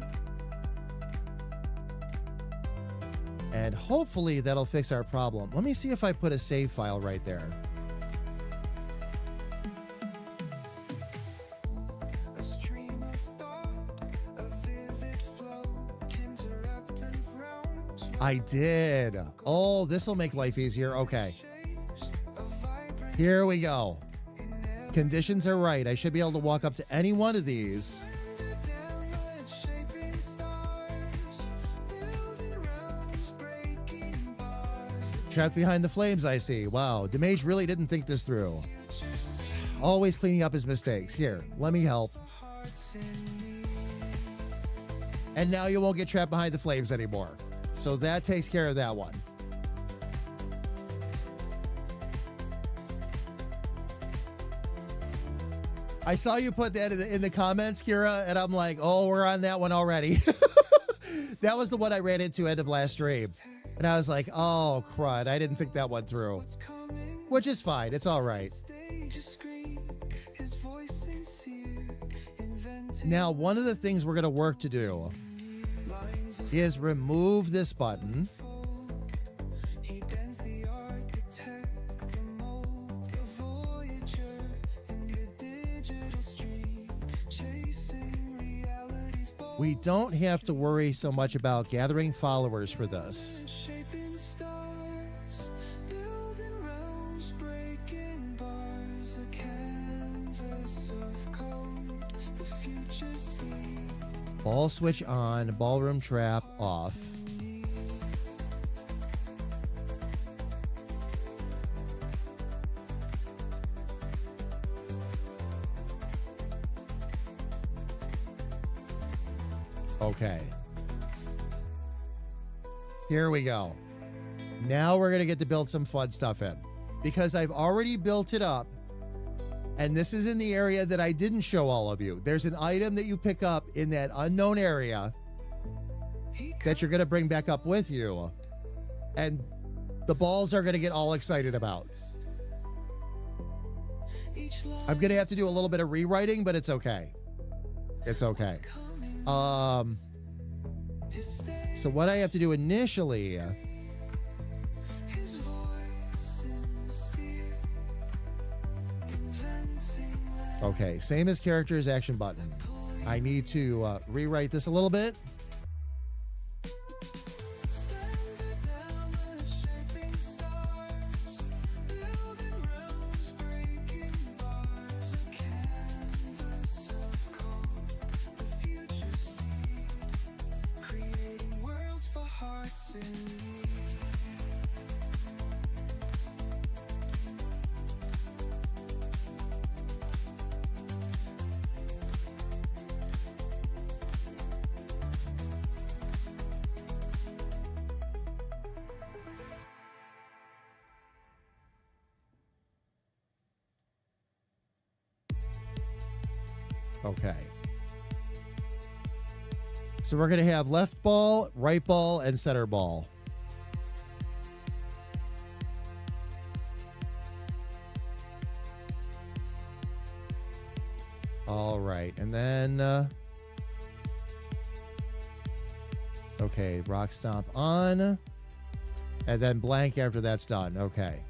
And hopefully that'll fix our problem. Let me see if I put a save file right there. a stream of thought, a vivid flow, interrupt and frowns. I did. Oh, this will make life easier. Okay. Shapes a vibrant Here we go. in every Conditions are right. I should be able to walk up to any one of these. downward shaping stars, building realms, breaking bars. Trapped behind the flames, I see. Wow, the mage really didn't think this through. Always cleaning up his mistakes. Here, let me help. Hearts in me. And now you won't get trapped behind the flames anymore. So that takes care of that one. I saw you put that in the comments, Kira, and I'm like, oh, we're on that one already. That was the one I ran into end of last stream. And I was like, oh, crud. I didn't think that one through. Coming Which is fine. It's all right. stage a scream, his voice sincere, inventing Now, one of the things we're going to work to do you. is remove this button. He bends the architect, the mold, the voyager in your digital stream, chasing reality's bold, We don't have to worry so much about gathering followers for this. shaping stars, building realms, breaking bars, a canvas of code, the future sees. Ball switch on, ballroom trap off. Okay. Here we go. Now we're going to get to build some fun stuff in. Because I've already built it up. And this is in the area that I didn't show all of you. There's an item that you pick up in that unknown area that you're going to bring back up with you. And the balls are going to get all excited about. I'm going to have to do a little bit of rewriting, but it's okay. It's okay. So what I have to do initially... His voice sincere, inventing Okay, same as characters, action button. I need to rewrite this a little bit. standard down the shaping stars, building realms, breaking bars, a canvas of code, the future see, creating worlds for hearts in need. Okay. So we're going to have left ball, right ball, and center ball. All right. And then... okay, rock stomp on. And then blank after that's done. Okay.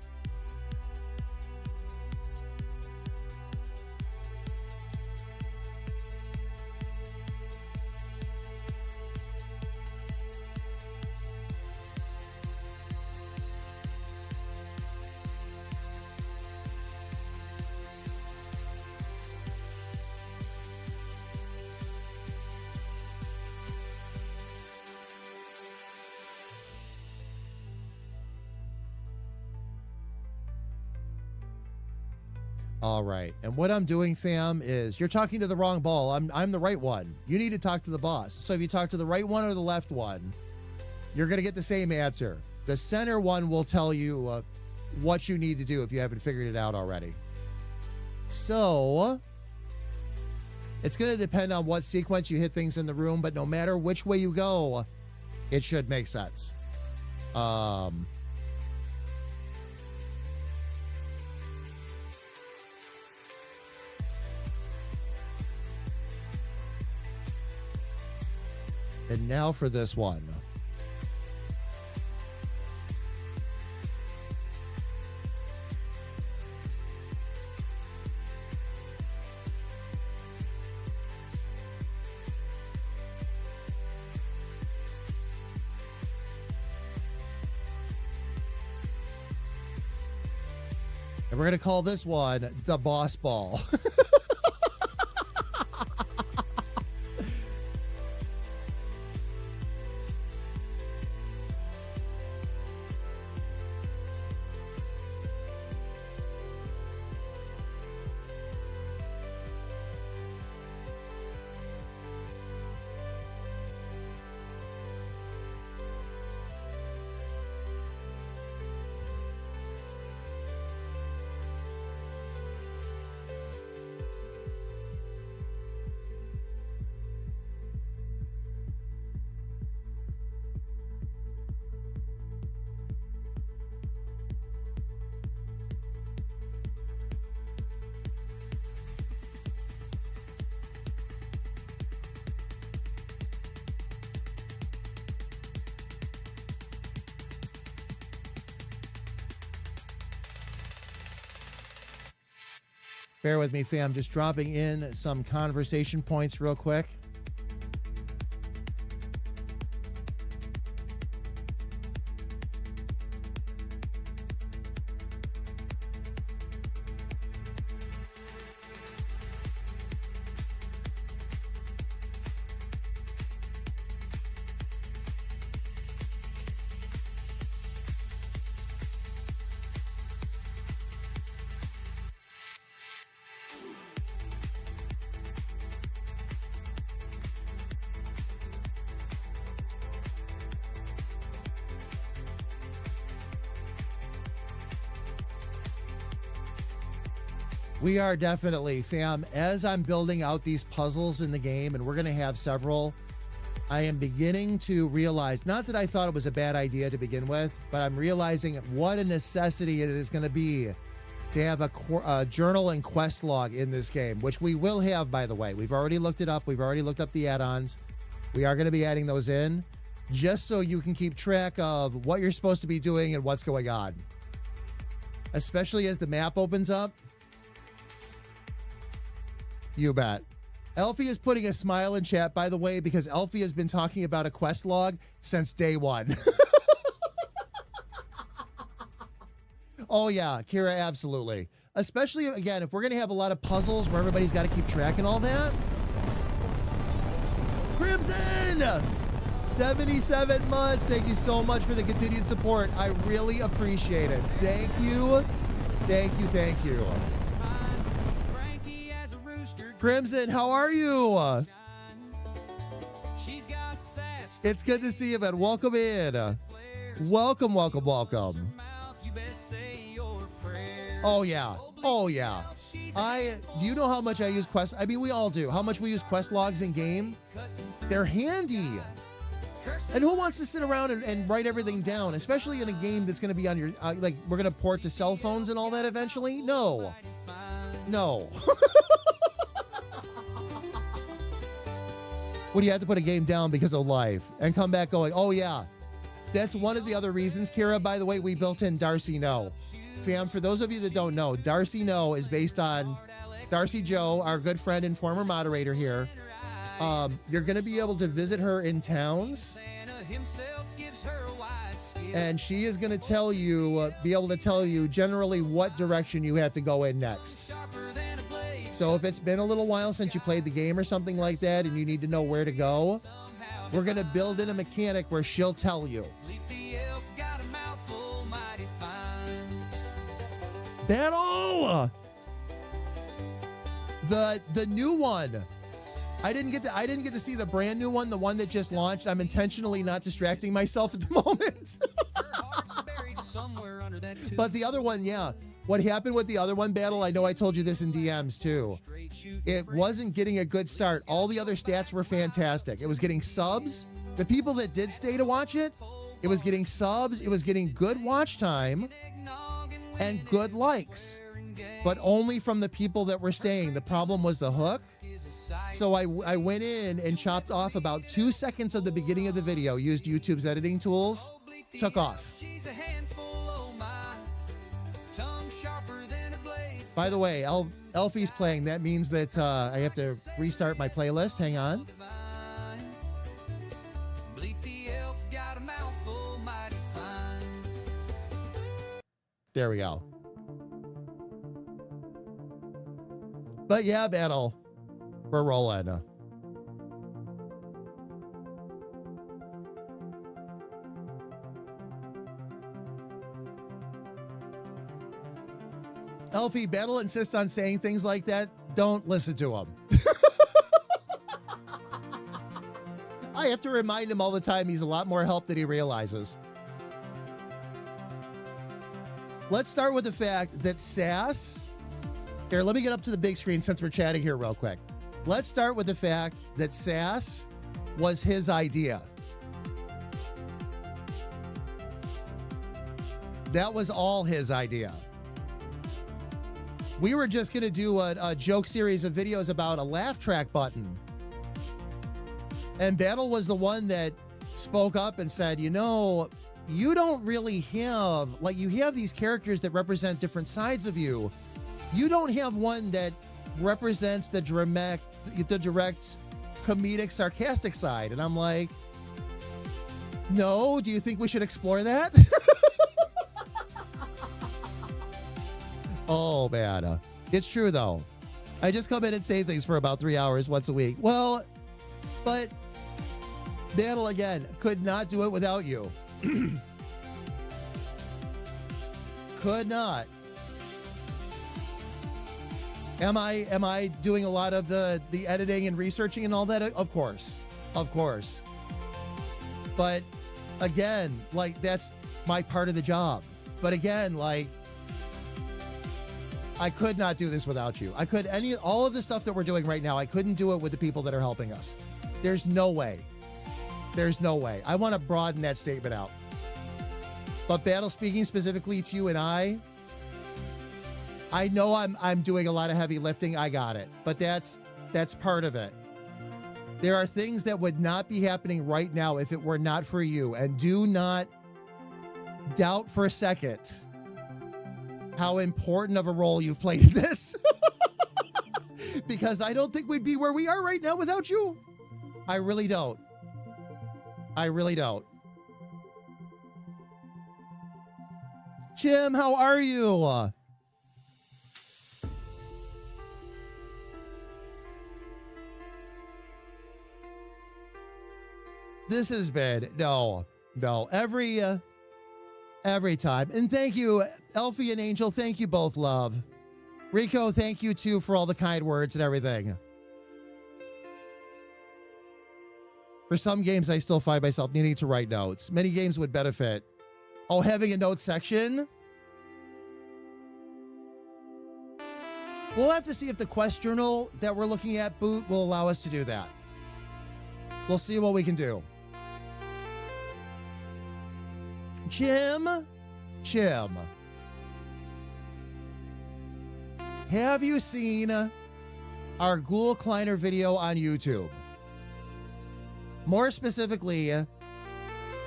All right. And what I'm doing, fam, is you're talking to the wrong ball. I'm the right one. You need to talk to the boss. So if you talk to the right one or the left one, you're going to get the same answer. The center one will tell you what you need to do if you haven't figured it out already. So it's going to depend on what sequence you hit things in the room, but no matter which way you go, it should make sense. And now for this one. And we're going to call this one the boss ball. Bear with me, fam. Just dropping in some conversation points real quick. We are definitely, fam, as I'm building out these puzzles in the game, and we're going to have several, I am beginning to realize, not that I thought it was a bad idea to begin with, but I'm realizing what a necessity it is going to be to have a journal and quest log in this game, which we will have, by the way. We've already looked it up. We've already looked up the add-ons. We are going to be adding those in just so you can keep track of what you're supposed to be doing and what's going on. Especially as the map opens up. You bet. Elfie is putting a smile in chat, by the way, because Elfie has been talking about a quest log since day one. Oh, yeah, Kira, absolutely. Especially, again, if we're going to have a lot of puzzles where everybody's got to keep track and all that. Crimson! 77 months. Thank you so much for the continued support. I really appreciate it. Thank you. Thank you. Thank you. Crimson, how are you? It's good to see you, man. Welcome in. Welcome, welcome, welcome. Oh, yeah. Oh, yeah. Do you know how much I use quest? I mean, we all do. How much we use quest logs in game? They're handy. And who wants to sit around and write everything down, especially in a game that's going to be on your, like, we're going to port to cell phones and all that eventually? No. No. When you have to put a game down because of life and come back going, oh, yeah. That's one of the other reasons, Kira, by the way, we built in Darcy No. Fam, for those of you that don't know, Darcy No is based on Darcy Joe, our good friend and former moderator here. You're going to be able to visit her in towns. And she is going to tell you, be able to tell you generally what direction you have to go in next. So if it's been a little while since you played the game or something like that and you need to know where to go, we're going to build in a mechanic where she'll tell you. Battle! The new one. I didn't get to see the brand new one, the one that just launched. I'm intentionally not distracting myself at the moment. But the other one, yeah. What happened with the other one, Battle, I know I told you this in DMs too. It wasn't getting a good start. All the other stats were fantastic. It was getting subs. The people that did stay to watch it, it was getting subs. It was getting good watch time and good likes, but only from the people that were staying. The problem was the hook. So I went in and chopped off about 2 seconds of the beginning of the video, used YouTube's editing tools, took off. By the way, Elfie's playing. That means that I have to restart my playlist. Hang on. There we go. But yeah, Battle. We're rolling. Elfie, Battle insists on saying things like that. Don't listen to him. I have to remind him all the time he's a lot more help than he realizes. Let's start with the fact that Sass... Here, let me get up to the big screen since we're chatting here real quick. Let's start with the fact that Sass was his idea. That was all his idea. We were just going to do a joke series of videos about a laugh track button. And Battle was the one that spoke up and said, you know, you don't really have, like, you have these characters that represent different sides of you, You don't have one that represents the direct comedic, sarcastic side. And I'm like, no, do you think we should explore that? Oh, man. It's true, though. I just come in and say things for about 3 hours once a week. Well, but Battle, again, could not do it without you. Could not. Am I doing a lot of the editing and researching and all that? Of course. Of course. But again, like, that's my part of the job. But again, like, I could not do this without you. All of the stuff that we're doing right now, I couldn't do it with the people that are helping us. There's no way. There's no way. I want to broaden that statement out. But Battle, speaking specifically to you and I know I'm doing a lot of heavy lifting. I got it. But that's part of it. There are things that would not be happening right now if it were not for you. And do not doubt for a second how important of a role you've played in this. Because I don't think we'd be where we are right now without you. I really don't. I really don't. Jim, how are you? This has been, no, every time. And thank you, Elfie and Angel. Thank you both, love. Rico, thank you too for all the kind words and everything. For some games, I still find myself needing to write notes. Many games would benefit. Oh, having a notes section? We'll have to see if the quest journal that we're looking at, Boot, will allow us to do that. We'll see what we can do. Jim, have you seen our Ghoul Kleiner video on YouTube? More specifically,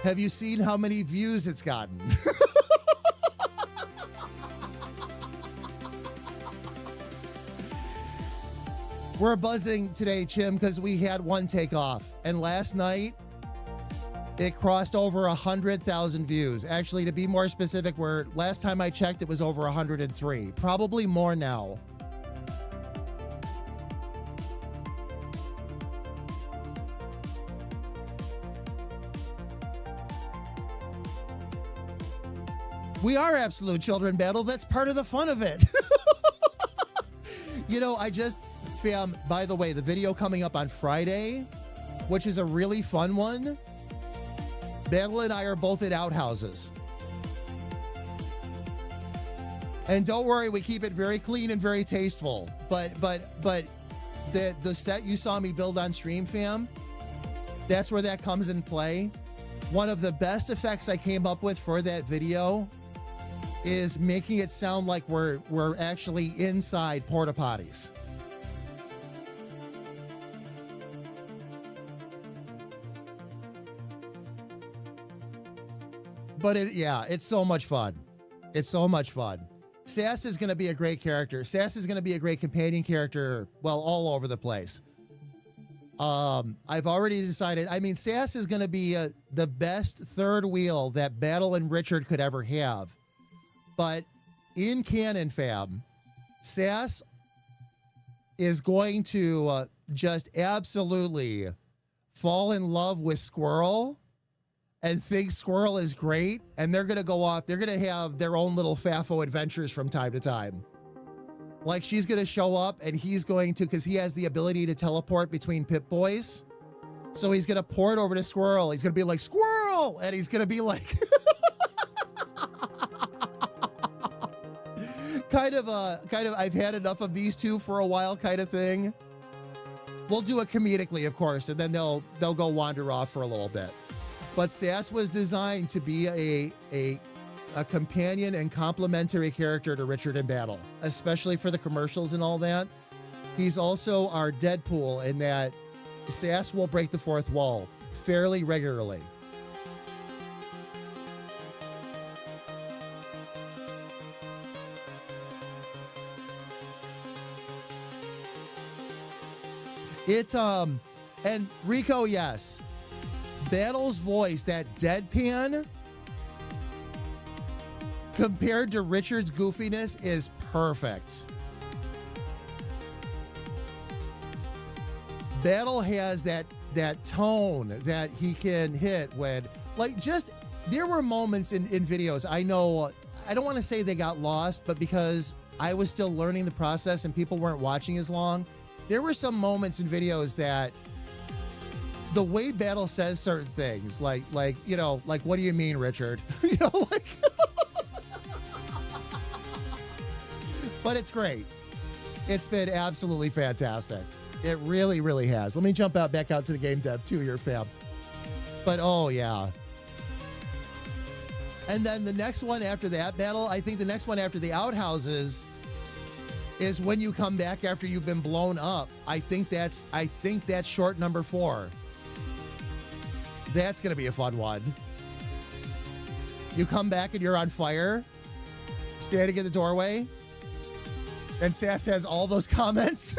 have you seen how many views it's gotten? We're buzzing today, Chim, because we had one take off. And last night, it crossed over 100,000 views. Actually, to be more specific, last time I checked, it was over 103. Probably more now. We are absolute children, Battle. That's part of the fun of it. You know, fam, by the way, the video coming up on Friday, which is a really fun one, Battle and I are both in outhouses. And don't worry, we keep it very clean and very tasteful. But the set you saw me build on stream, fam, that's where that comes in play. One of the best effects I came up with for that video is making it sound like we're actually inside porta potties. But it's so much fun. It's so much fun. Sass is going to be a great character. Sass is going to be a great companion character, well, all over the place. I've already decided, Sass is going to be the best third wheel that Battle and Richard could ever have. But in canon, fam, Sass is going to just absolutely fall in love with Squirrel and think Squirrel is great, and they're going to go off. They're going to have their own little Fafo adventures from time to time. Like, she's going to show up, and he's going to, because he has the ability to teleport between Pip-Boys. So he's going to port over to Squirrel. He's going to be like, Squirrel! And he's going to be like... kind of, I've had enough of these two for a while kind of thing. We'll do it comedically, of course, and then they'll go wander off for a little bit. But Sass was designed to be a companion and complementary character to Richard in battle, especially for the commercials and all that. He's also our Deadpool in that Sass will break the fourth wall fairly regularly. It and Rico, yes. Battle's voice, that deadpan compared to Richard's goofiness is perfect. Battle has that tone that he can hit when, like, just there were moments in videos. I know I don't want to say they got lost, but because I was still learning the process and people weren't watching as long, there were some moments in videos that the way Battle says certain things, like you know, like, what do you mean, Richard? You know, like but it's great. It's been absolutely fantastic. It really, really has. Let me jump back out to the game dev too, your fam. But oh yeah. And then the next one after that battle, I think the next one after the outhouses is when you come back after you've been blown up. I think that's short number 4. That's gonna be a fun one. You come back and you're on fire, standing in the doorway, and Sass has all those comments.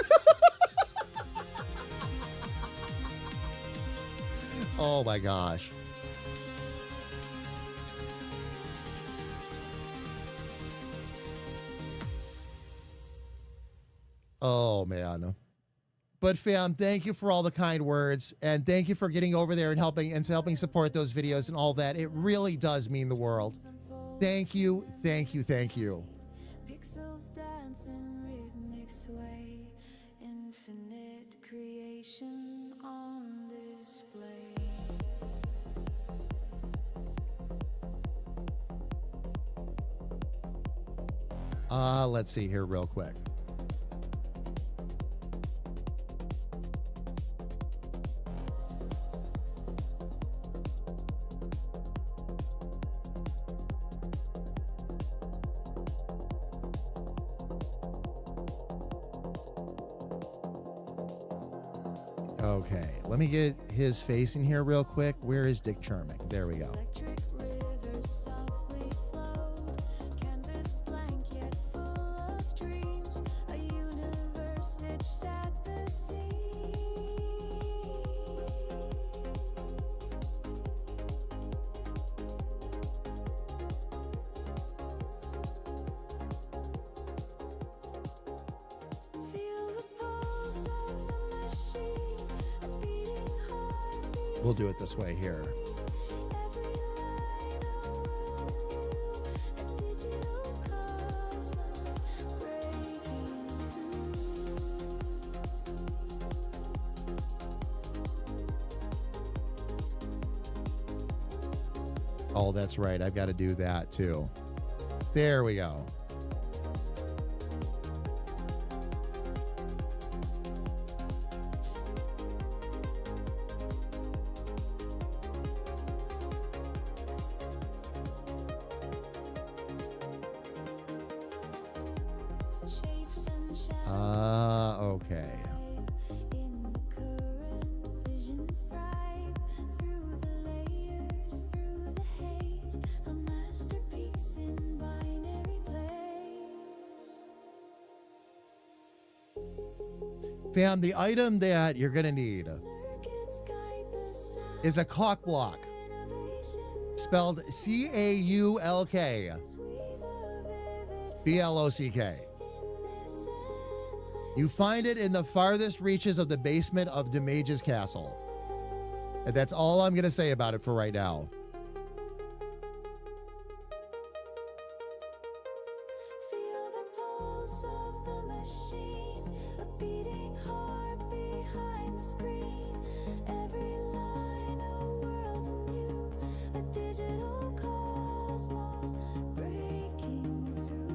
Oh my gosh. Oh man. But fam, thank you for all the kind words, and thank you for getting over there and helping support those videos and all that. It really does mean the world. Thank you, thank you, thank you. Pixels dance in rhythmic sway, infinite creation on display. Let's see here real quick. Okay, let me get his face in here real quick. Where is Dick Charming? There we go. Electric rivers softly flowed, canvas blank yet full of dreams, a universe stitched at the seams. Feel the pulse of the machine, a beating heartbeat. We'll do it this way here. Every line a world new, a digital cosmos breaking through. Oh, that's right. I've got to do that too. There we go. Shapes and shadows Okay. in the current, visions thrive through the layers, through the haze, a masterpiece in binary place. Fam, the item that you're going to need Circuits guide the sound, is a cock block, innovation spelled C-A-U-L-K, as weave a vivid B-L-O-C-K. in this endless You find it in the farthest reaches of the basement of the Mage's castle. And that's all I'm going to say about it for right now. Feel the pulse of the machine, a beating heart behind the screen. Every line a world anew, a digital cosmos breaking through.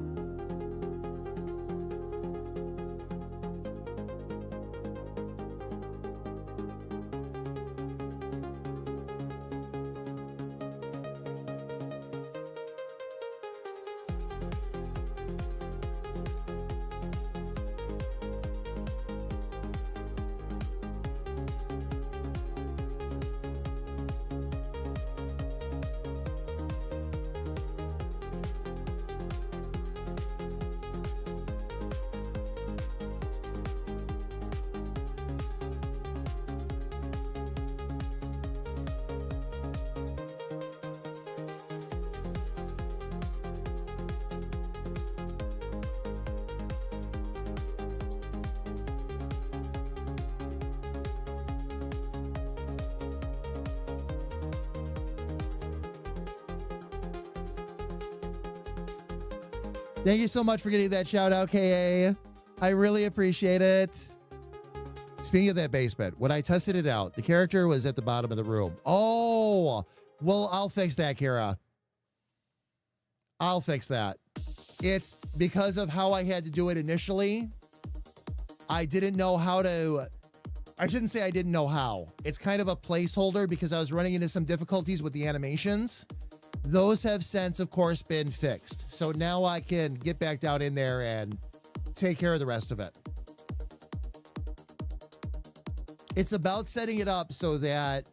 Thank you so much for getting that shout out, KA. I really appreciate it. Speaking of that basement, when I tested it out, the character was at the bottom of the room. Oh, well, I'll fix that, Kara. I'll fix that. It's because of how I had to do it initially. I didn't know how to... I shouldn't say I didn't know how. It's kind of a placeholder because I was running into some difficulties with the animations. Those have since, of course, been fixed. So now I can get back down in there and take care of the rest of it. It's about setting it up so that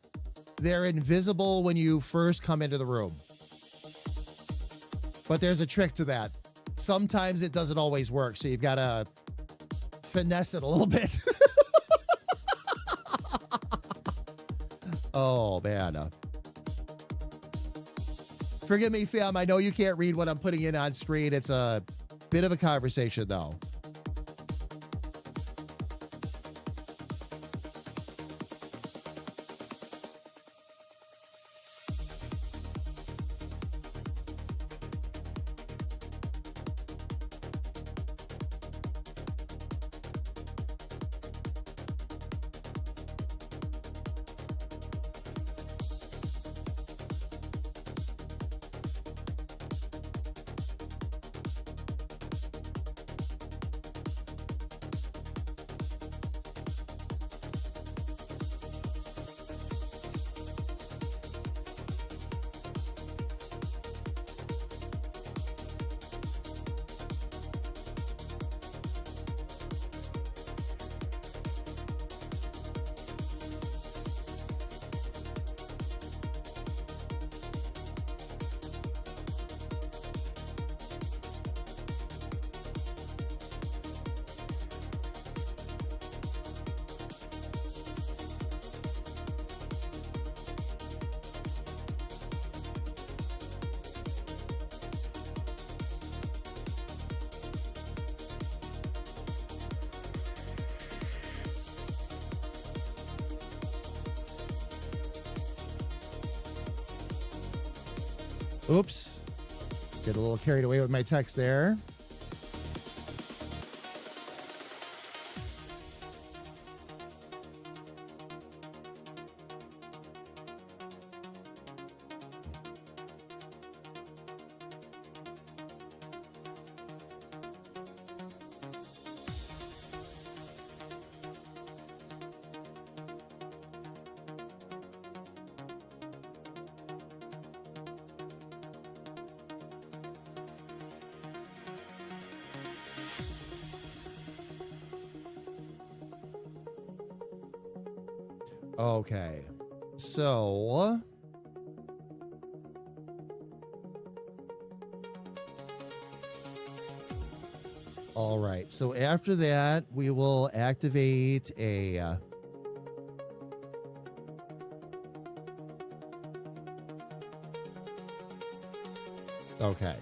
they're invisible when you first come into the room. But there's a trick to that. Sometimes it doesn't always work, so you've got to finesse it a little bit. Oh, man. Forgive me, fam. I know you can't read what I'm putting in on screen. It's a bit of a conversation, though. Oops. Get a little carried away with my text there. Okay, so all right, so after that we will activate a okay,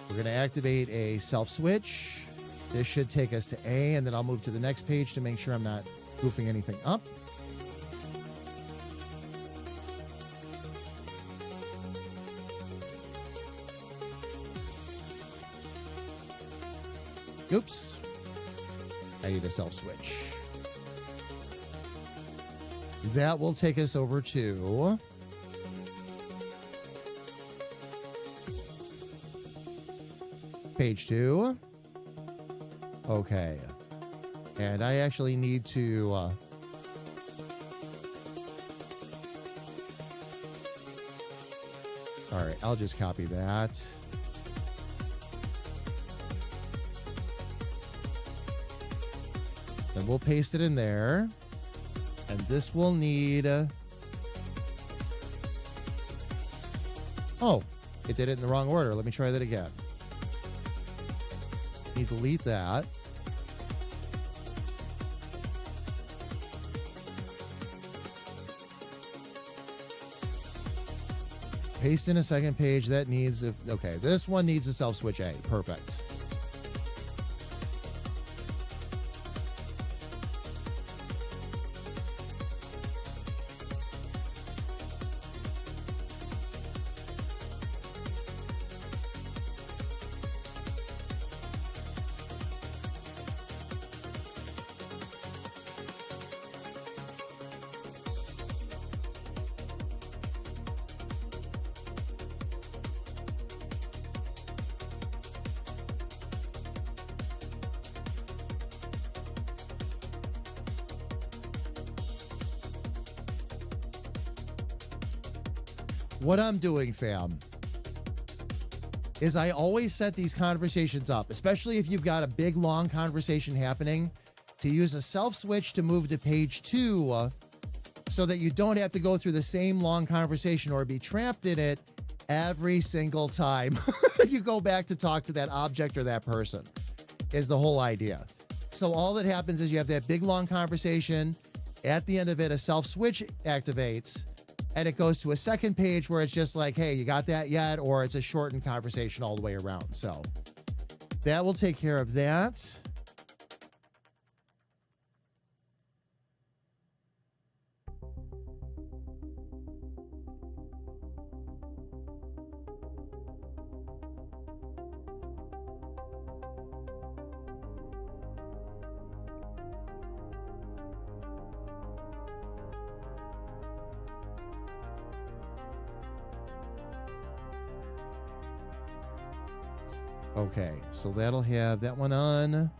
we're going to activate a self switch. This should take us to A, and then I'll move to the next page to make sure I'm not goofing anything up. Oops. I need a self switch. That will take us over to page 2. Okay. And I actually need to all right, I'll just copy that. Then we'll paste it in there. And this will need... oh, it did it in the wrong order. Let me try that again. Need to delete that. Paste in a second page. That needs... okay, this one needs a self switch A. Perfect. what I'm doing, fam, is I always set these conversations up, especially if you've got a big, long conversation happening, to use a self switch to move to page 2 so that you don't have to go through the same long conversation or be trapped in it every single time you go back to talk to that object or that person, is the whole idea. So all that happens is you have that big, long conversation. At the end of it, a self switch activates, and it goes to a second page where it's just like, hey, you got that yet? Or it's a shortened conversation all the way around. So that will take care of that. Okay, so that'll have that one on.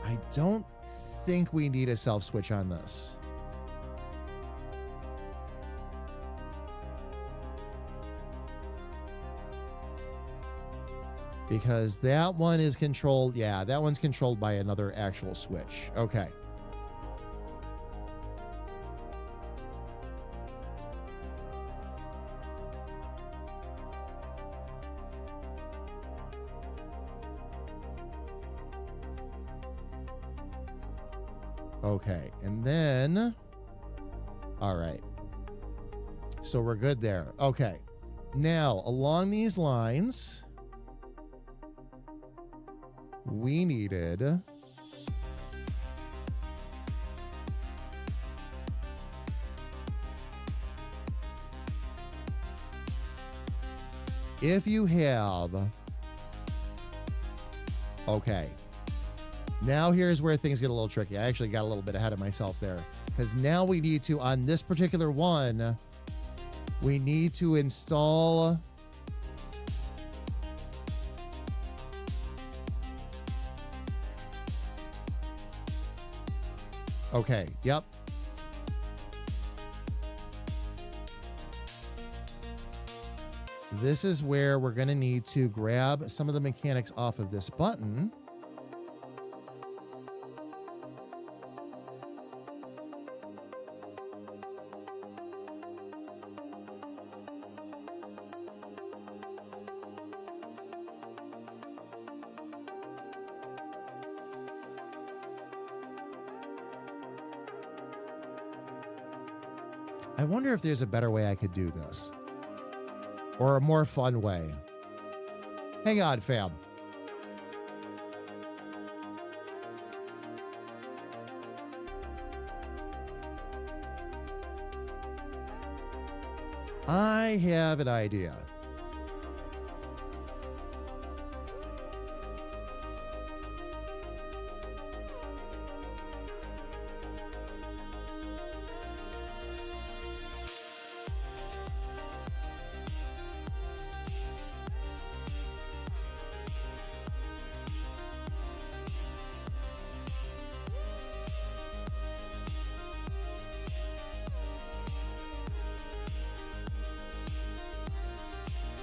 I don't think we need a self switch on this. Because that one is controlled. Yeah, that one's controlled by another actual switch. Okay. Okay, and then, all right. So we're good there. Okay. Now, along these lines, we needed if you have, okay, now here's where things get a little tricky. I actually got a little bit ahead of myself there, because now we need to, on this particular one, we need to install okay, yep. This is where we're going to need to grab some of the mechanics off of this button. I wonder if there's a better way I could do this. Or a more fun way. Hang on, fam. I have an idea.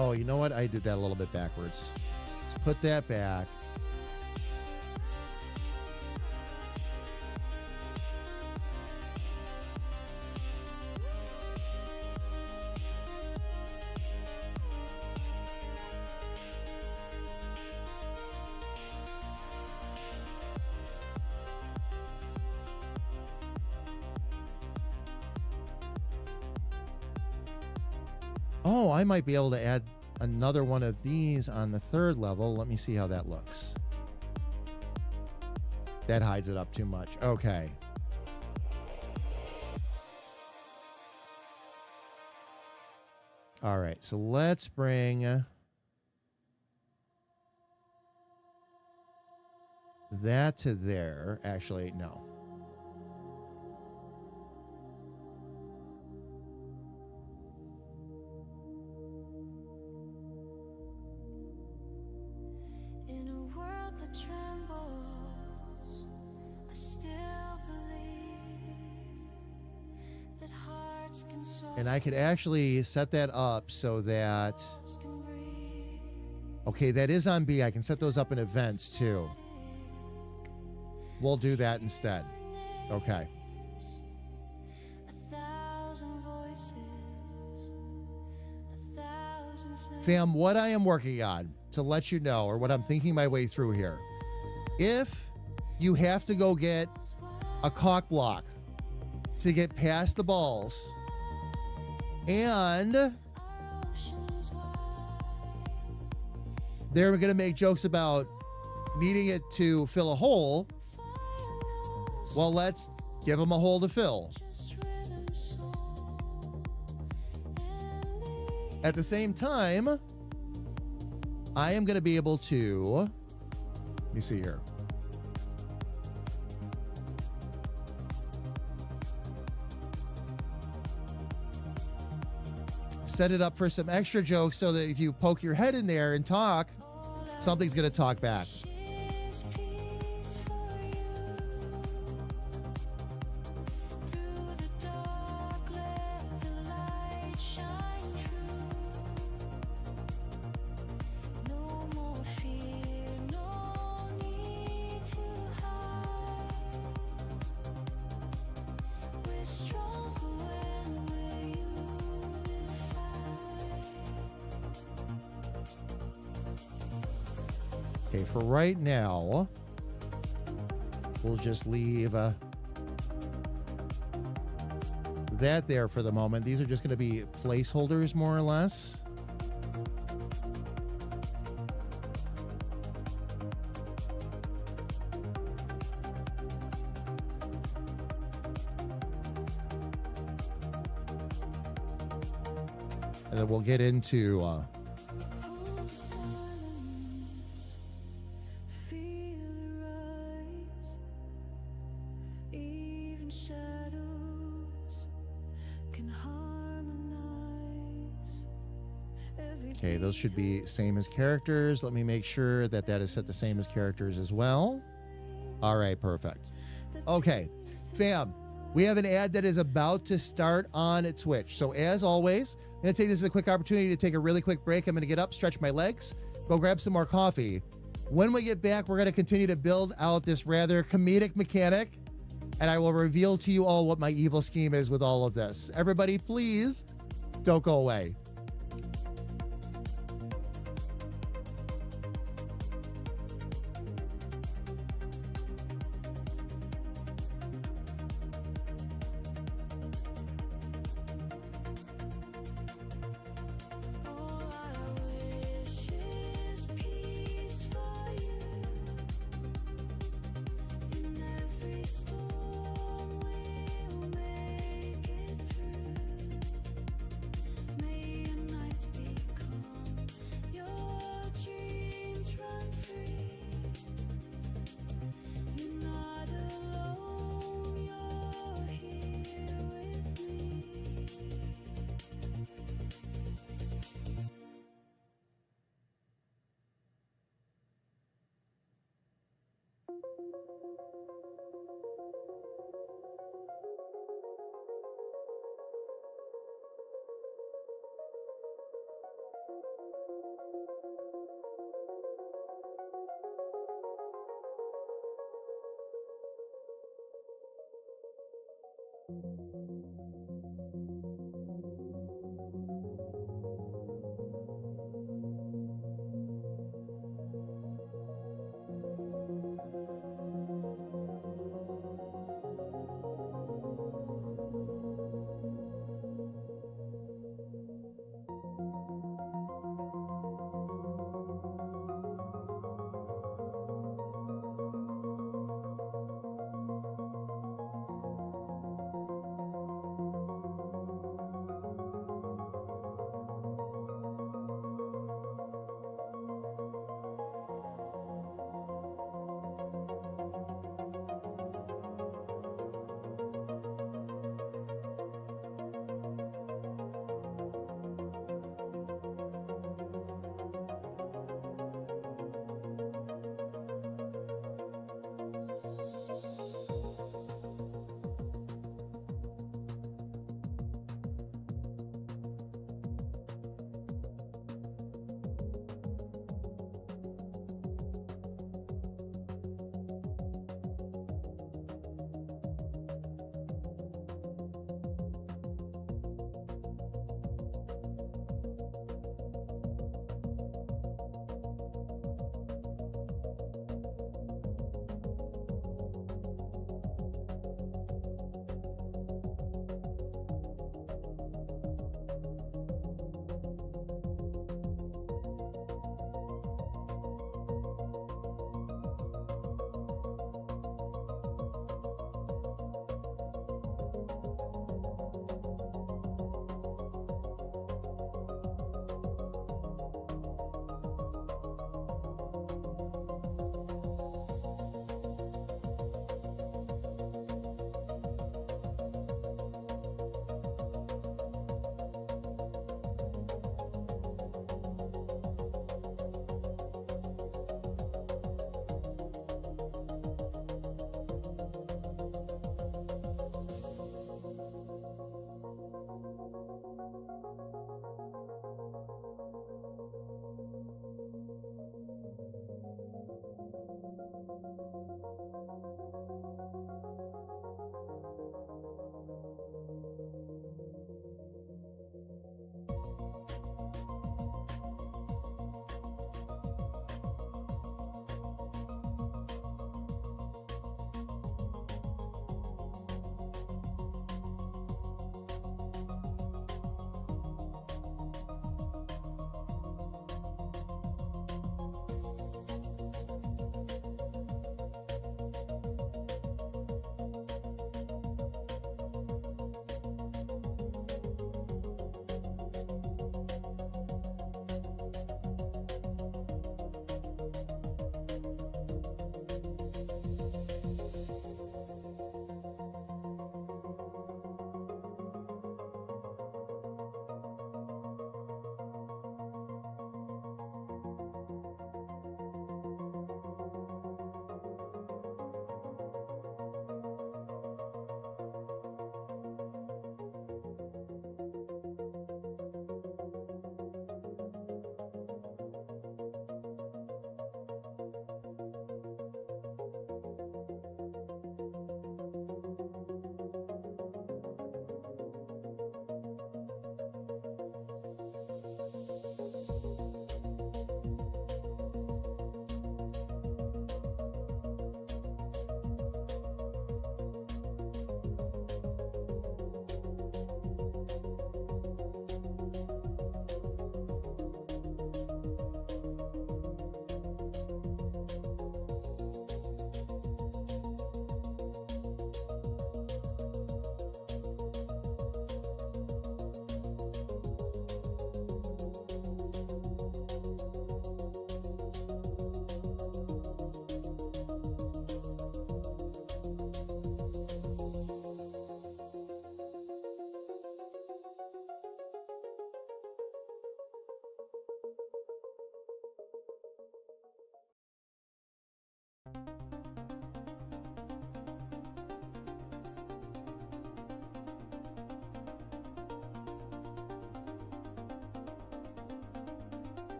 Oh, you know what? I did that a little bit backwards. Let's put that back. Oh, I might be able to add another one of these on the third level. Let me see how that looks. That hides it up too much. Okay. All right, so let's bring that to there. Actually, no. And I could actually set that up so that, okay, that is on B. I can set those up in events too. We'll do that instead. Okay. Fam, what I am working on to let you know, or what I'm thinking my way through here, if you have to go get a cock block to get past the balls, and they're going to make jokes about needing it to fill a hole, well, let's give them a hole to fill. At the same time, I am going to be able to, let me see here. Set it up for some extra jokes so that if you poke your head in there and talk, something's going to talk back. Okay, for right now, we'll just leave that there for the moment. These are just going to be placeholders, more or less. And then we'll get into okay, those should be same as characters. Let me make sure that that is set the same as characters as well. All right, perfect. Okay, fam, we have an ad that is about to start on Twitch. So as always, I'm going to take this as a quick opportunity to take a really quick break. I'm going to get up, stretch my legs, go grab some more coffee. When we get back, we're going to continue to build out this rather comedic mechanic, and I will reveal to you all what my evil scheme is with all of this. Everybody, please don't go away.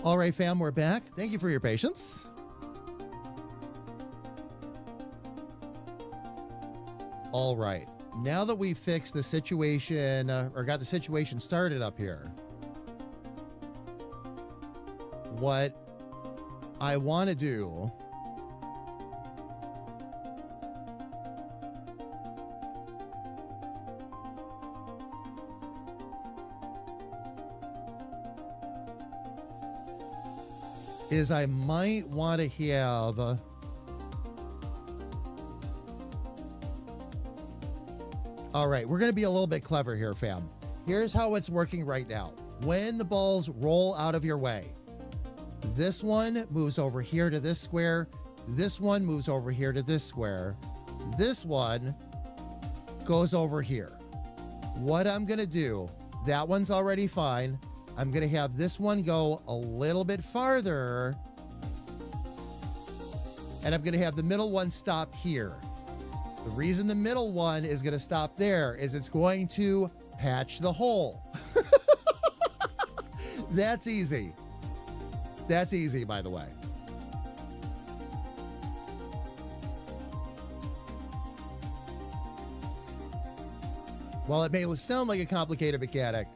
All right, fam, we're back. Thank you for your patience. All right. Now that we've fixed the situation, or got the situation started up here, what I want to do is I might want to have all right, we're going to be a little bit clever here, fam. Here's how it's working right now. When the balls roll out of your way, this one moves over here to this square. This one moves over here to this square. This one goes over here. What I'm going to do, that one's already fine. I'm going to have this one go a little bit farther. And I'm going to have the middle one stop here. The reason the middle one is going to stop there is it's going to patch the hole. That's easy. That's easy, by the way. While it may sound like a complicated mechanic,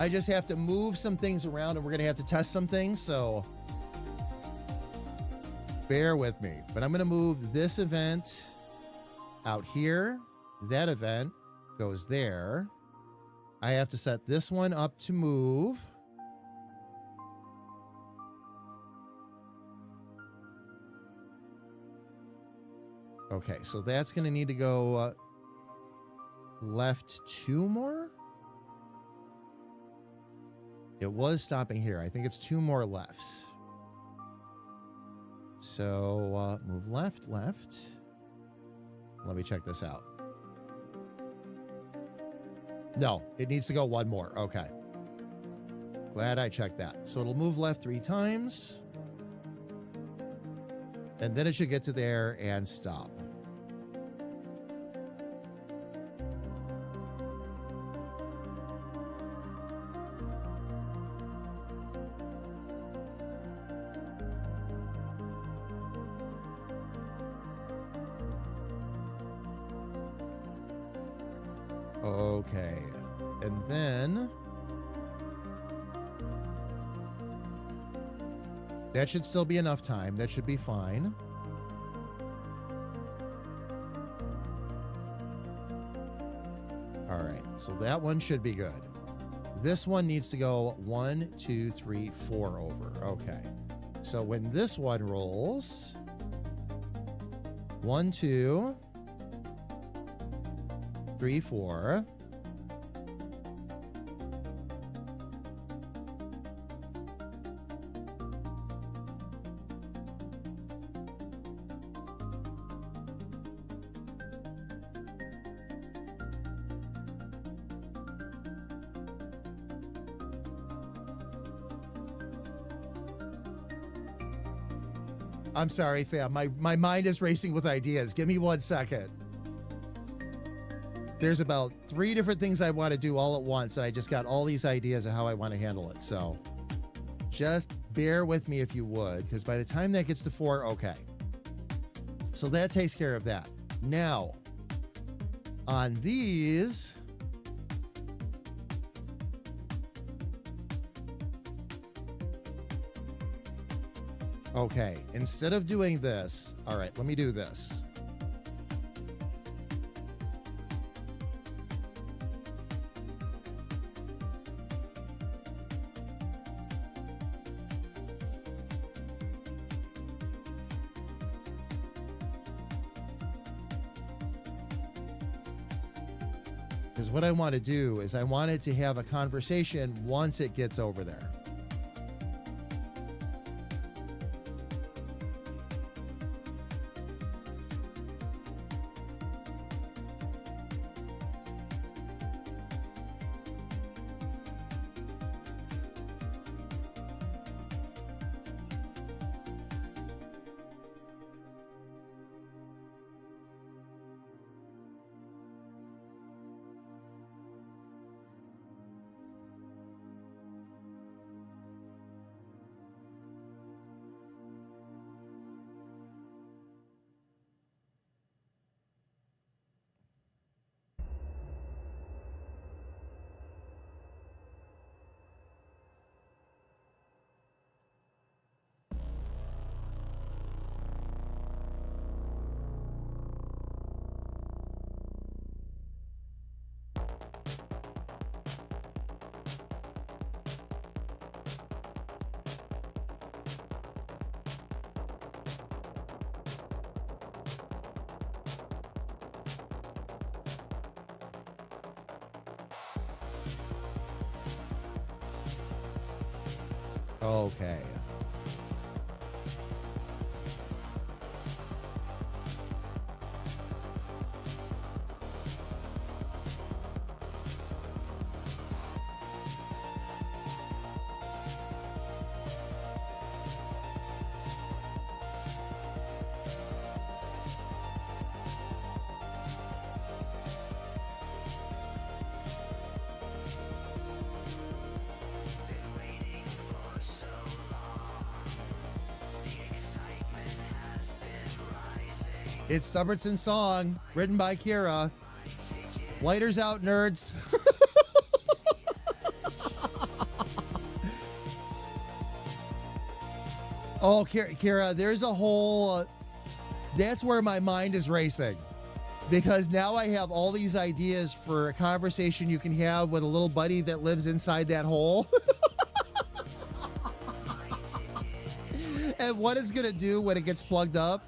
I just have to move some things around and we're going to have to test some things, so bear with me. But I'm going to move this event out here. That event goes there. I have to set this one up to move. Okay, so that's going to need to go left 2 more. It was stopping here. I think it's 2 more lefts. So move left, left. Let me check this out. No, it needs to go 1 more. Okay. Glad I checked that. So it'll move left 3 times. And then it should get to there and stop. Okay, and then that should still be enough time. That should be fine. All right, so that one should be good. This one needs to go 1, 2, 3, 4 over. Okay, so when this one rolls, 1, 2, 3, 4. I'm sorry, fam. My mind is racing with ideas. Give me 1 second. There's about 3 different things I want to do all at once, and I just got all these ideas of how I want to handle it. So just bear with me if you would, because by the time that gets to 4, okay. So that takes care of that. Now, on these, okay, instead of doing this, all right, let me do this. Because what I want to do is I wanted to have a conversation once it gets over there. Okay. It's Stubbertson's song, written by Kira. Lighters out, nerds. Oh, Kira, there's a whole... that's where my mind is racing. Because now I have all these ideas for a conversation you can have with a little buddy that lives inside that hole. And what it's going to do when it gets plugged up.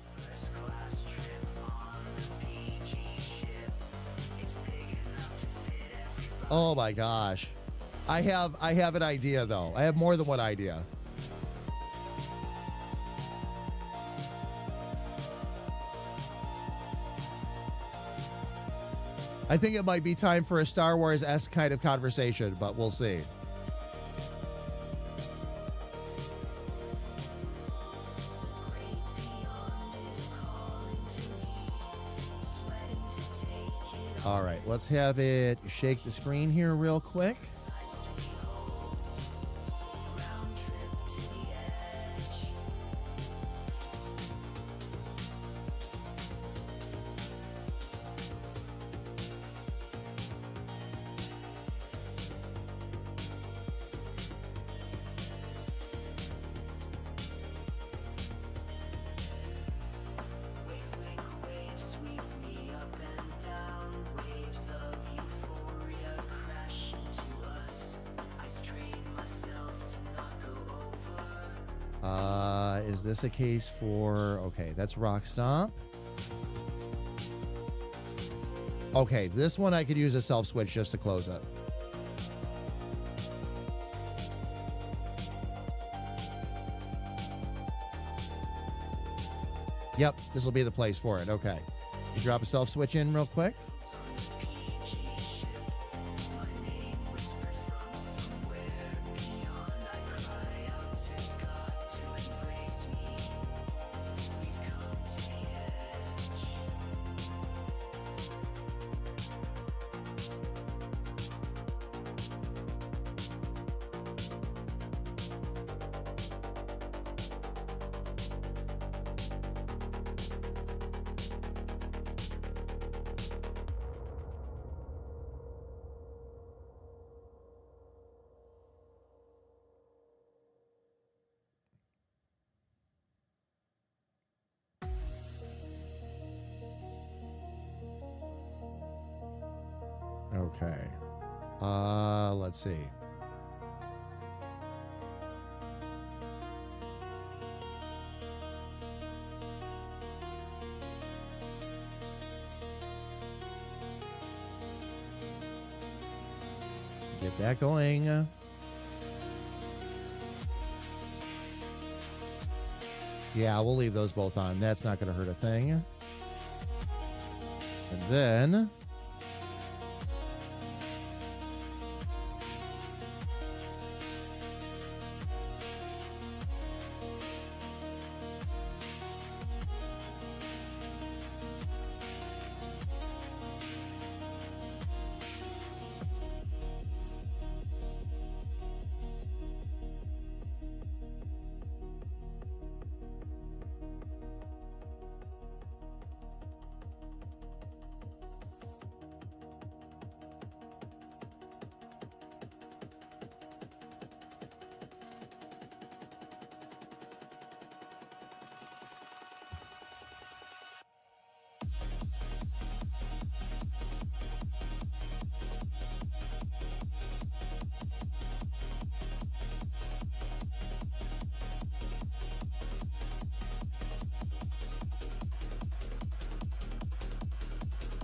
Oh my gosh. I have an idea though. I have more than one idea. I think it might be time for a Star Wars-esque kind of conversation, but we'll see. All right, let's have it shake the screen here real quick. Is this a case for... okay, that's Rock Stomp. Okay, this one I could use a self switch just to close it. Yep, this will be the place for it. Okay. You drop a self switch in real quick. Okay. Let's see. Get that going. Yeah, we'll leave those both on. That's not going to hurt a thing. And then...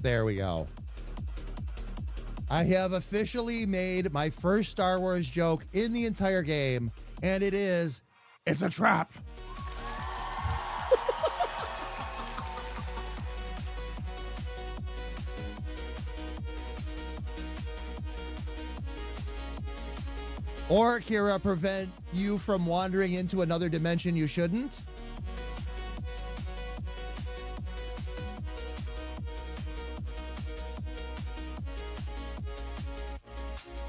There we go. I have officially made my first Star Wars joke in the entire game. And it's a trap. Or, Kira, prevent you from wandering into another dimension you shouldn't?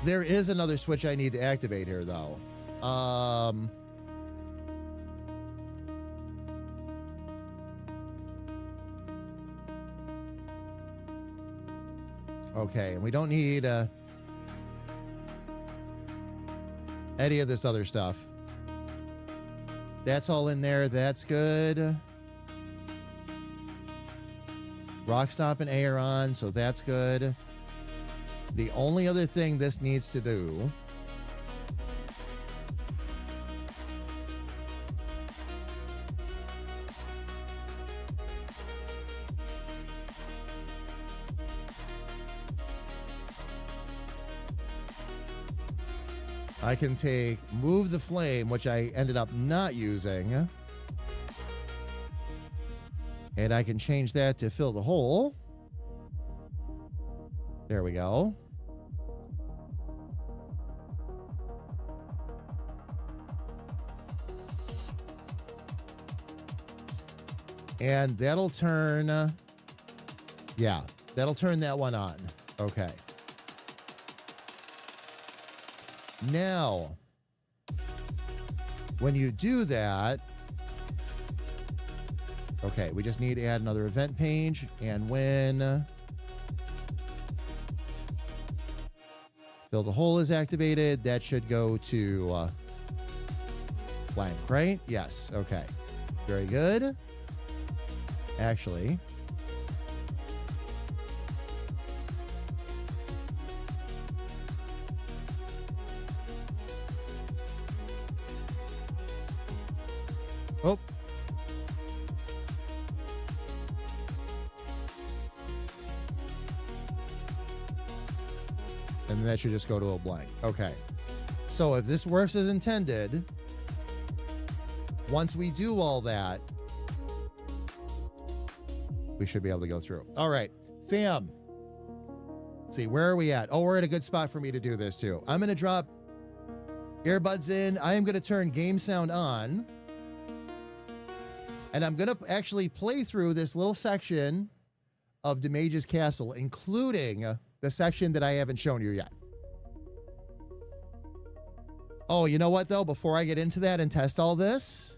There is another switch I need to activate here, though. Okay, and we don't need any of this other stuff. That's all in there. That's good. Rock Stomp and A are on, so that's good. The only other thing this needs to do I can take Move the Flame, which I ended up not using, and I can change that to Fill the Hole. There we go. And that'll turn, yeah, that'll turn that one on. Okay. Now, when you do that, okay, we just need to add another event page. And when Fill the Hole is activated, that should go to blank, right? Yes. Okay. Very good. Actually, oh, and then that should just go to a blank. Okay. So if this works as intended, once we do all that, we should be able to go through. All right, fam. Let's see, where are we at? Oh, we're at a good spot for me to do this too. I'm going to drop earbuds in. I am going to turn game sound on. And I'm going to actually play through this little section of the Mage's Castle, including the section that I haven't shown you yet. Oh, you know what, though? Before I get into that and test all this,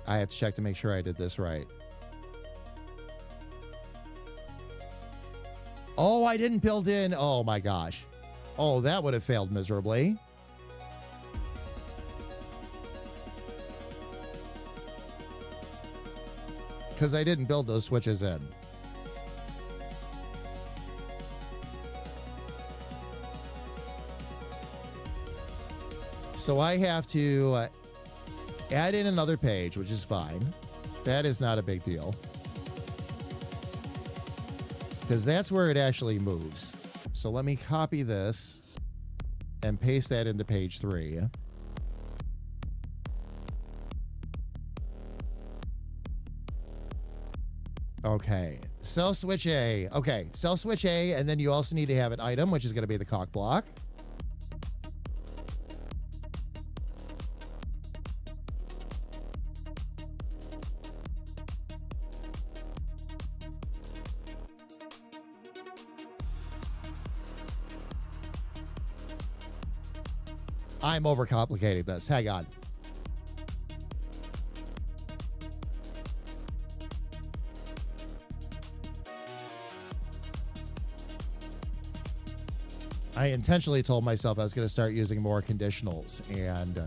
I have to check to make sure I did this right. Oh, I didn't build in. Oh, my gosh. Oh, that would have failed miserably. Because I didn't build those switches in. So I have to add in another page, which is fine. That is not a big deal. Because that's where it actually moves. So let me copy this and paste that into page 3. Okay, cell switch A. Okay, cell switch A, and then you also need to have an item, which is going to be the cock block. I'm overcomplicating this. Hang on. I intentionally told myself I was going to start using more conditionals, and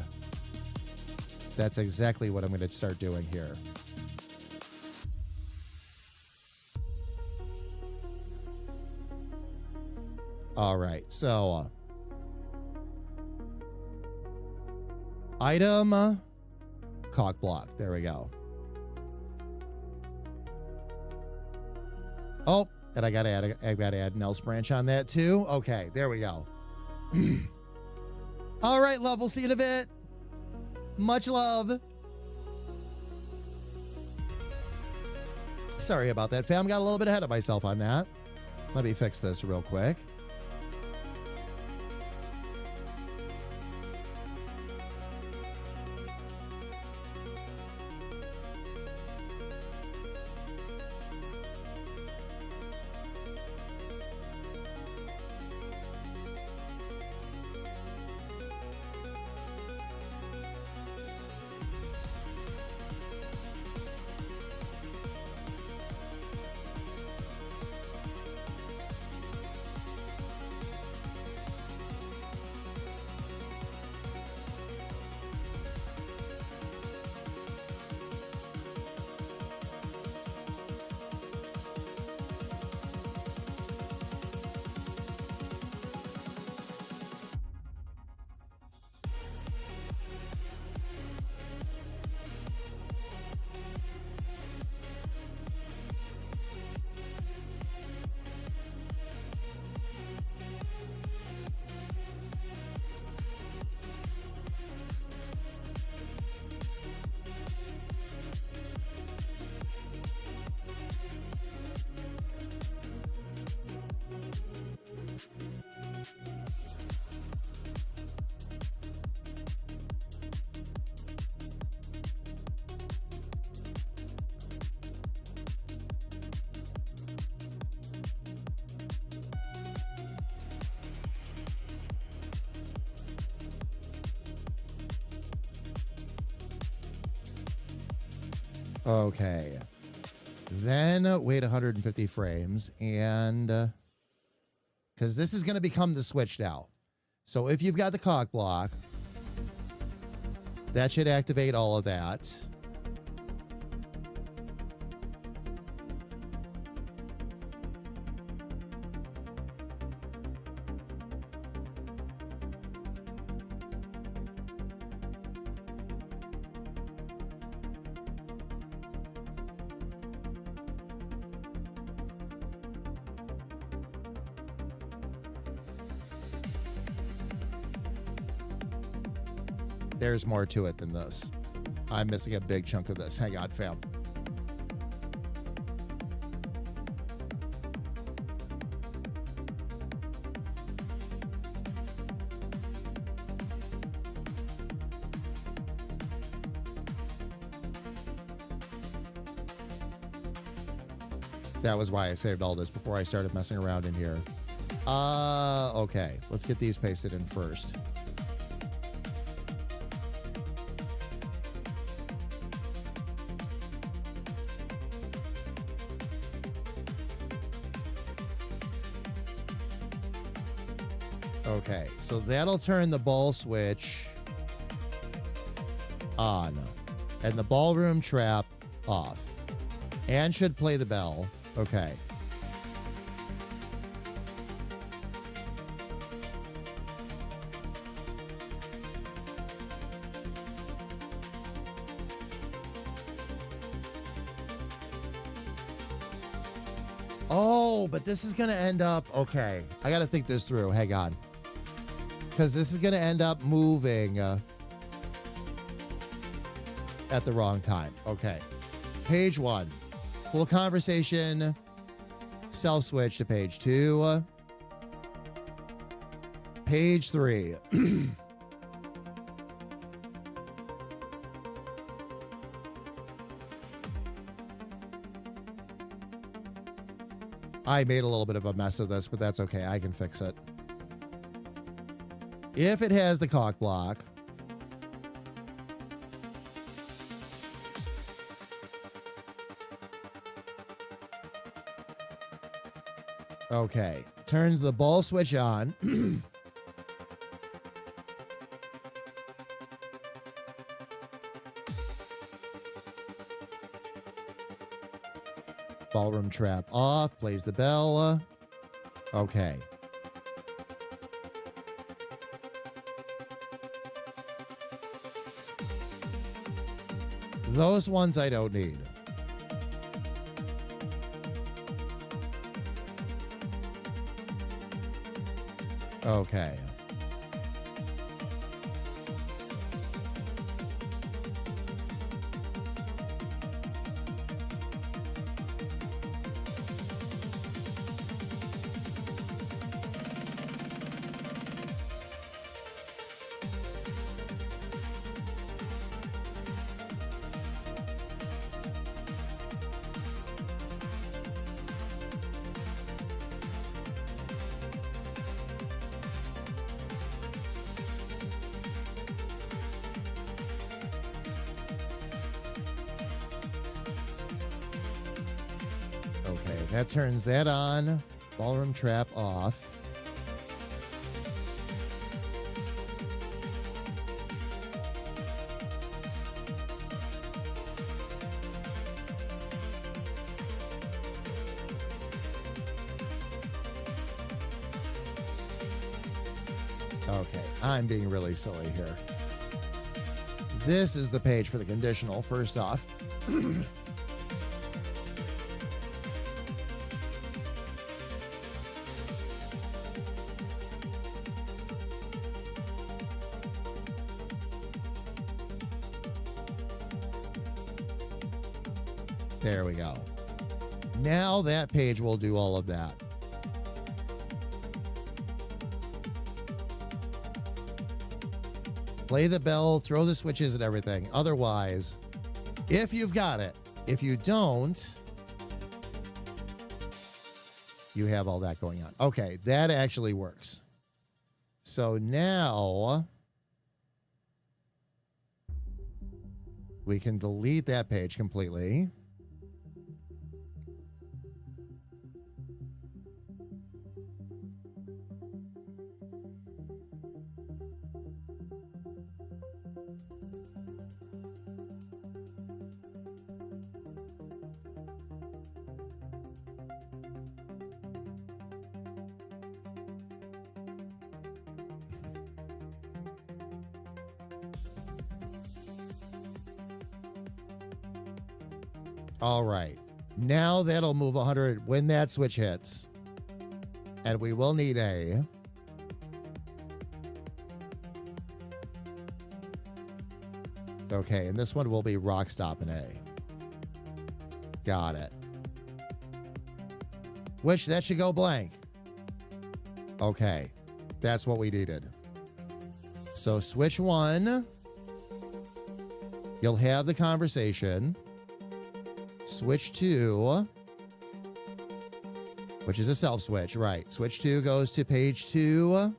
that's exactly what I'm going to start doing here. All right, so item, cock block. There we go. Oh, and I gotta add an else branch on that too. Okay, there we go. All right, love. We'll see you in a bit. Much love. Sorry about that, fam. Got a little bit ahead of myself on that. Let me fix this real quick. Okay. Then wait 150 frames, and because this is going to become the switch now. So if you've got the cock block, that should activate all of that. There's more to it than this. I'm missing a big chunk of this. Hang on, fam. That was why I saved all this before I started messing around in here. Okay. Let's get these pasted in first. Okay, so that'll turn the ball switch on and the ballroom trap off, and should play the bell. Okay. Oh, but this is going to end up... Okay, I got to think this through. Hang on. Because this is going to end up moving at the wrong time. Okay. Page 1. Full conversation. Self-switch to page 2. Page 3. I made a little bit of a mess of this, but that's okay. I can fix it. If it has the cock block, okay, turns the ball switch on. Ballroom trap off, plays the bell. Okay. Those ones I don't need. Okay. Okay, that turns that on. Ballroom trap off. Okay, I'm being really silly here. This is the page for the conditional, first off. There we go. Now that page will do all of that. Play the bell, throw the switches and everything. Otherwise, if you've got it, if you don't, you have all that going on. Okay, that actually works. So now we can delete that page completely. All right. Now that'll move 100 when that switch hits. And we will need a... Okay, and this one will be rock stop and A. Got it. Which, that should go blank. Okay, that's what we needed. So switch 1. You'll have the conversation. Switch 2, which is a self switch, right? Switch 2 goes to page 2.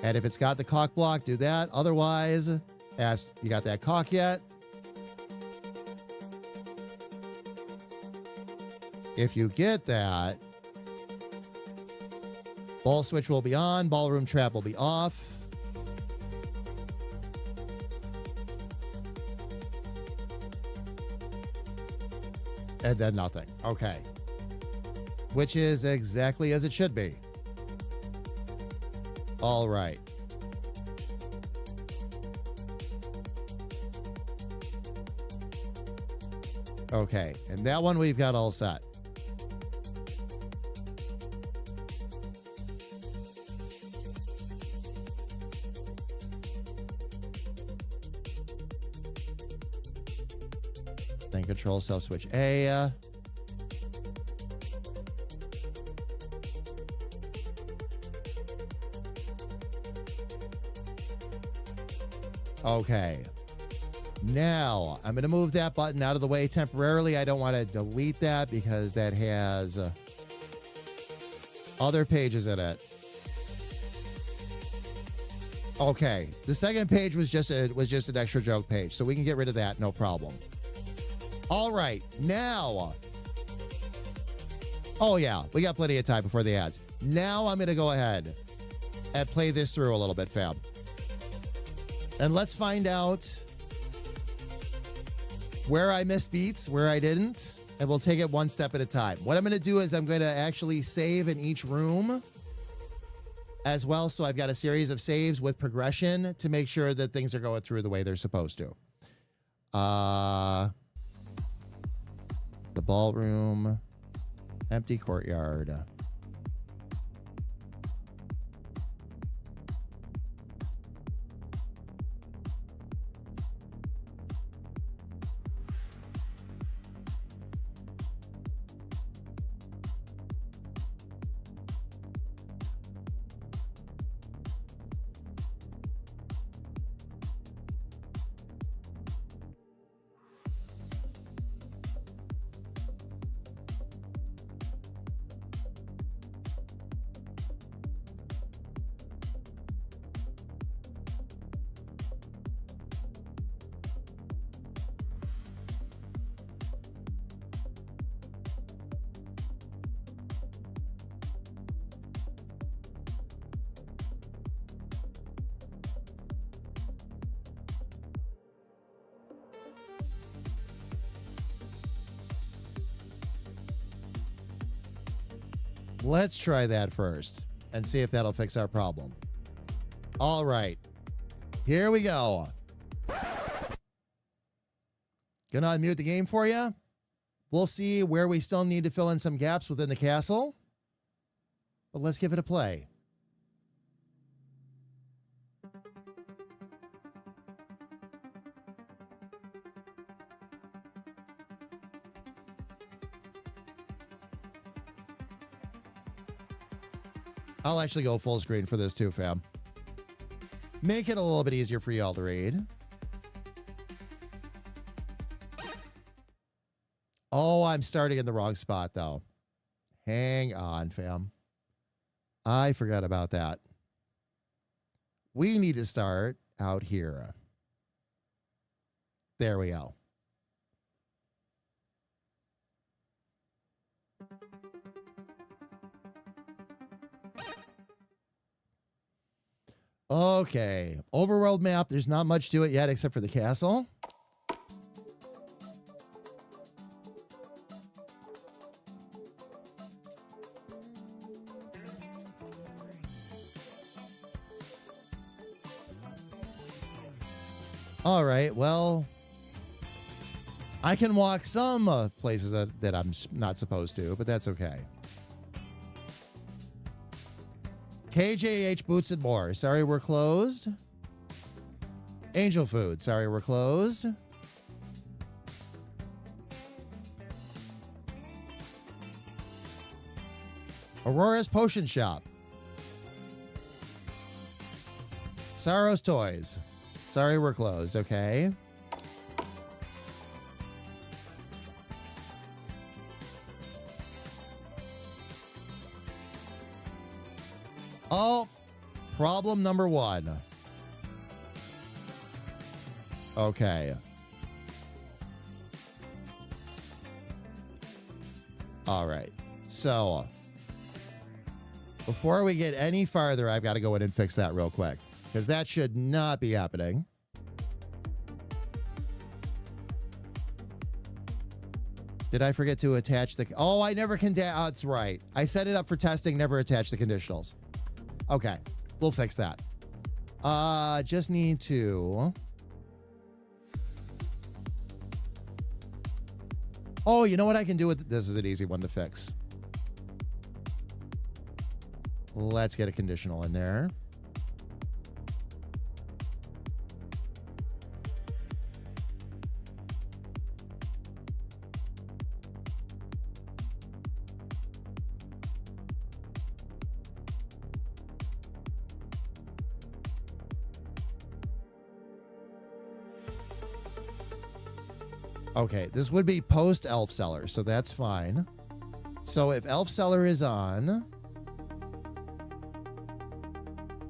And if it's got the cock block, do that. Otherwise, ask, you got that cock yet? If you get that, ball switch will be on, ballroom trap will be off. And then nothing. Okay. Which is exactly as it should be. All right. Okay. And that one we've got all set. Then control self switch A. Okay. Now, I'm going to move that button out of the way temporarily. I don't want to delete that because that has other pages in it. Okay. The second page was just an extra joke page, so we can get rid of that, no problem. All right, now. Oh, yeah, we got plenty of time before the ads. Now I'm going to go ahead and play this through a little bit, fam. And let's find out where I missed beats, where I didn't, and we'll take it one step at a time. What I'm going to do is I'm going to actually save in each room as well. So I've got a series of saves with progression to make sure that things are going through the way they're supposed to. The ballroom, empty courtyard. Let's try that first and see if that'll fix our problem. All right. Here we go. Gonna unmute the game for you. We'll see where we still need to fill in some gaps within the castle. But let's give it a play. I'll actually go full screen for this too, fam. Make it a little bit easier for y'all to read. Oh, I'm starting in the wrong spot, though. Hang on, fam. I forgot about that. We need to start out here. There we go. Okay. Overworld map. There's not much to it yet except for the castle. All right, well, I can walk some places that I'm not supposed to, but that's okay. KJH Boots and More. Sorry, we're closed. Angel Food. Sorry, we're closed. Aurora's Potion Shop. Sorrow's Toys. Sorry, we're closed. Okay. Oh, problem number one. Okay. All right. So, before we get any farther, I've got to go in and fix that real quick, because that should not be happening. Did I forget to attach the... Oh, I never can... that's right. I set it up for testing, never attach the conditionals. Okay, we'll fix that. Just need to... Oh, you know what I can do with... This is an easy one to fix. Let's get a conditional in there. Okay, this would be post Elf Seller, so that's fine. So if Elf Seller is on...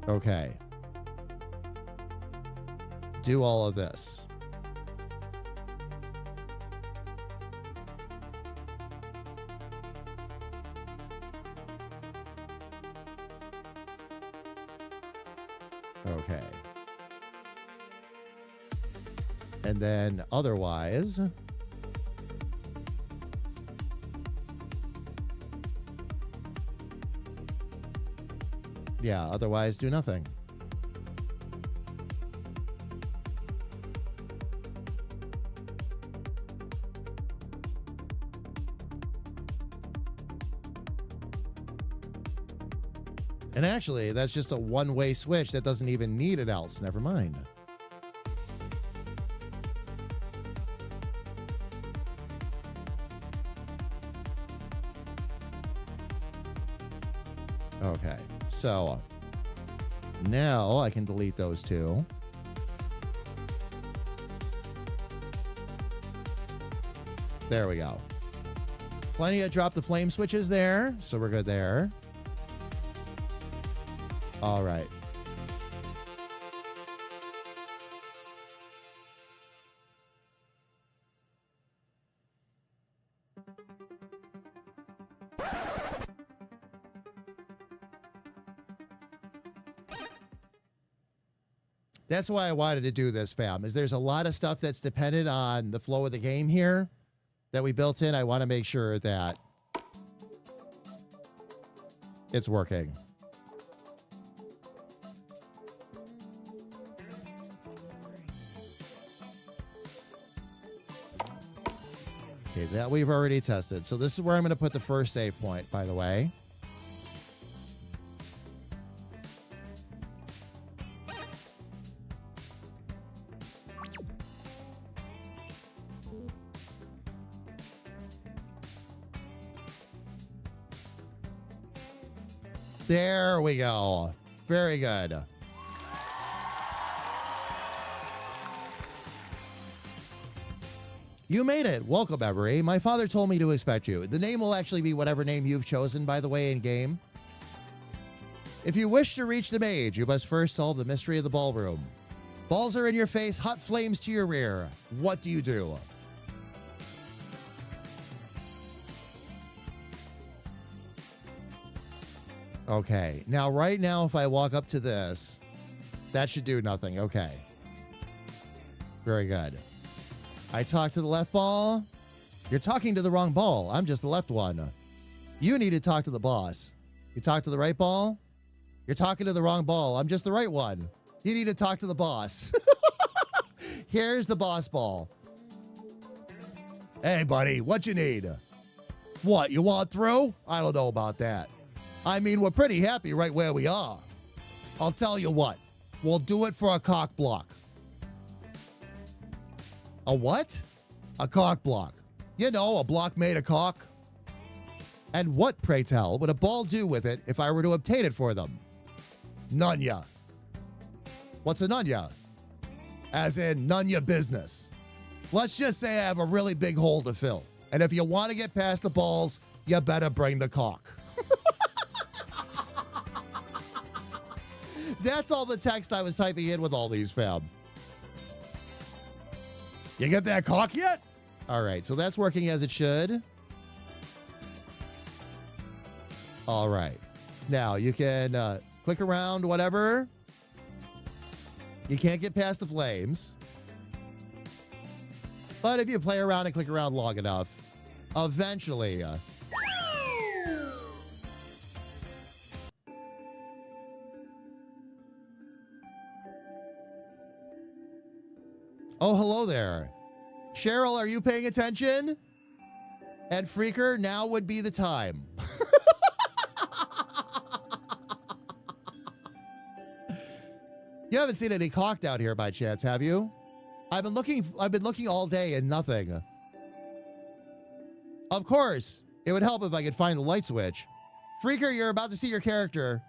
Okay. Do all of this. Okay. And then otherwise... Yeah, otherwise do nothing. And actually, that's just a one-way switch that doesn't even need it else. Never mind. Okay, so now I can delete those two. There we go. Plenty of drop the flame switches there, so we're good there. All right. That's why I wanted to do this, fam, is there's a lot of stuff that's dependent on the flow of the game here that we built in. I want to make sure that It's working. Okay, that we've already tested. So this is where I'm going to put the first save point, by the way. There we go. Very good. You made it. Welcome, Emery. My father told me to expect you. The name will actually be whatever name you've chosen, by the way, in game. If you wish to reach the Mage, you must first solve the mystery of the ballroom. Balls are in your face, hot flames to your rear. What do you do? Okay. Now, right now, if I walk up to this, that should do nothing. Okay. Very good. I talk to the left ball. You're talking to the wrong ball. I'm just the left one. You need to talk to the boss. You talk to the right ball. You're talking to the wrong ball. I'm just the right one. You need to talk to the boss. Here's the boss ball. Hey, buddy, what you need? What, you want through? I don't know about that. I mean, we're pretty happy right where we are. I'll tell you what. We'll do it for a cock block. A what? A cock block. You know, a block made of cock. And what, pray tell, would a ball do with it if I were to obtain it for them? Nunya. What's a nunya? As in, none your business. Let's just say I have a really big hole to fill. And if you want to get past the balls, you better bring the cock. That's all the text I was typing in with all these, fam. You get that cock yet? All right, so that's working as it should. All right. Now, you can click around, whatever. You can't get past the flames. But if you play around and click around long enough, eventually... Oh, hello there. Cheryl, are you paying attention? And Freaker, now would be the time. You haven't seen any cocked out here by chance, have you? I've been looking all day and nothing. Of course, it would help if I could find the light switch. Freaker, you're about to see your character.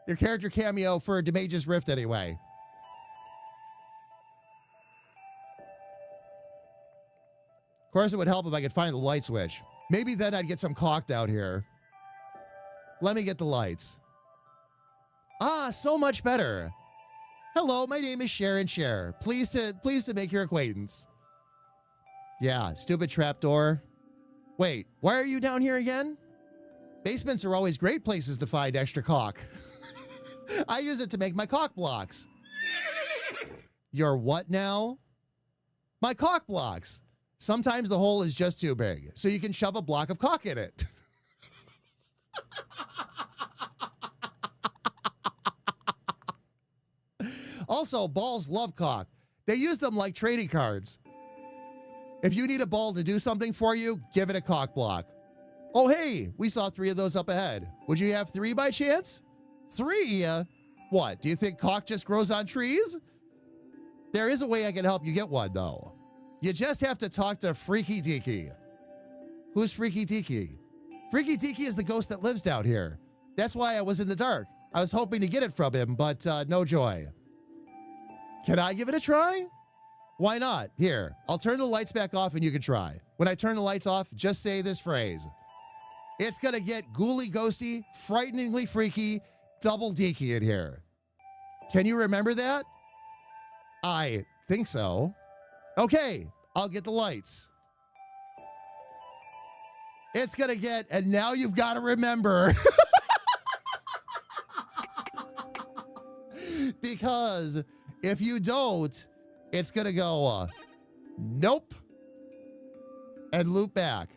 Your character cameo for Mage's Rift anyway. Of course, it would help if I could find the light switch. Maybe then I'd get some cocked out here. Let me get the lights. Ah, so much better. Hello, my name is Sharon Cher. Pleased to make your acquaintance. Yeah, stupid trapdoor. Wait, why are you down here again? Basements are always great places to find extra cock. I use it to make my cock blocks. Your what now? My cock blocks. Sometimes the hole is just too big, so you can shove a block of cock in it. Also, balls love cock. They use them like trading cards. If you need a ball to do something for you, give it a cock block. Oh, hey, we saw 3 of those up ahead. Would you have 3 by chance? 3? What, do you think cock just grows on trees? There is a way I can help you get one, though. You just have to talk to Freaky Deaky. Who's Freaky Deaky? Freaky Deaky is the ghost that lives down here. That's why I was in the dark. I was hoping to get it from him, but no joy. Can I give it a try? Why not? Here, I'll turn the lights back off and you can try. When I turn the lights off, just say this phrase. It's gonna get ghouly ghosty, frighteningly freaky, double deaky in here. Can you remember that? I think so. Okay, I'll get the lights. It's gonna get, and now you've got to remember. Because if you don't, it's gonna go, nope, and loop back.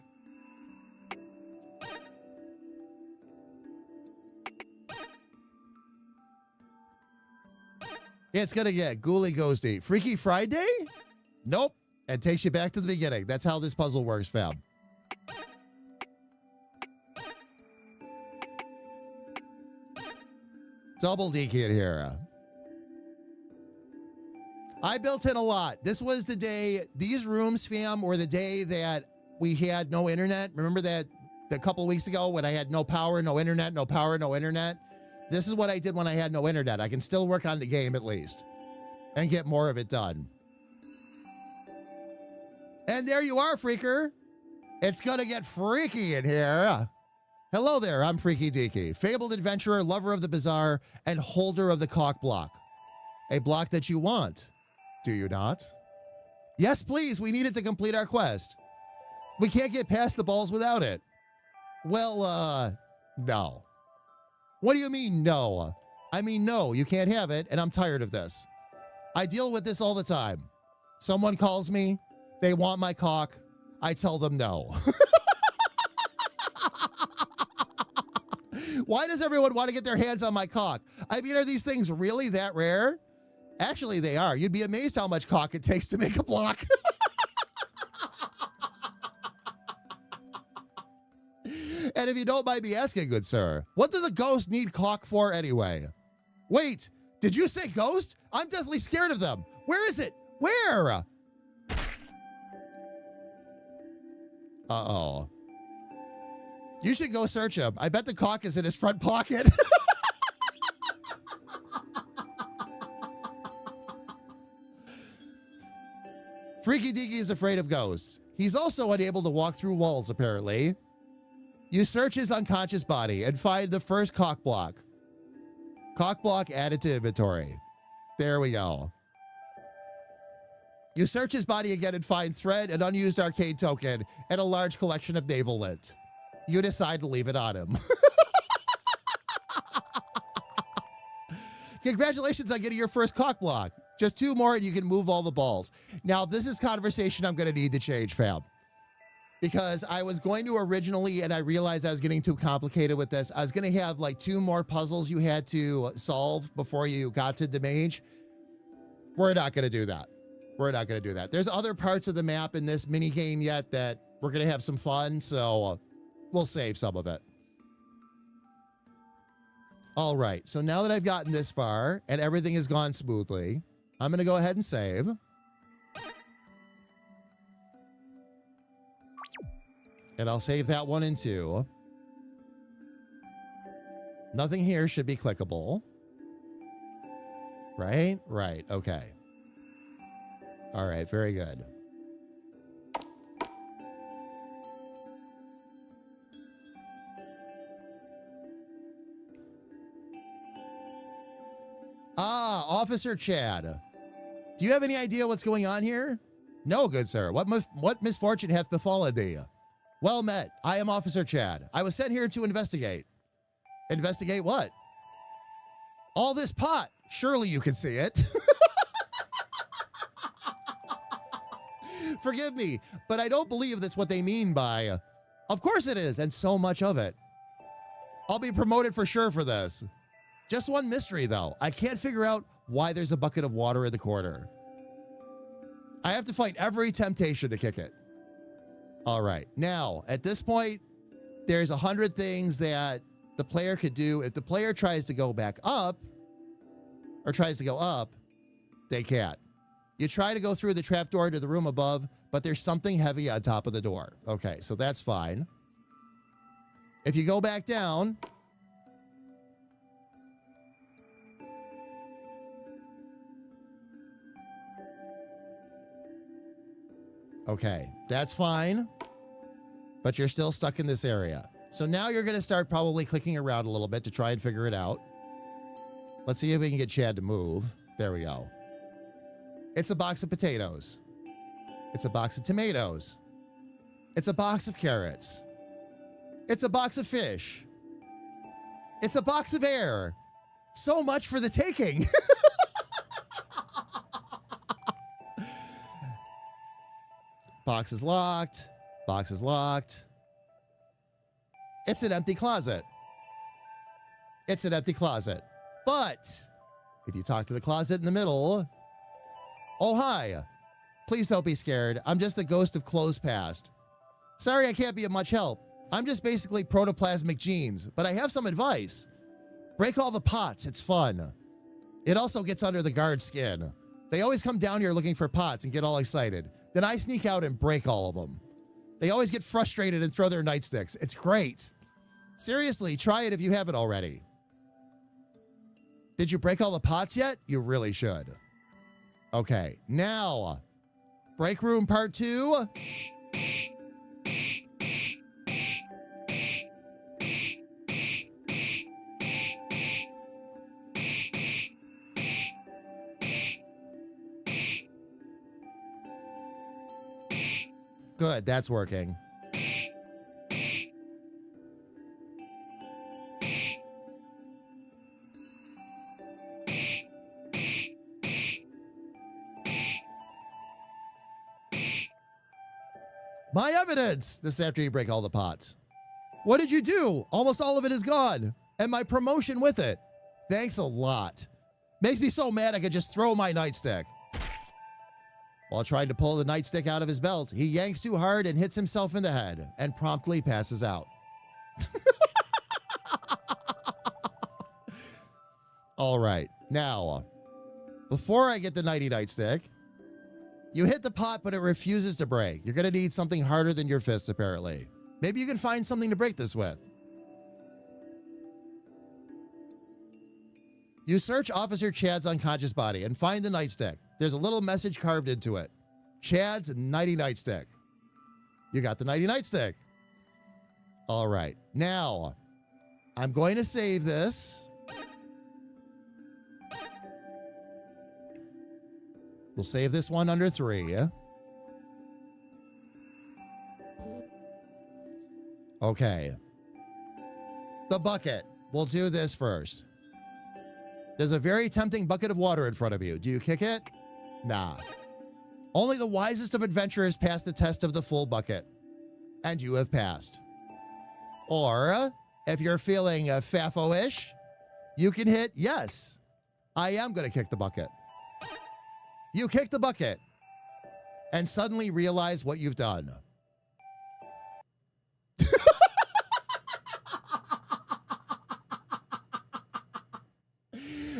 It's going to get ghouly ghosty. Freaky Friday? Nope. And takes you back to the beginning. That's how this puzzle works, fam. Double DK in here. I built in a lot. This was the day, these rooms, fam, were the day that we had no internet. Remember that a couple weeks ago when I had no power, no internet, no power, no internet? This is what I did when I had no internet. I can still work on the game at least and get more of it done. And there you are, Freaker. It's going to get freaky in here. Hello there, I'm Freaky Deaky, fabled adventurer, lover of the bizarre, and holder of the cock block. A block that you want, do you not? Yes, please, we need it to complete our quest. We can't get past the balls without it. Well, no. What do you mean, no? I mean, no, you can't have it, and I'm tired of this. I deal with this all the time. Someone calls me, they want my cock, I tell them no. Why does everyone want to get their hands on my cock? I mean, are these things really that rare? Actually, they are. You'd be amazed how much cock it takes to make a block. And if you don't mind me asking, good sir, what does a ghost need cock for anyway? Wait, did you say ghost? I'm deathly scared of them. Where is it? Where? Uh-oh. You should go search him. I bet the cock is in his front pocket. Freaky Deaky is afraid of ghosts. He's also unable to walk through walls, apparently. You search his unconscious body and find the first cock block. Cock block added to inventory. There we go. You search his body again and find thread, an unused arcade token, and a large collection of navel lint. You decide to leave it on him. Congratulations on getting your first cock block. Just 2 more and you can move all the balls. Now, this is conversation I'm going to need to change, fam. Because I was going to originally, and I realized I was getting too complicated with this, I was going to have like 2 more puzzles you had to solve before you got to the Mage. We're not going to do that. We're not going to do that. There's other parts of the map in this mini game yet that we're going to have some fun, so we'll save some of it. All right, so now that I've gotten this far and everything has gone smoothly, I'm going to go ahead and save. And I'll save that one in 2. Nothing here should be clickable. Right? Right, okay. All right, very good. Ah, Officer Chad. Do you have any idea what's going on here? No, good sir. What misfortune hath befallen thee? Well met. I am Officer Chad. I was sent here to investigate. Investigate what? All this pot. Surely you can see it. Forgive me, but I don't believe that's what they mean by, of course it is, and so much of it. I'll be promoted for sure for this. Just one mystery, though. I can't figure out why there's a bucket of water in the corner. I have to fight every temptation to kick it. All right. Now, at this point, there's 100 things that the player could do. If the player tries to go back up, or tries to go up, they can't. You try to go through the trapdoor to the room above, but there's something heavy on top of the door. Okay, so that's fine. If you go back down, okay, that's fine, but you're still stuck in this area. So now you're going to start probably clicking around a little bit to try and figure it out. Let's see if we can get Chad to move. There we go. It's a box of potatoes. It's a box of tomatoes. It's a box of carrots. It's a box of fish. It's a box of air. So much for the taking. Box is locked. Box is locked. It's an empty closet. It's an empty closet. But If you talk to the closet in the middle, oh, hi. Please don't be scared. I'm just the ghost of clothes past. Sorry I can't be of much help. I'm just basically protoplasmic genes, but I have some advice. Break all the pots. It's fun. It also gets under the guard's skin. They always come down here looking for pots and get all excited. Then I sneak out and break all of them. They always get frustrated and throw their nightsticks. It's great. Seriously, try it if you haven't already. Did you break all the pots yet? You really should. Okay, now, break room part 2. Good, that's working. My evidence! This is after you break all the pots. What did you do? Almost all of it is gone. And my promotion with it. Thanks a lot. Makes me so mad I could just throw my nightstick. While trying to pull the nightstick out of his belt, he yanks too hard and hits himself in the head and promptly passes out. All right, now, before I get the nighty nightstick, you hit the pot, but it refuses to break. You're going to need something harder than your fists, apparently. Maybe you can find something to break this with. You search Officer Chad's unconscious body and find the nightstick. There's a little message carved into it. Chad's nighty nightstick. You got the nighty nightstick. All right. Now, I'm going to save this. We'll save this one under 3. Okay. The bucket. We'll do this first. There's a very tempting bucket of water in front of you. Do you kick it? Nah. Only the wisest of adventurers pass the test of the full bucket. And you have passed. Or, if you're feeling faffo-ish, you can hit yes. I am going to kick the bucket. You kick the bucket and suddenly realize what you've done.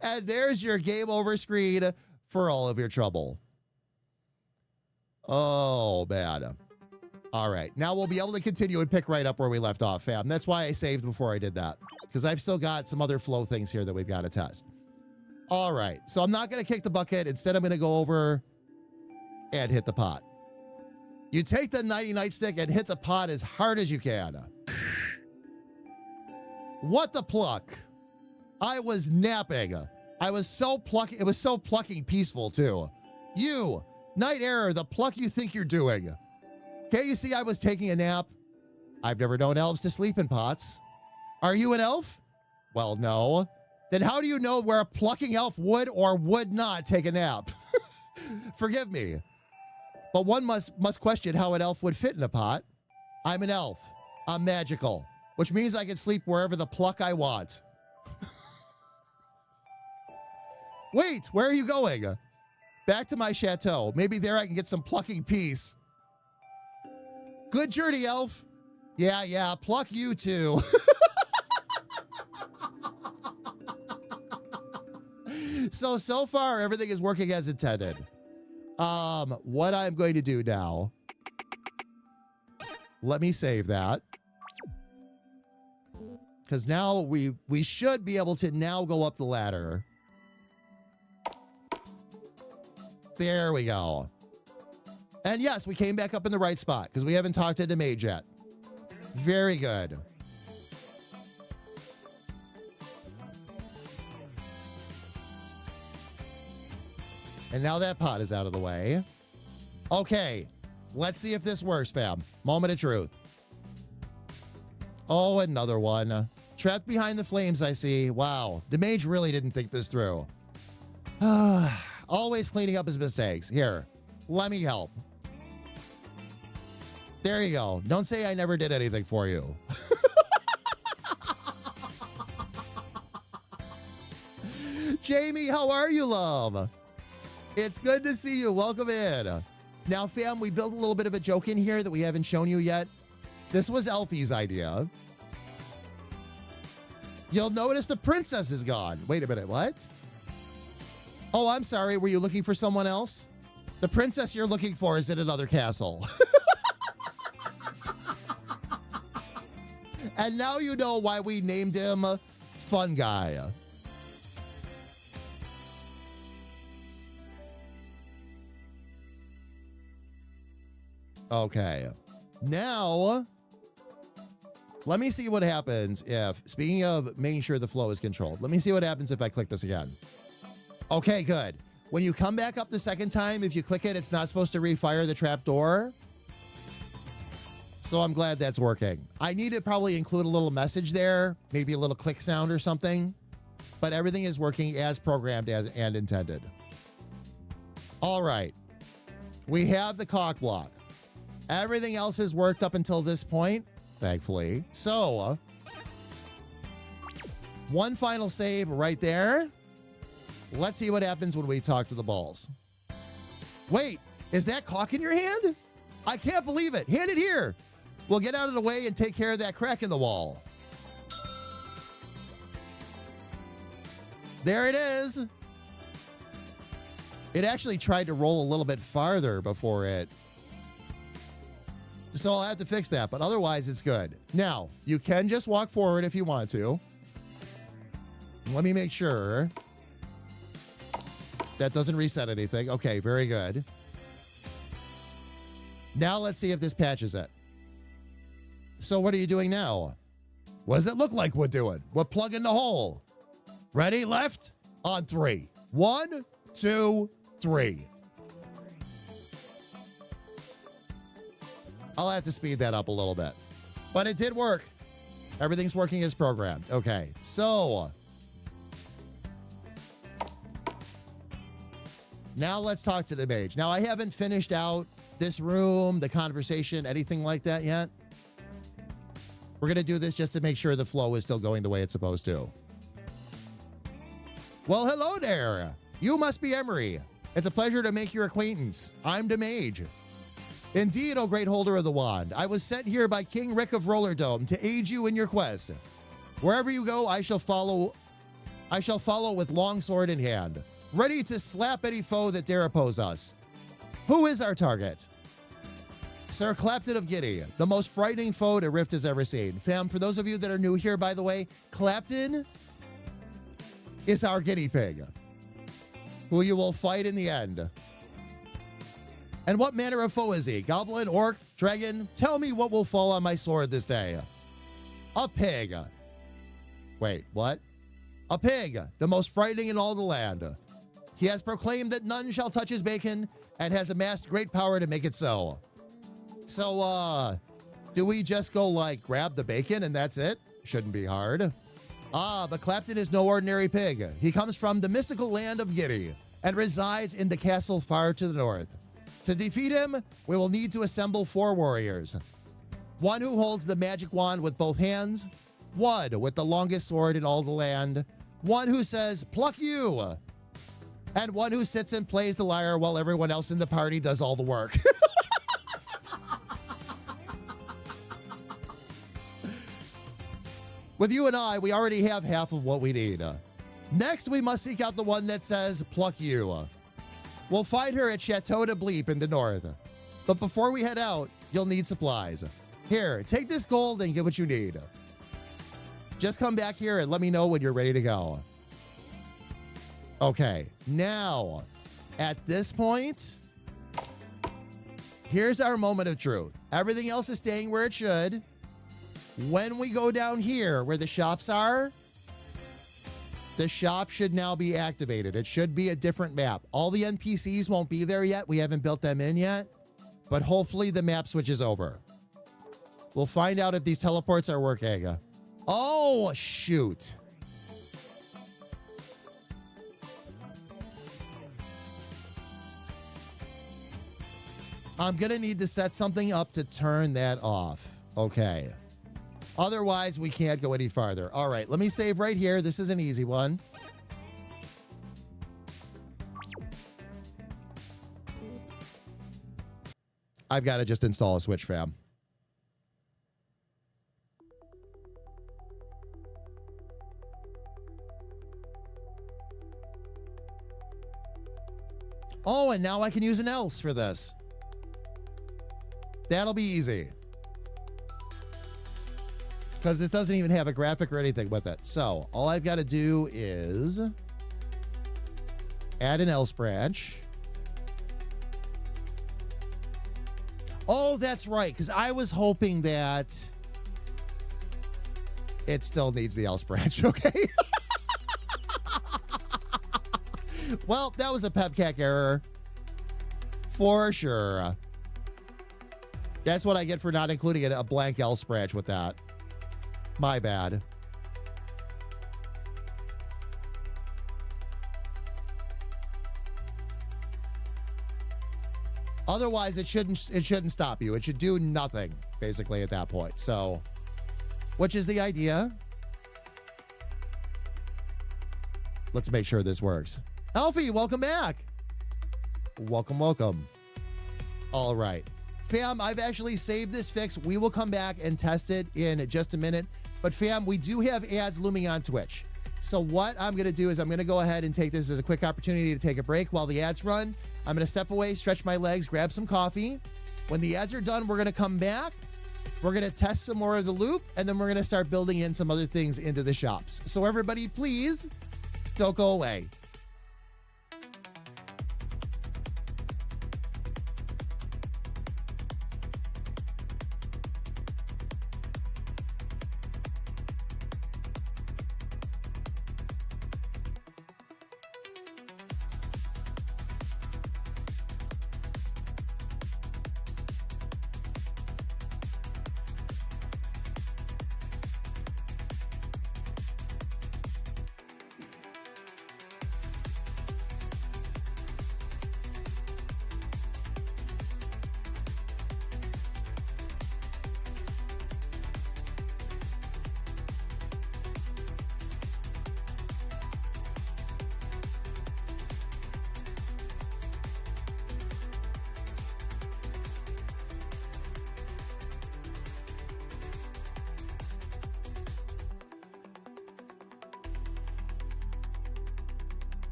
And there's your game over screen for all of your trouble. Oh, man. All right. Now we'll be able to continue and pick right up where we left off, fam. That's why I saved before I did that, because I've still got some other flow things here that we've got to test. All right. So I'm not going to kick the bucket. Instead, I'm going to go over and hit the pot. You take the nighty nightstick and hit the pot as hard as you can. What the pluck? I was napping. I was so plucking. It was so plucking peaceful, too. You, night error, the pluck you think you're doing. Can't you see I was taking a nap? I've never known elves to sleep in pots. Are you an elf? Well, no. Then how do you know where a plucking elf would or would not take a nap? Forgive me. But one must question how an elf would fit in a pot. I'm an elf. I'm magical, which means I can sleep wherever the pluck I want. Wait, where are you going? Back to my chateau. Maybe there I can get some plucking peace. Good journey, elf. Yeah, pluck you too. So far, everything is working as intended. What I'm going to do now, let me save that. Because now we should be able to now go up the ladder. There we go. And yes, we came back up in the right spot because we haven't talked to the Mage yet. Very good. And now that pot is out of the way. Okay, let's see if this works, fam. Moment of truth. Oh, another one. Trapped behind the flames, I see. Wow, the Mage really didn't think this through. Always cleaning up his mistakes. Here, let me help. There you go. Don't say I never did anything for you. Jamie, how are you, love? It's good to see you. Welcome in. Now, fam, we built a little bit of a joke in here that we haven't shown you yet. This was Elfie's idea. You'll notice the princess is gone. Wait a minute, what? Oh, I'm sorry. Were you looking for someone else? The princess you're looking for is in another castle. And now you know why we named him Fun Guy. Okay. Now, let me see what happens if, speaking of making sure the flow is controlled, let me see what happens if I click this again. Okay, good. When you come back up the second time, if you click it, it's not supposed to refire the trap door. So I'm glad that's working. I need to probably include a little message there, maybe a little click sound or something, but everything is working as programmed and intended. All right. We have the cock block. Everything else has worked up until this point, thankfully. So, one final save right there. Let's see what happens when we talk to the balls. Wait, is that cock in your hand? I can't believe it. Hand it here. We'll get out of the way and take care of that crack in the wall. There it is. It actually tried to roll a little bit farther before it. So I'll have to fix that, but otherwise it's good. Now, you can just walk forward if you want to. Let me make sure. That doesn't reset anything. Okay, very good. Now let's see if this patches it. So what are you doing now? What does it look like we're doing? We're plugging the hole. Ready? Left? On 3. 1, 2, 3. I'll have to speed that up a little bit. But it did work. Everything's working as programmed. Okay, so now let's talk to the mage. Now, I haven't finished out this room, the conversation, anything like that yet. We're going to do this just to make sure the flow is still going the way it's supposed to. Well, hello there. You must be Emery. It's a pleasure to make your acquaintance. I'm the mage. Indeed, O great holder of the wand, I was sent here by King Rick of Roller Dome to aid you in your quest. Wherever you go, I shall follow with long sword in hand, ready to slap any foe that dare oppose us. Who is our target? Sir Clapton of Giddy, the most frightening foe the Rift has ever seen. Fam, for those of you that are new here, by the way, Clapton is our guinea pig, who you will fight in the end. And what manner of foe is he? Goblin, orc, dragon? Tell me what will fall on my sword this day. A pig. Wait, what? A pig, the most frightening in all the land. He has proclaimed that none shall touch his bacon and has amassed great power to make it so. So, do we just go, like, grab the bacon and that's it? Shouldn't be hard. But Clapton is no ordinary pig. He comes from the mystical land of Giddy and resides in the castle far to the north. To defeat him, we will need to assemble 4 warriors. One who holds the magic wand with both hands, one with the longest sword in all the land, one who says, "Pluck you," and one who sits and plays the lyre while everyone else in the party does all the work. With you and I, we already have half of what we need. Next, we must seek out the one that says, "Pluck you." We'll find her at Chateau de Bleep in the north. But before we head out, you'll need supplies. Here, take this gold and get what you need. Just come back here and let me know when you're ready to go. Okay, now, at this point, here's our moment of truth. Everything else is staying where it should. When we go down here where the shops are, the shop should now be activated. It should be a different map. All the NPCs won't be there yet. We haven't built them in yet, but hopefully the map switches over. We'll find out if these teleports are working. Oh, shoot. I'm going to need to set something up to turn that off. Okay. Otherwise, we can't go any farther. All right, let me save right here. This is an easy one. I've got to just install a switch, fam. Oh, and now I can use an else for this. That'll be easy. Because this doesn't even have a graphic or anything with it. So all I've got to do is add an else branch. Oh, that's right. Because I was hoping that it still needs the else branch. Okay. Well, that was a pepcac error. For sure. That's what I get for not including a blank else branch with that. My bad. Otherwise, it shouldn't stop you. It should do nothing, basically, at that point. So, which is the idea. Let's make sure this works. Alfie, welcome back. Welcome, welcome. All right. Fam, I've actually saved this fix. We will come back and test it in just a minute. But fam, we do have ads looming on Twitch. So what I'm going to do is I'm going to go ahead and take this as a quick opportunity to take a break while the ads run. I'm going to step away, stretch my legs, grab some coffee. When the ads are done, we're going to come back. We're going to test some more of the loop, and then we're going to start building in some other things into the shops. So everybody, please don't go away.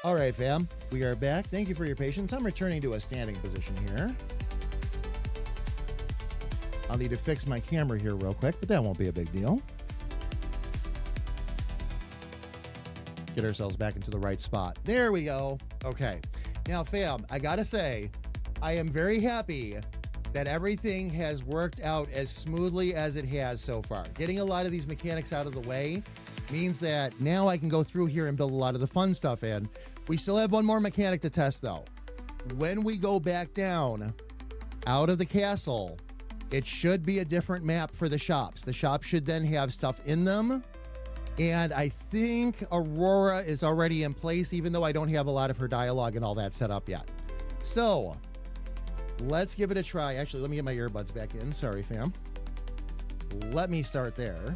All right, fam. We are back. Thank you for your patience. I'm returning to a standing position here. I'll need to fix my camera here real quick, but that won't be a big deal. Get ourselves back into the right spot. There we go. Okay. Now, fam, I gotta say, I am very happy that everything has worked out as smoothly as it has so far. Getting a lot of these mechanics out of the way means that now I can go through here and build a lot of the fun stuff in. We still have one more mechanic to test, though. When we go back down out of the castle, it should be a different map for the shops. The shops should then have stuff in them. And I think Aurora is already in place, even though I don't have a lot of her dialogue and all that set up yet. So let's give it a try. Actually, let me get my earbuds back in. Sorry, fam. Let me start there.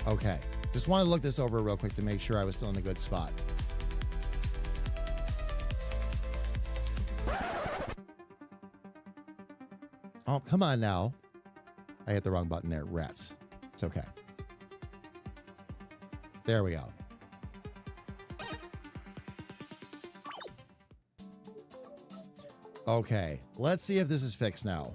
Okay, just want to look this over real quick to make sure I was still in a good spot. Oh, come on now. I hit the wrong button there. Rats. It's okay. There we go. Okay, let's see if this is fixed now.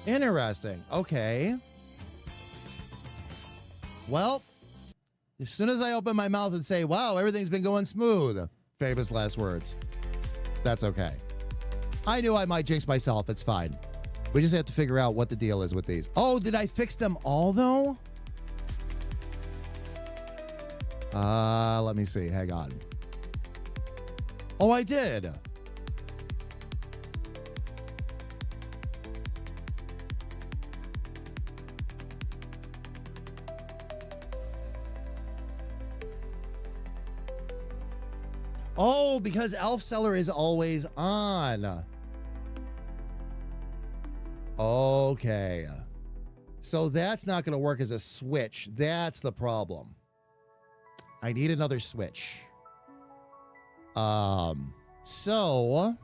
Interesting. Okay. Well, as soon as I open my mouth and say, wow, everything's been going smooth, famous last words, that's okay. I knew I might jinx myself. It's fine. We just have to figure out what the deal is with these. Oh, did I fix them all, though? Let me see. Hang on. Oh, I did. Oh, because Elf Seller is always on. Okay. So that's not going to work as a switch. That's the problem. I need another switch. So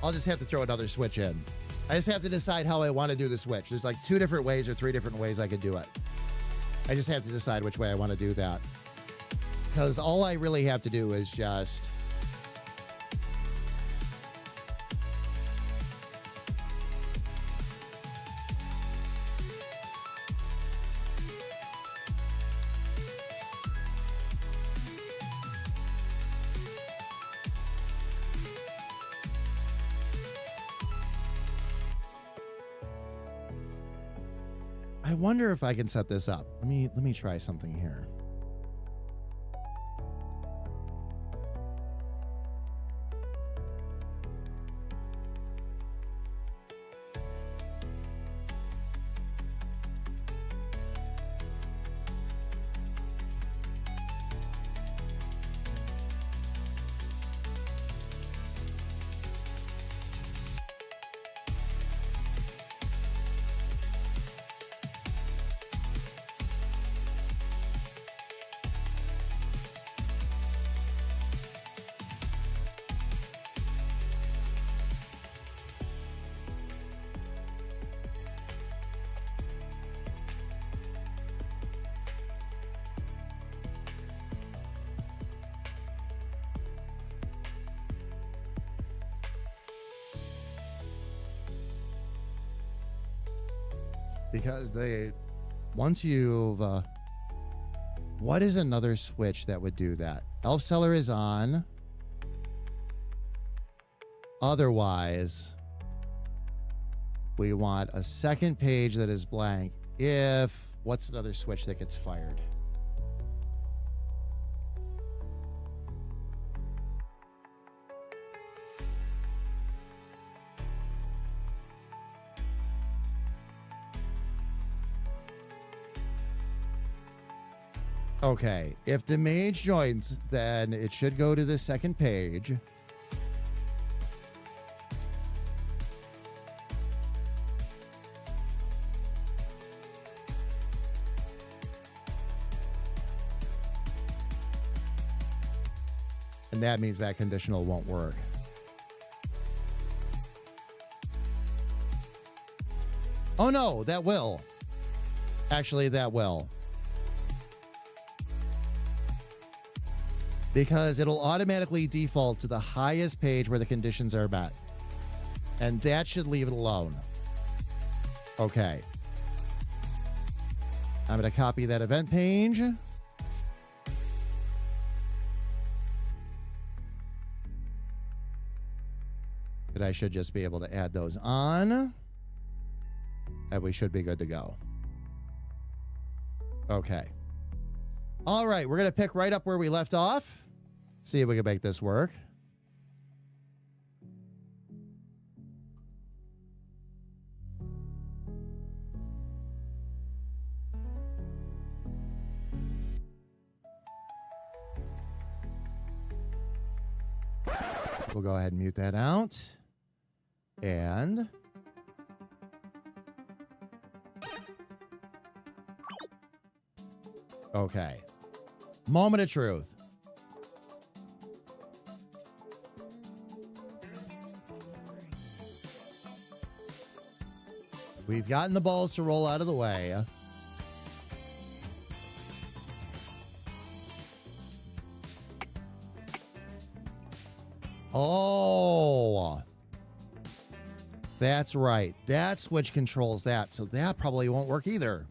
I'll just have to throw another switch in. I just have to decide how I want to do the switch. There's like 2 different ways or 3 different ways I could do it. I just have to decide which way I want to do that. Because all I really have to do is just... I wonder if I can set this up. Let me try something here. Because once you've, what is another switch that would do that? Elf Cellar is on. Otherwise, we want a second page that is blank if... What's another switch that gets fired? Okay, if the mage joins, then it should go to the second page. And that means that conditional won't work. Oh no, that will. Actually, that will. Because it'll automatically default to the highest page where the conditions are met. And that should leave it alone. Okay. I'm going to copy that event page. But I should just be able to add those on. And we should be good to go. Okay. All right, we're going to pick right up where we left off. See if we can make this work. We'll go ahead and mute that out. And... okay. Moment of truth. We've gotten the balls to roll out of the way. Oh. That's right. That switch controls that, so that probably won't work either.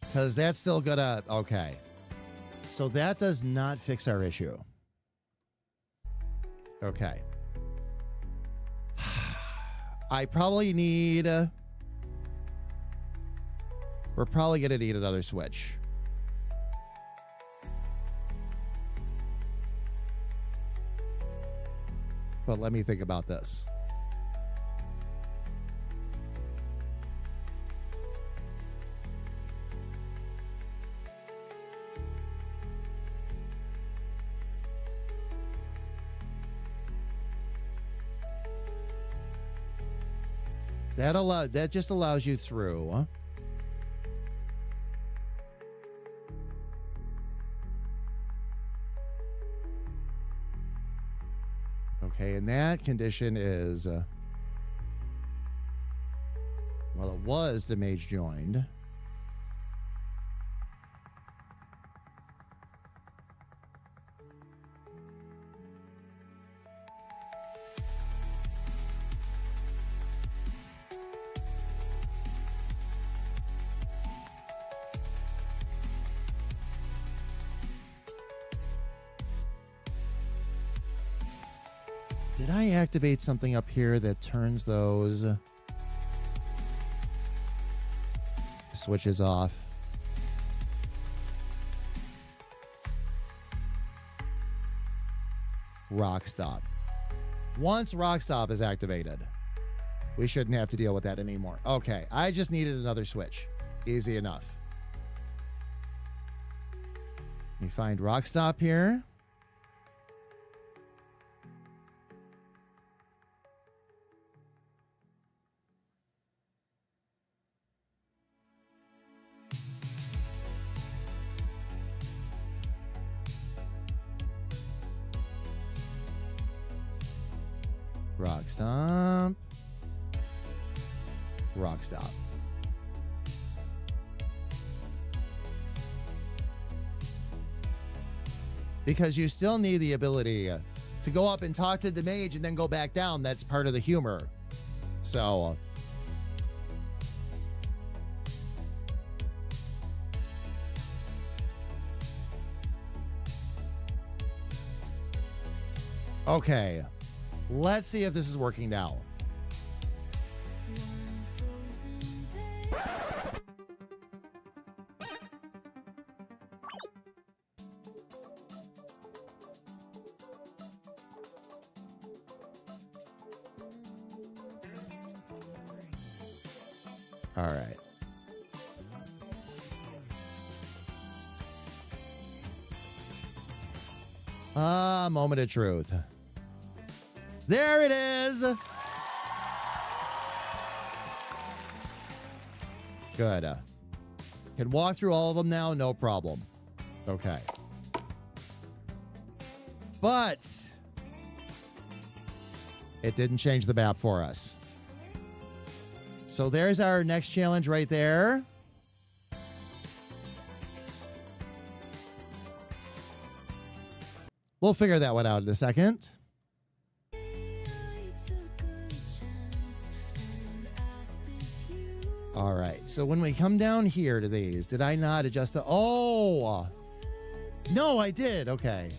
Because that's still gonna... okay. So that does not fix our issue. Okay. I probably need... we're probably going to need another switch. But let me think about this. That just allows you through. Okay, and that condition is well, it was the mage joined. Did I activate something up here that turns those switches off? Rock stop. Once rock stop is activated, we shouldn't have to deal with that anymore. Okay, I just needed another switch. Easy enough. Let me find rock stop here. Rock stop. Rock stop. Because you still need the ability to go up and talk to the mage and then go back down. That's part of the humor. So okay, let's see if this is working now. All right. Moment of truth. There it is. Good. Can walk through all of them now, no problem. Okay. But it didn't change the map for us. So there's our next challenge right there. We'll figure that one out in a second. All right. So when we come down here to these, did I not adjust the... Oh! No, I did. Okay.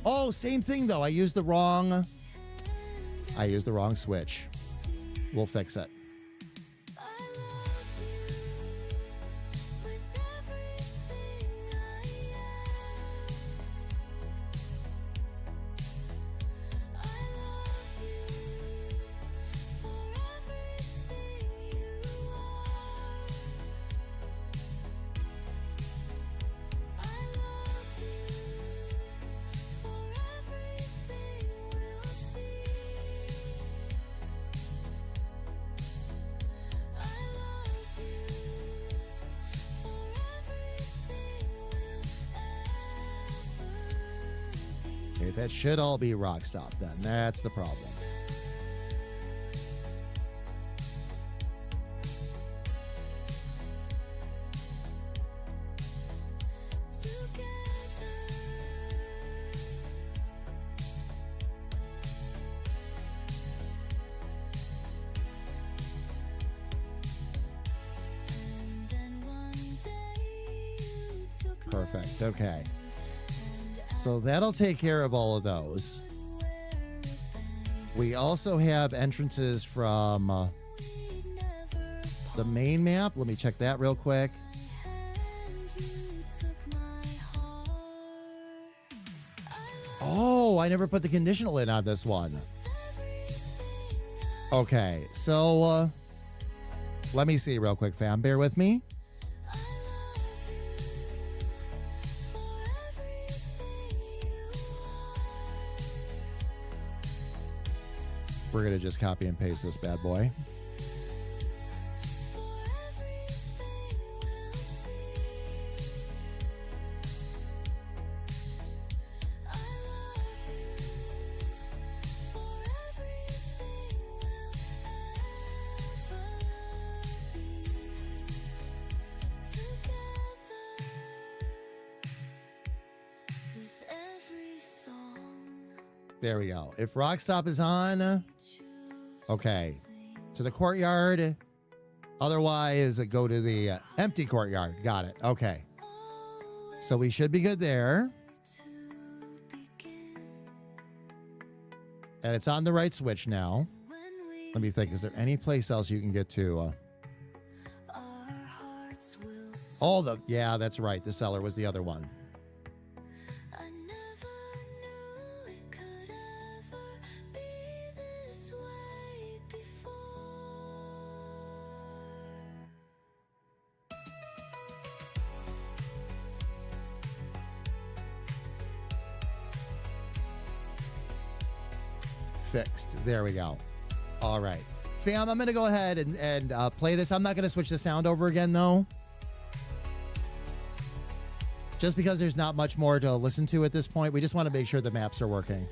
Oh, same thing, though. I used the wrong switch. We'll fix it. Okay, that should all be rock stop then. That's the problem. Perfect. Okay. So that'll take care of all of those. We also have entrances from the main map. Let me check that real quick. Oh, I never put the conditional in on this one. Okay, so let me see real quick, fam. Bear with me. We're going to just copy and paste this bad boy. There we go. If Rock Stop is on, okay, to the courtyard. Otherwise, go to the empty courtyard. Got it. Okay. So we should be good there. And it's on the right switch now. Let me think. Is there any place else you can get to? Yeah, that's right. The cellar was the other one. Fixed. There we go. All right. Fam, I'm going to go ahead and play this. I'm not going to switch the sound over again, though. Just because there's not much more to listen to at this point. We just want to make sure the maps are working.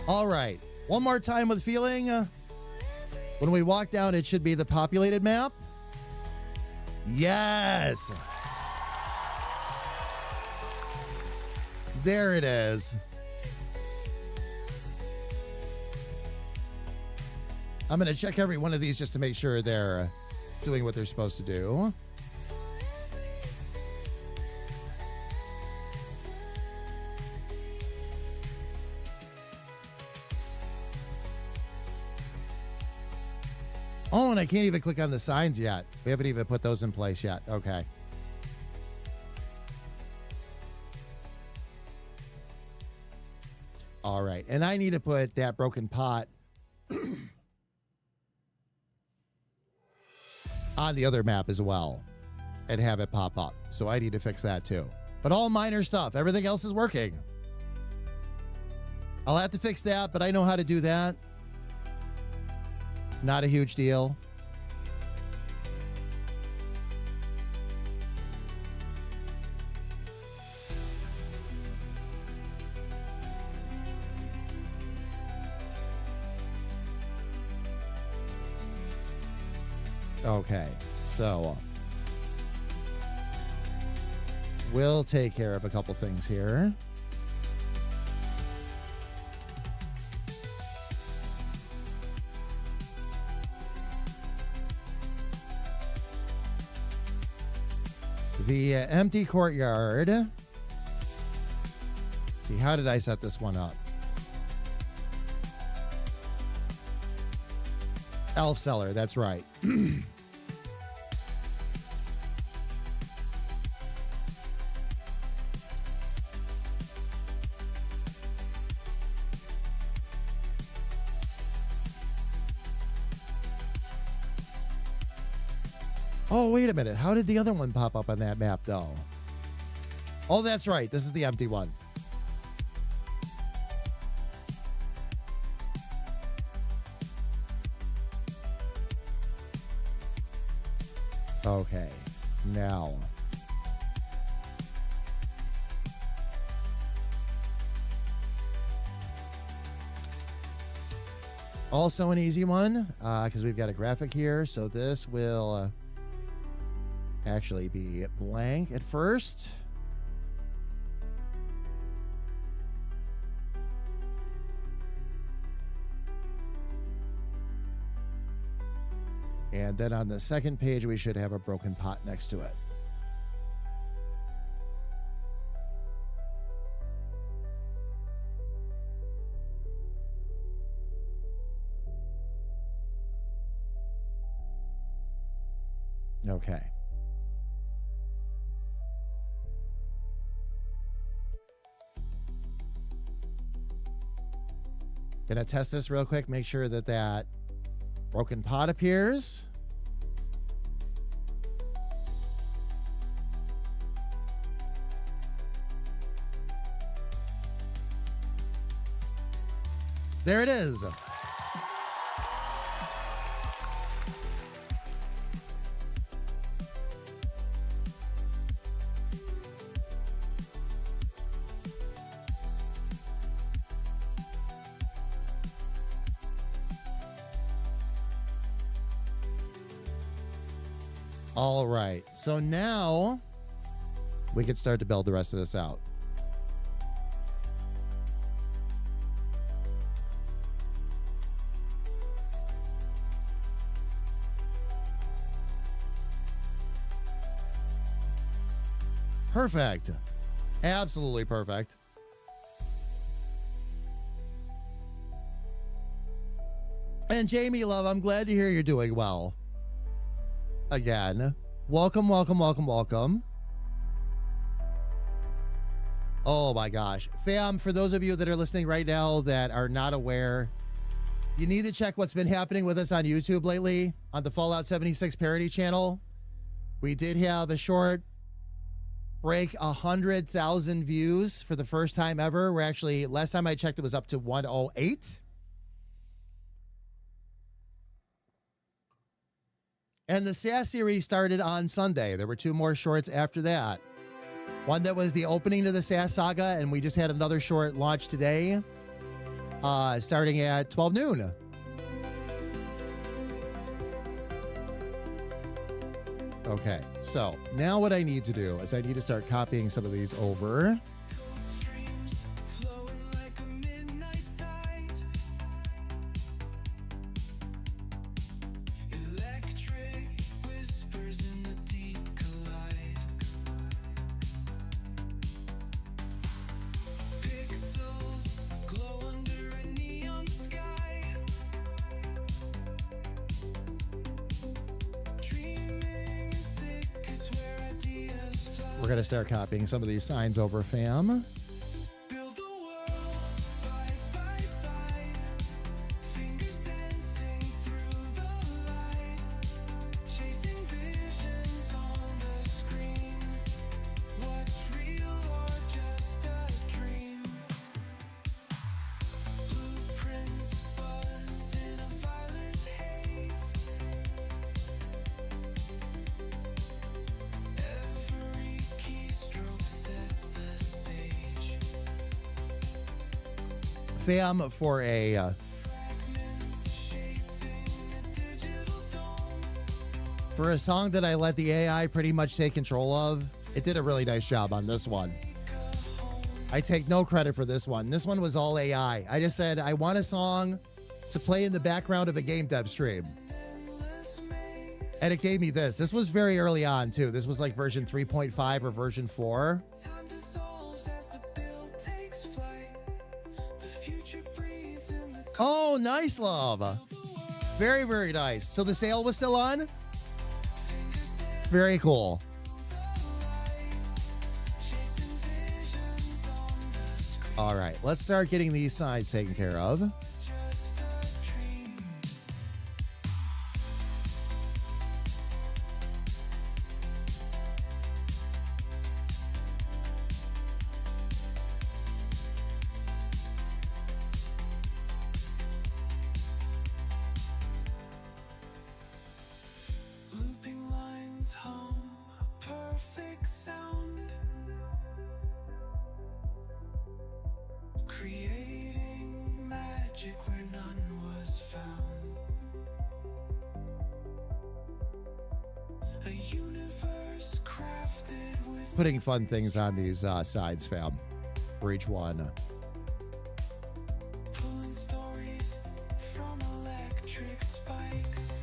All right. One more time with feeling. When we walk down, it should be the populated map. Yes. There it is. I'm going to check every one of these just to make sure they're doing what they're supposed to do. Oh, and I can't even click on the signs yet. We haven't even put those in place yet. Okay. All right. And I need to put that broken pot on the other map as well and have it pop up. So I need to fix that too. But all minor stuff. Everything else is working. I'll have to fix that, but I know how to do that. Not a huge deal. Okay, so we'll take care of a couple things here. The empty courtyard. See, how did I set this one up? Elf Cellar, that's right. Oh, wait a minute. How did the other one pop up on that map, though? Oh, that's right. This is the empty one. Okay. Now. Also an easy one, because we've got a graphic here. So this will actually be blank at first. And then on the second page, we should have a broken pot next to it. Okay. Gonna test this real quick, make sure that that broken pot appears. There it is. All right. So now we can start to build the rest of this out. Perfect. Absolutely perfect. And Jamie, love, I'm glad to hear you're doing well. Again, welcome, welcome, welcome, welcome. Oh my gosh. Fam, for those of you that are listening right now that are not aware, you need to check what's been happening with us on YouTube lately on the Fallout 76 parody channel. We did have a short break 100,000 views for the first time ever. We're actually, last time I checked, it was up to 108. And the SAS series started on Sunday. There were 2 more shorts after that. One that was the opening to the SAS saga, and we just had another short launch today, starting at 12 noon. Okay, so now what I need to do is I need to start copying some of these over. Streams flowing like a midnight tide. Electric whispers in the deep collide. Pixels glow under a neon sky. Dreaming is sick, it's where ideas fly. We're going to start copying some of these signs over, fam. Build the world, bye, bye, bye. Fingers dancing through the light. Chasing visions on the screen. What's real or just a dream? Blueprints buzz in a violet haze. Every keystroke sets the stage. Fam, for a Fragments shaping a digital dome. for a song that I let the AI pretty much take control of, it did a really nice job on this one. I take no credit for this one. This one was all AI. I just said I want a song to play in the background of a game dev stream. Endless maze. And it gave me this. This was very early on too. This was like version 3.5 or version 4. Time dissolves as the build takes flight. The future breathes in the Oh, nice, love. Very, very nice. So the sale was still on? fingers dance Very cool. through the light. Chasing visions on the screen. All right, let's start getting these sides taken care of. Just a dream. Looping lines hum a perfect sound. Creating magic where none was found. A universe crafted with Putting fun things on these sides, fam, for each one. pulling stories from electric spikes.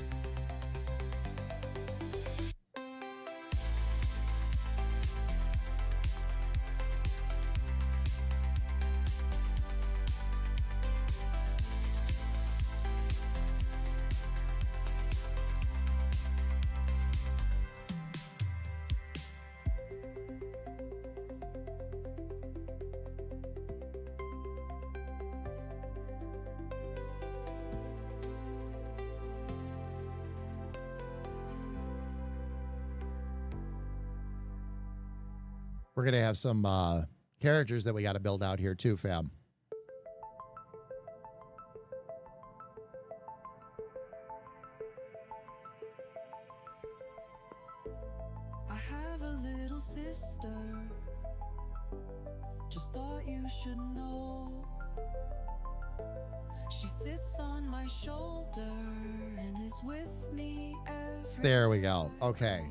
We're going to have some characters that we got to build out here too, fam. I have a little sister. Just thought you should know. She sits on my shoulder and is with me every There we go. Okay.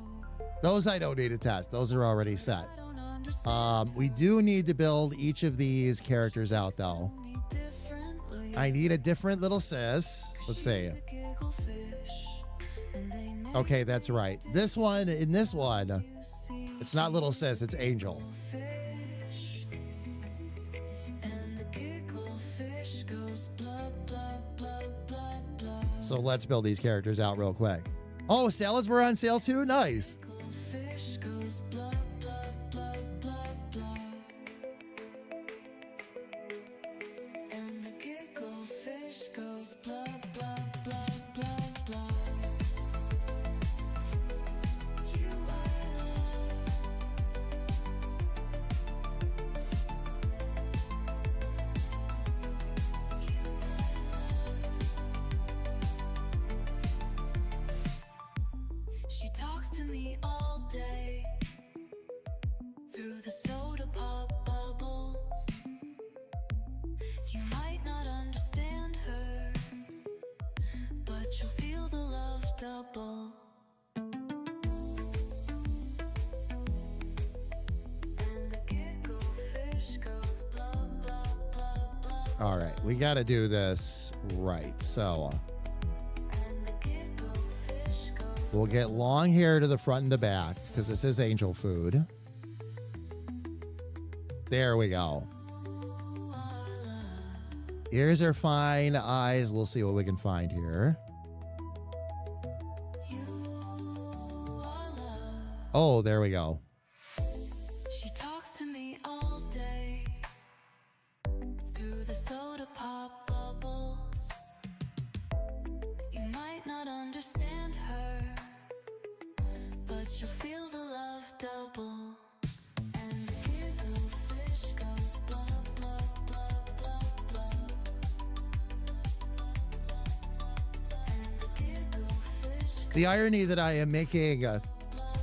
Those I don't need to test. Those are already set. I don't understand We do need to build each of these characters out though. me differently. I need a different little sis. Let's see. She's a giggle fish, and they make Okay, that's right. This one, in this one, you see it's not little sis, it's Angel. fish. And the giggle fish goes blah blah blah blah blah. So let's build these characters out real quick. Oh, salads were on sale too? Nice. Fish goes blah blah blah blah blah. And the giggle fish goes blah blah blah blah blah. You are love. She talks to me All right, we got to do this right. So we'll get long hair to the front and the back because this is angel food. There we go. Ears are fine. Eyes, we'll see what we can find here. Oh, there we go. She talks to me all day through the soda pop bubbles. You might not understand her, but you'll feel the love double. And the giggle fish goes blah, blah, blah, blah, blah. And the giggle fish goes The irony that I am making a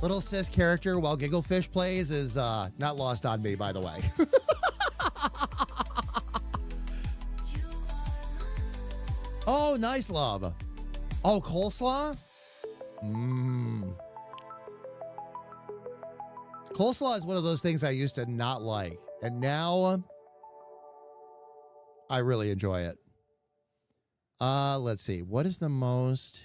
little sis character while Gigglefish plays is not lost on me, by the way. Oh, nice, love. Oh, coleslaw? Coleslaw is one of those things I used to not like, and now I really enjoy it. Let's see. What is the most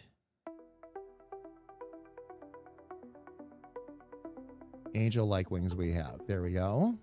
angel-like wings we have? There we go.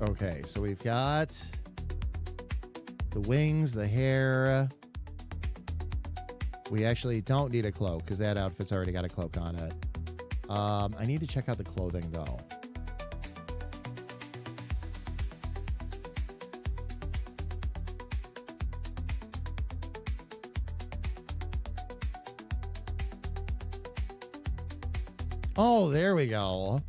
Okay, so we've got the wings, the hair. We actually don't need a cloak because that outfit's already got a cloak on it. I need to check out the clothing, though. Oh, there we go.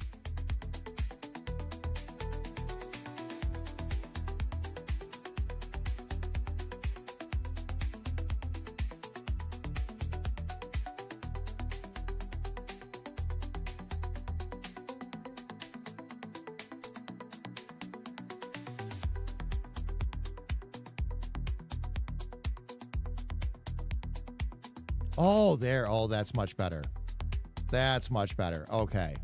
Oh, there. Oh, that's much better. That's much better. Okay.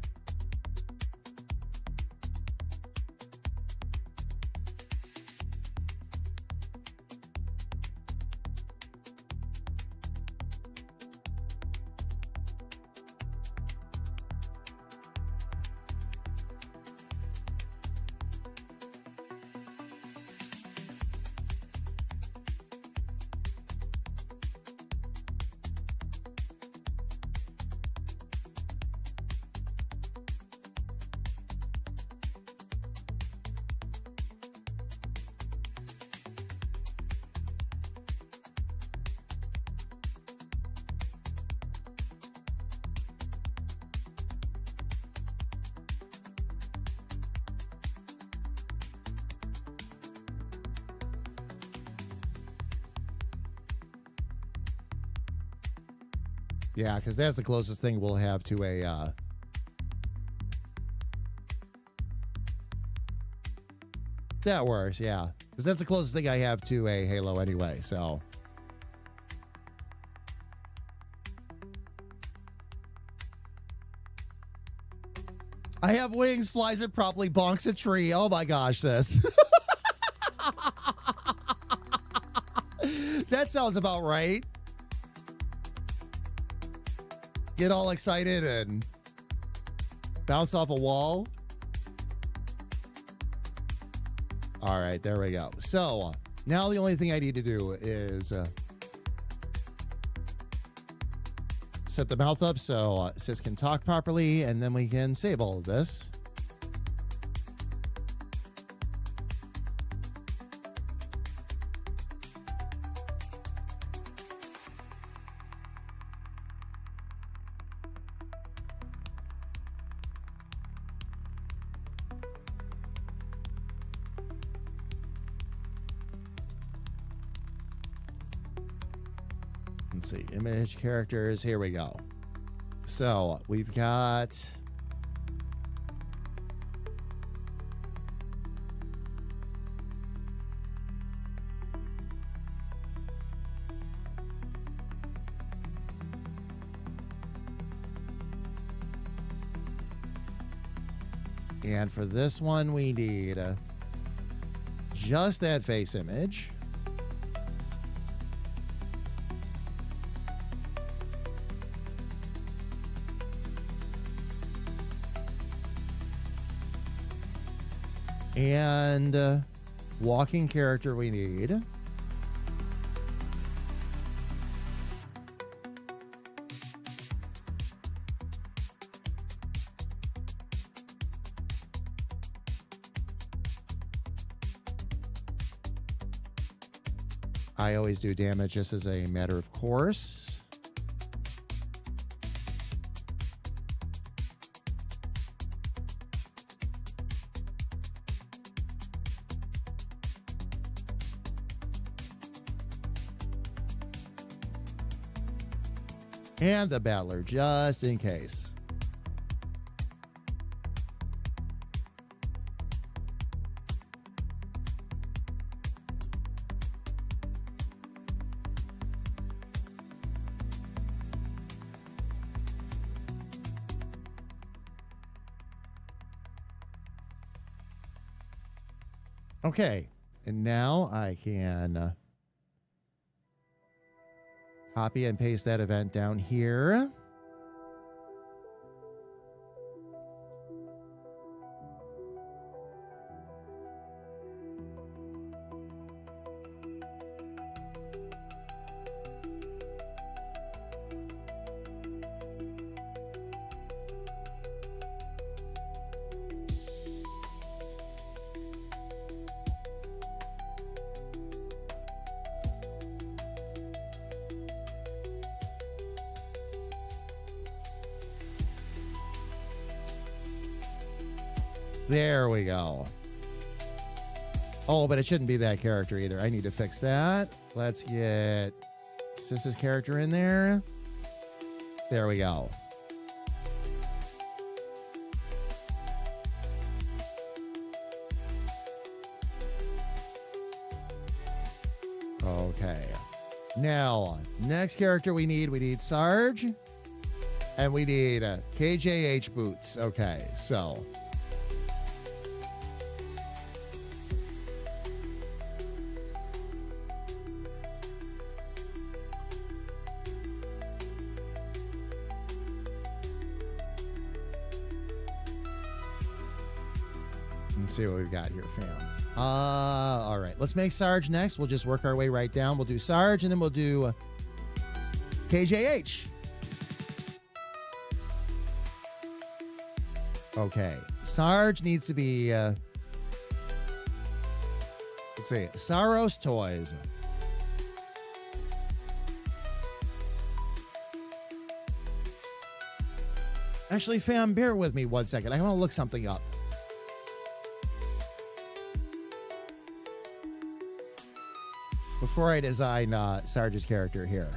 Yeah, because that's the closest thing we'll have to a... That works, yeah. Because that's the closest thing I have to a halo anyway, so... I have wings, flies it properly, bonks a tree. Oh my gosh, sis. That sounds about right. Get all excited and bounce off a wall. All right, there we go. So now the only thing I need to do is set the mouth up so Sis can talk properly, and then we can save all of this. let's see, image characters. Here we go. So we've got and for this one, we need just that face image. And walking character we need. I always do damage just as a matter of course. And the battler, just in case. Okay, and now I can copy and paste that event down here. There we go. Oh, but it shouldn't be that character either. I need to fix that. Let's get Sis's character in there. There we go. Okay. Now, next character we need Sarge. And we need KJH boots. Okay, so let's see what we've got here, fam. All right. Let's make Sarge next. We'll just work our way right down. We'll do Sarge, and then we'll do KJH. Okay. Sarge needs to be, let's see, Saros Toys. Actually, fam, bear with me one second. I want to look something up. Before I design Sarge's character here.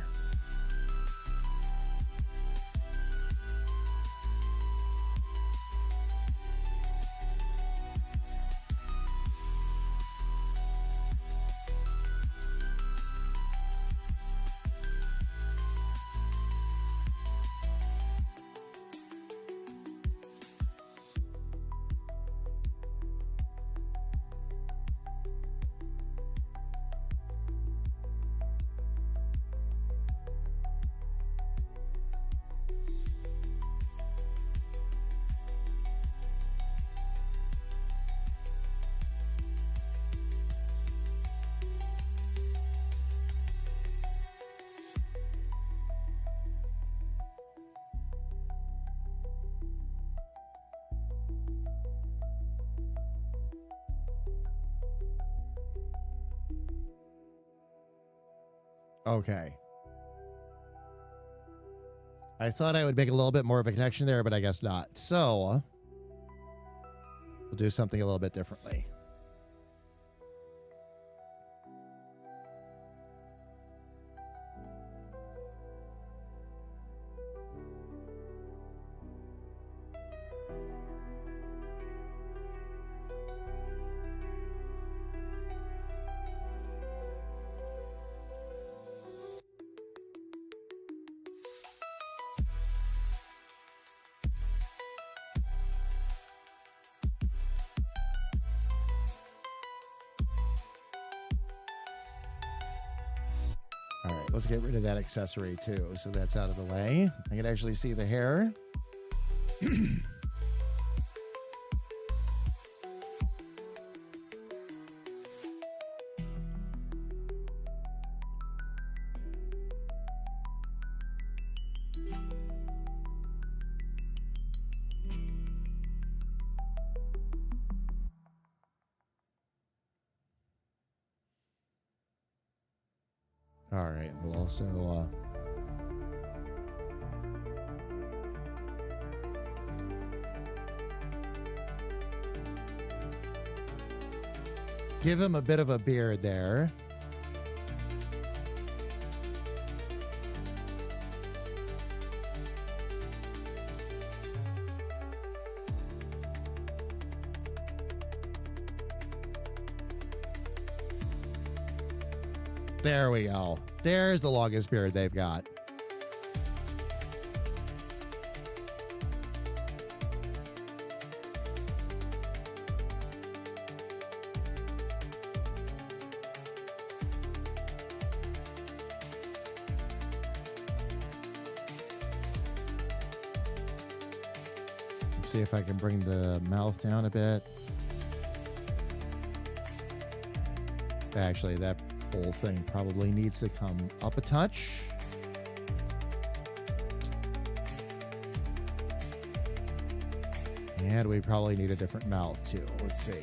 Okay. I thought I would make a little bit more of a connection there, but I guess not. So, we'll do something a little bit differently. let's get rid of that accessory too. So that's out of the way. I can actually see the hair. All right, we'll also give him a bit of a beard there. There we go. There's the longest beard they've got. Let's see if I can bring the mouth down a bit. Actually, that whole thing probably needs to come up a touch. And we probably need a different mouth too. Let's see.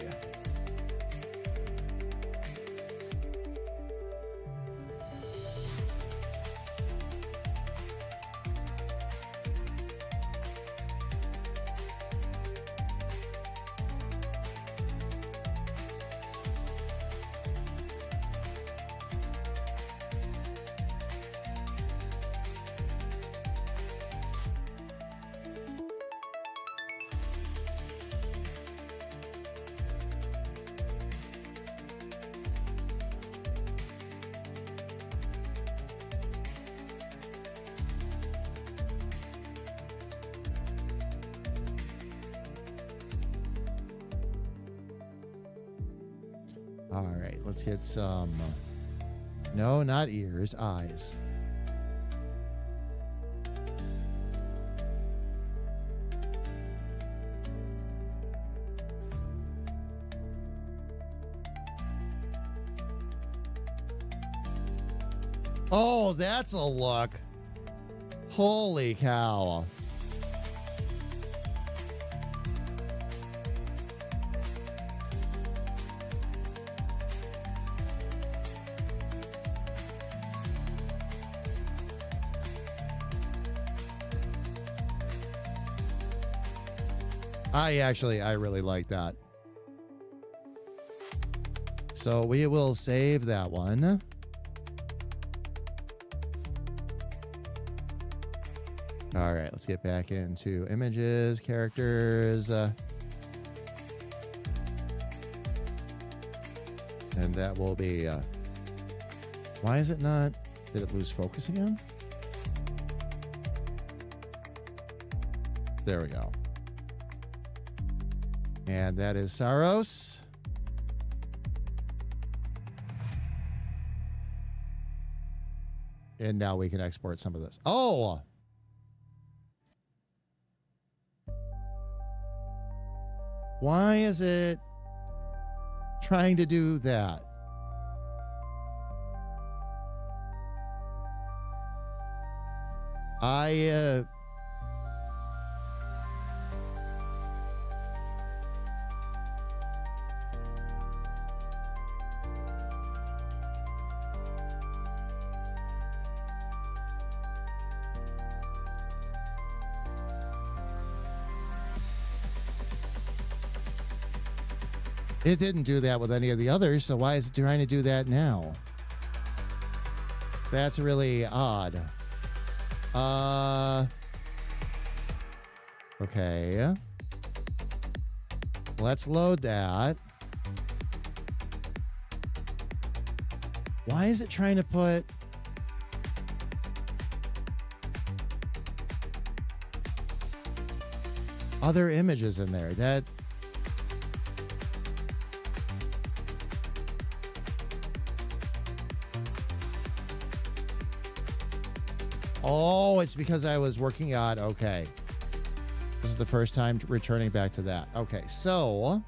All right, let's get some. No, not ears, eyes. Oh, that's a look. Holy cow. I really like that. So we will save that one. All right, let's get back into images, characters. And that will be, why is it not, did it lose focus again? There we go. And that is Saros. And now we can export some of this. Oh! Why is it trying to do that? It didn't do that with any of the others, so why is it trying to do that now? That's really odd. Okay. Let's load that. Why is it trying to put... other images in there? That... Oh, it's because I was working on, okay. This is the first time returning back to that. Okay, so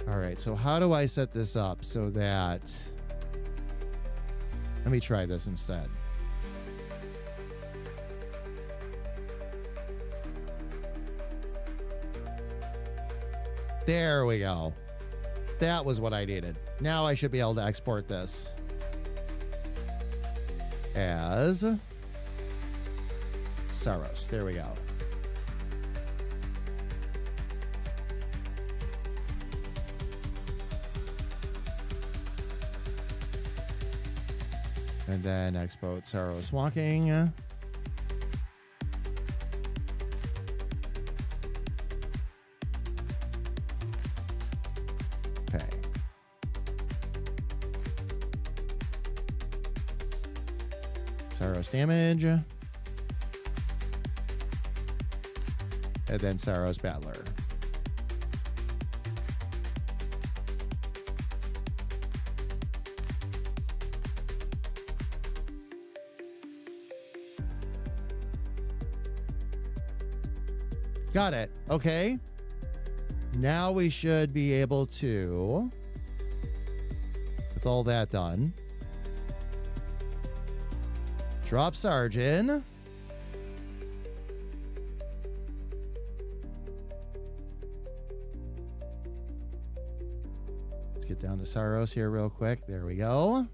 all right, so how do I set this up so that... Let me try this instead. There we go. That was what I needed. Now I should be able to export this as Saros. There we go. And then export Saros walking. Okay. Saros damage. And then Saros battler. Got it. Okay. Now we should be able to, with all that done, drop Sarge in. Let's get down to Saros here real quick. There we go.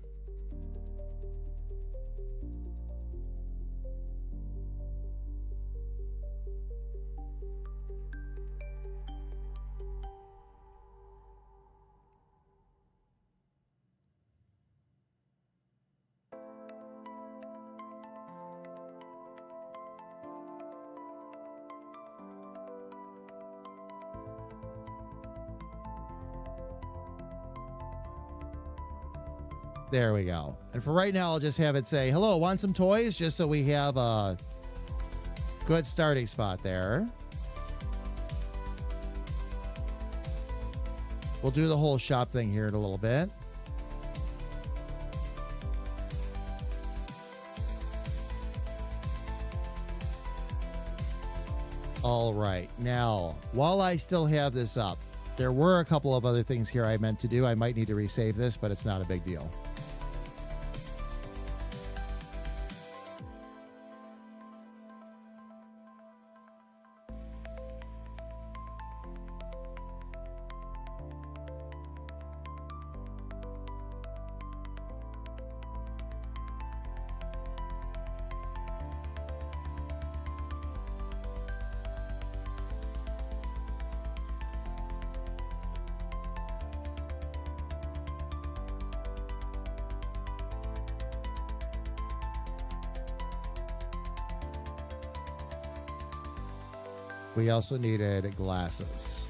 There we go. And for right now, I'll just have it say, hello, want some toys? Just so we have a good starting spot there. We'll do the whole shop thing here in a little bit. All right. Now, while I still have this up, there were a couple of other things here I meant to do. I might need to resave this, but it's not a big deal. We also needed glasses.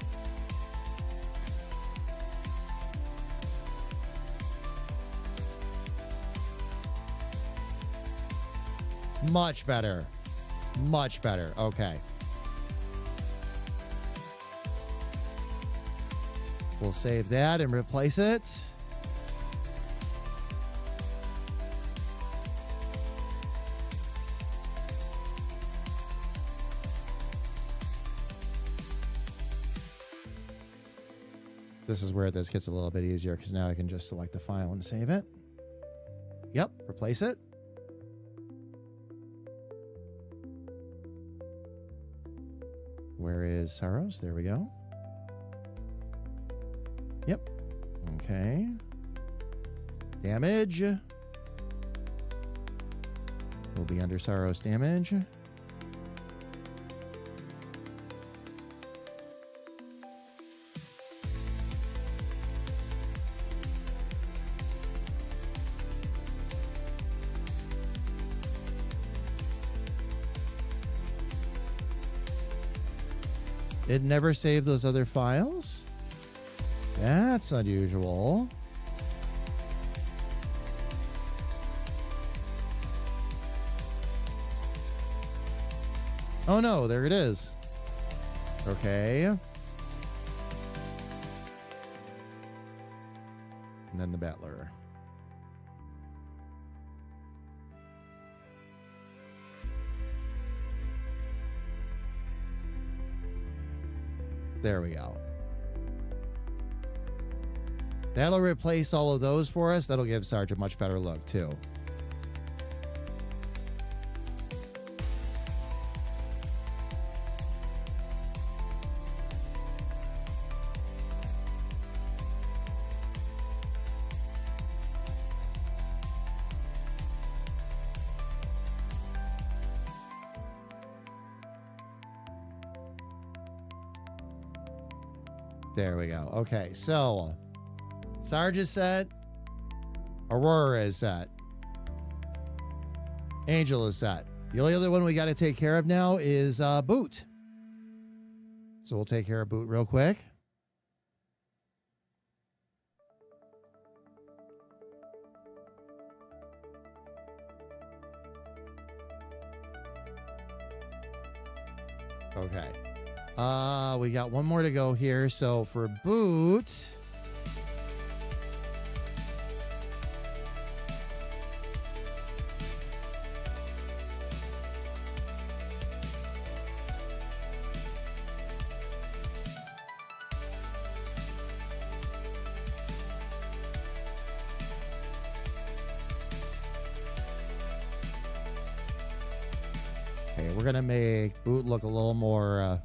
Much better. Much better. Okay. We'll save that and replace it. This is where this gets a little bit easier because now I can just select the file and save it. Yep, replace it. Where is Saros? There we go. Yep. Okay. Damage. Will be under Saros damage. It never saved those other files? That's unusual. Oh no, there it is. Okay. And then the battler. There we go. That'll replace all of those for us. That'll give Sarge a much better look, too. There we go. Okay, so Sarge is set. Aurora is set. Angel is set. The only other one we got to take care of now is Boot. So we'll take care of Boot real quick. Okay. We got one more to go here. So for Boot, okay, we're gonna make Boot look a little more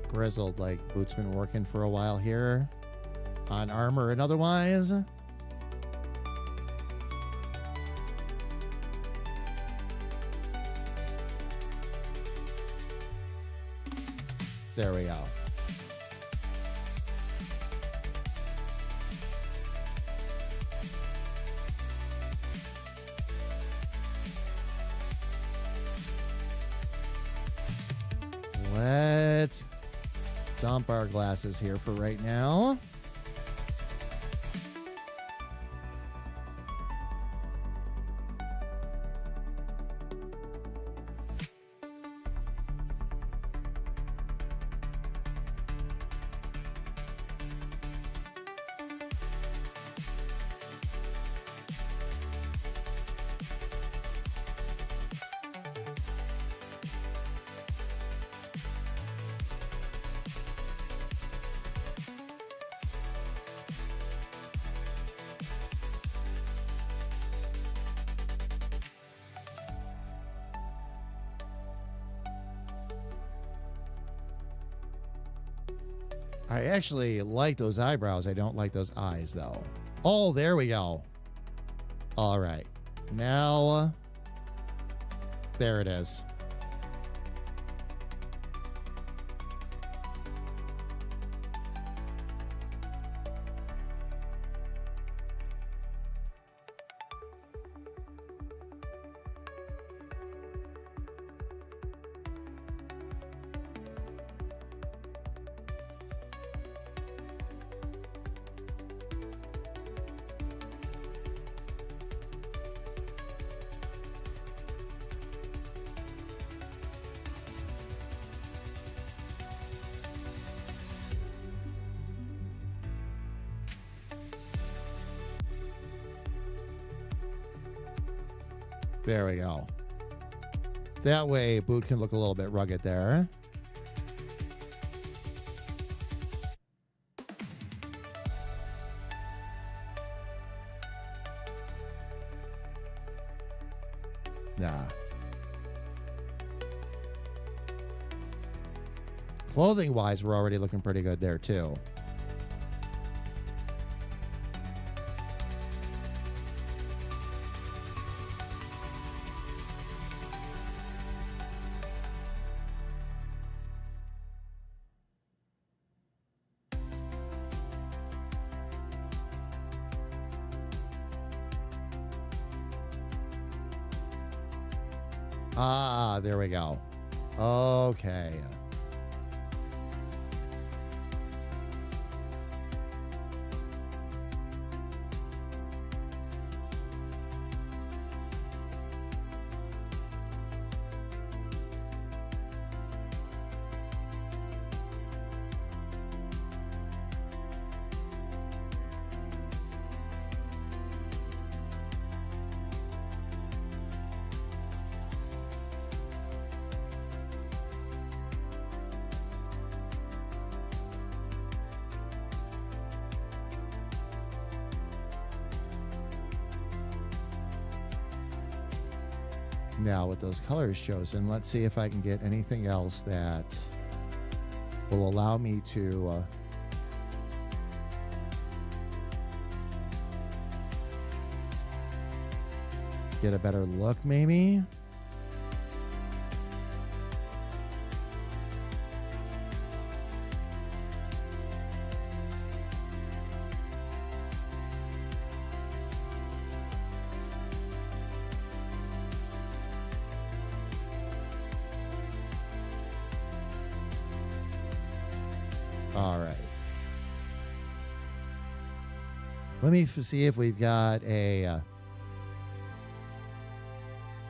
grizzled, like Boot's been working for a while here on armor and otherwise. There we go. Let's dump our glasses here for right now. I actually like those eyebrows. I don't like those eyes, though. Oh, there we go. All right. Now, there it is. There we go. That way, Boot can look a little bit rugged there. Nah. Clothing-wise, we're already looking pretty good there, too. Ah, there we go. Okay. Now with those colors chosen, let's see if I can get anything else that will allow me to get a better look maybe. All right. Let me see if we've got a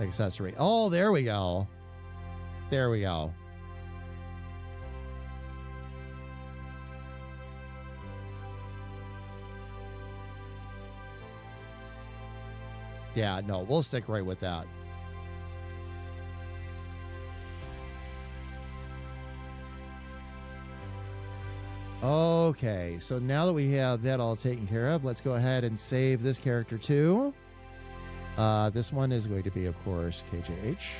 accessory. Oh, there we go. There we go. Yeah, no, we'll stick right with that. Okay, so now that we have that all taken care of, let's go ahead and save this character too. This one is going to be, of course, KJH.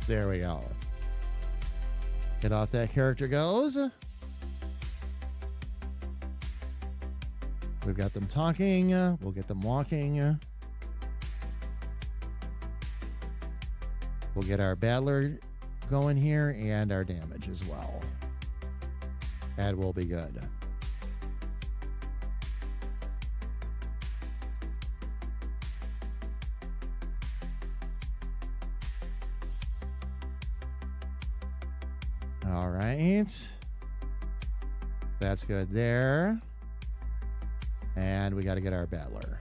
There we go. Get off that character goes. We've got them talking. We'll get them walking. We'll get our battler going here and our damage as well. And we'll be good. All right. That's good there. And we got to get our battler.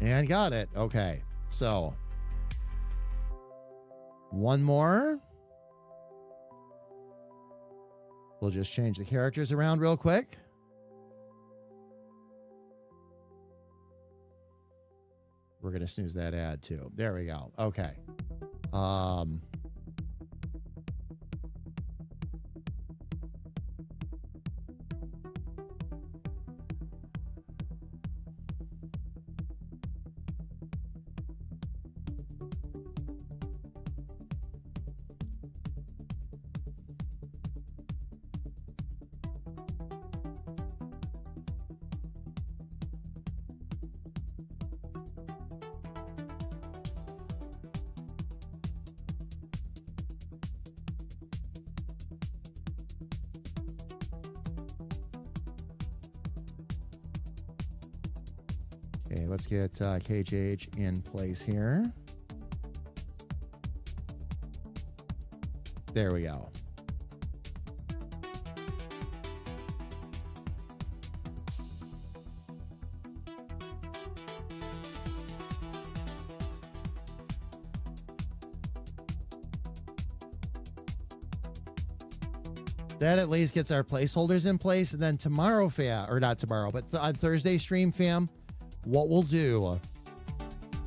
And got it. Okay. So, one more. We'll just change the characters around real quick. We're going to snooze that ad too. There we go. Okay. Okay, let's get KJH in place here. There we go. That at least gets our placeholders in place. And then tomorrow, or not tomorrow, but on Thursday stream, fam, what we'll do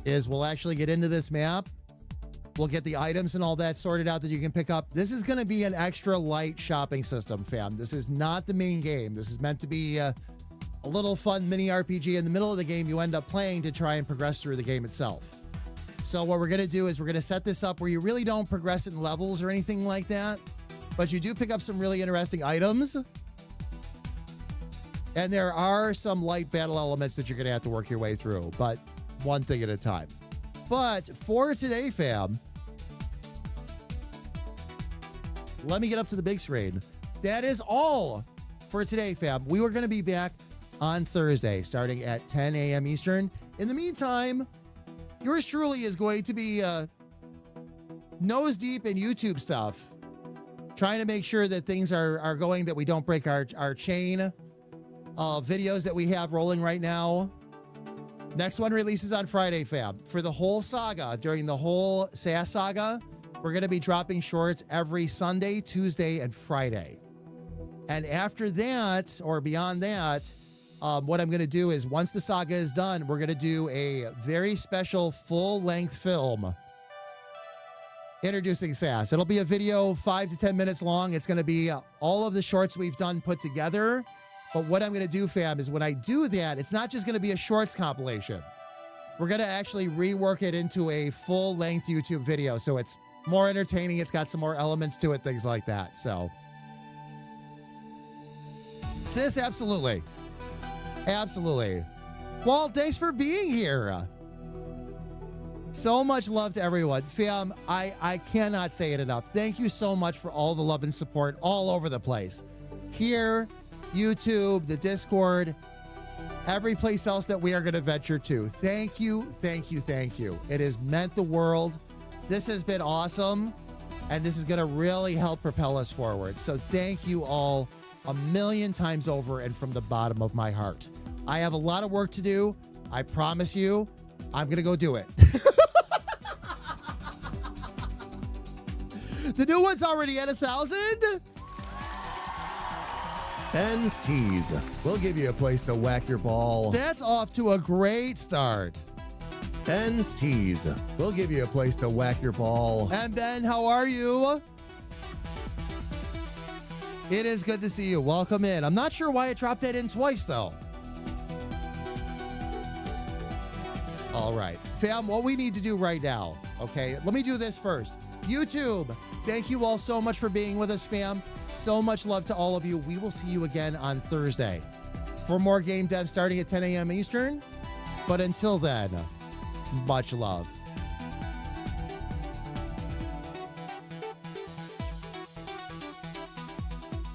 is we'll actually get into this map. We'll get the items and all that sorted out that you can pick up. This is going to be an extra light shopping system, fam. This is not the main game. This is meant to be a little fun mini RPG in the middle of the game you end up playing to try and progress through the game itself. So what we're going to do is we're going to set this up where you really don't progress in levels or anything like that, but you do pick up some really interesting items. And there are some light battle elements that you're going to have to work your way through, but one thing at a time. But for today, fam, let me get up to the big screen. That is all for today, fam. We were going to be back on Thursday starting at 10 a.m. Eastern. In the meantime, yours truly is going to be nose deep in YouTube stuff, trying to make sure that things are going, that we don't break our chain of videos that we have rolling right now. Next one releases on Friday, fam. For the whole saga, during the whole SAS saga, we're going to be dropping shorts every Sunday, Tuesday, and Friday. And after that, or beyond that, what I'm going to do is once the saga is done, we're going to do a very special full-length film introducing SAS. It'll be a video 5 to 10 minutes long. It's going to be all of the shorts we've done put together. But what I'm going to do, fam, is when I do that, it's not just going to be a shorts compilation. We're going to actually rework it into a full-length YouTube video, so it's more entertaining. It's got some more elements to it, things like that. So, sis, absolutely. Absolutely. Walt, thanks for being here. So much love to everyone. Fam, I cannot say it enough. Thank you so much for all the love and support all over the place. Here, YouTube, the Discord, every place else that we are going to venture to. Thank you, thank you, thank you. It has meant the world. This has been awesome, and this is going to really help propel us forward. So thank you all a million times over and from the bottom of my heart. I have a lot of work to do. I promise you, I'm going to go do it. The new one's already at 1,000. Ben's Tees. We'll give you a place to whack your ball. That's off to a great start. Ben's Tees. We'll give you a place to whack your ball. And Ben, how are you? It is good to see you. Welcome in. I'm not sure why it dropped that in twice, though. All right. Fam, what we need to do right now, okay, let me do this first. YouTube, thank you all so much for being with us, fam. So much love to all of you. We will see you again on Thursday for more game dev starting at 10 a.m. Eastern. But until then, much love.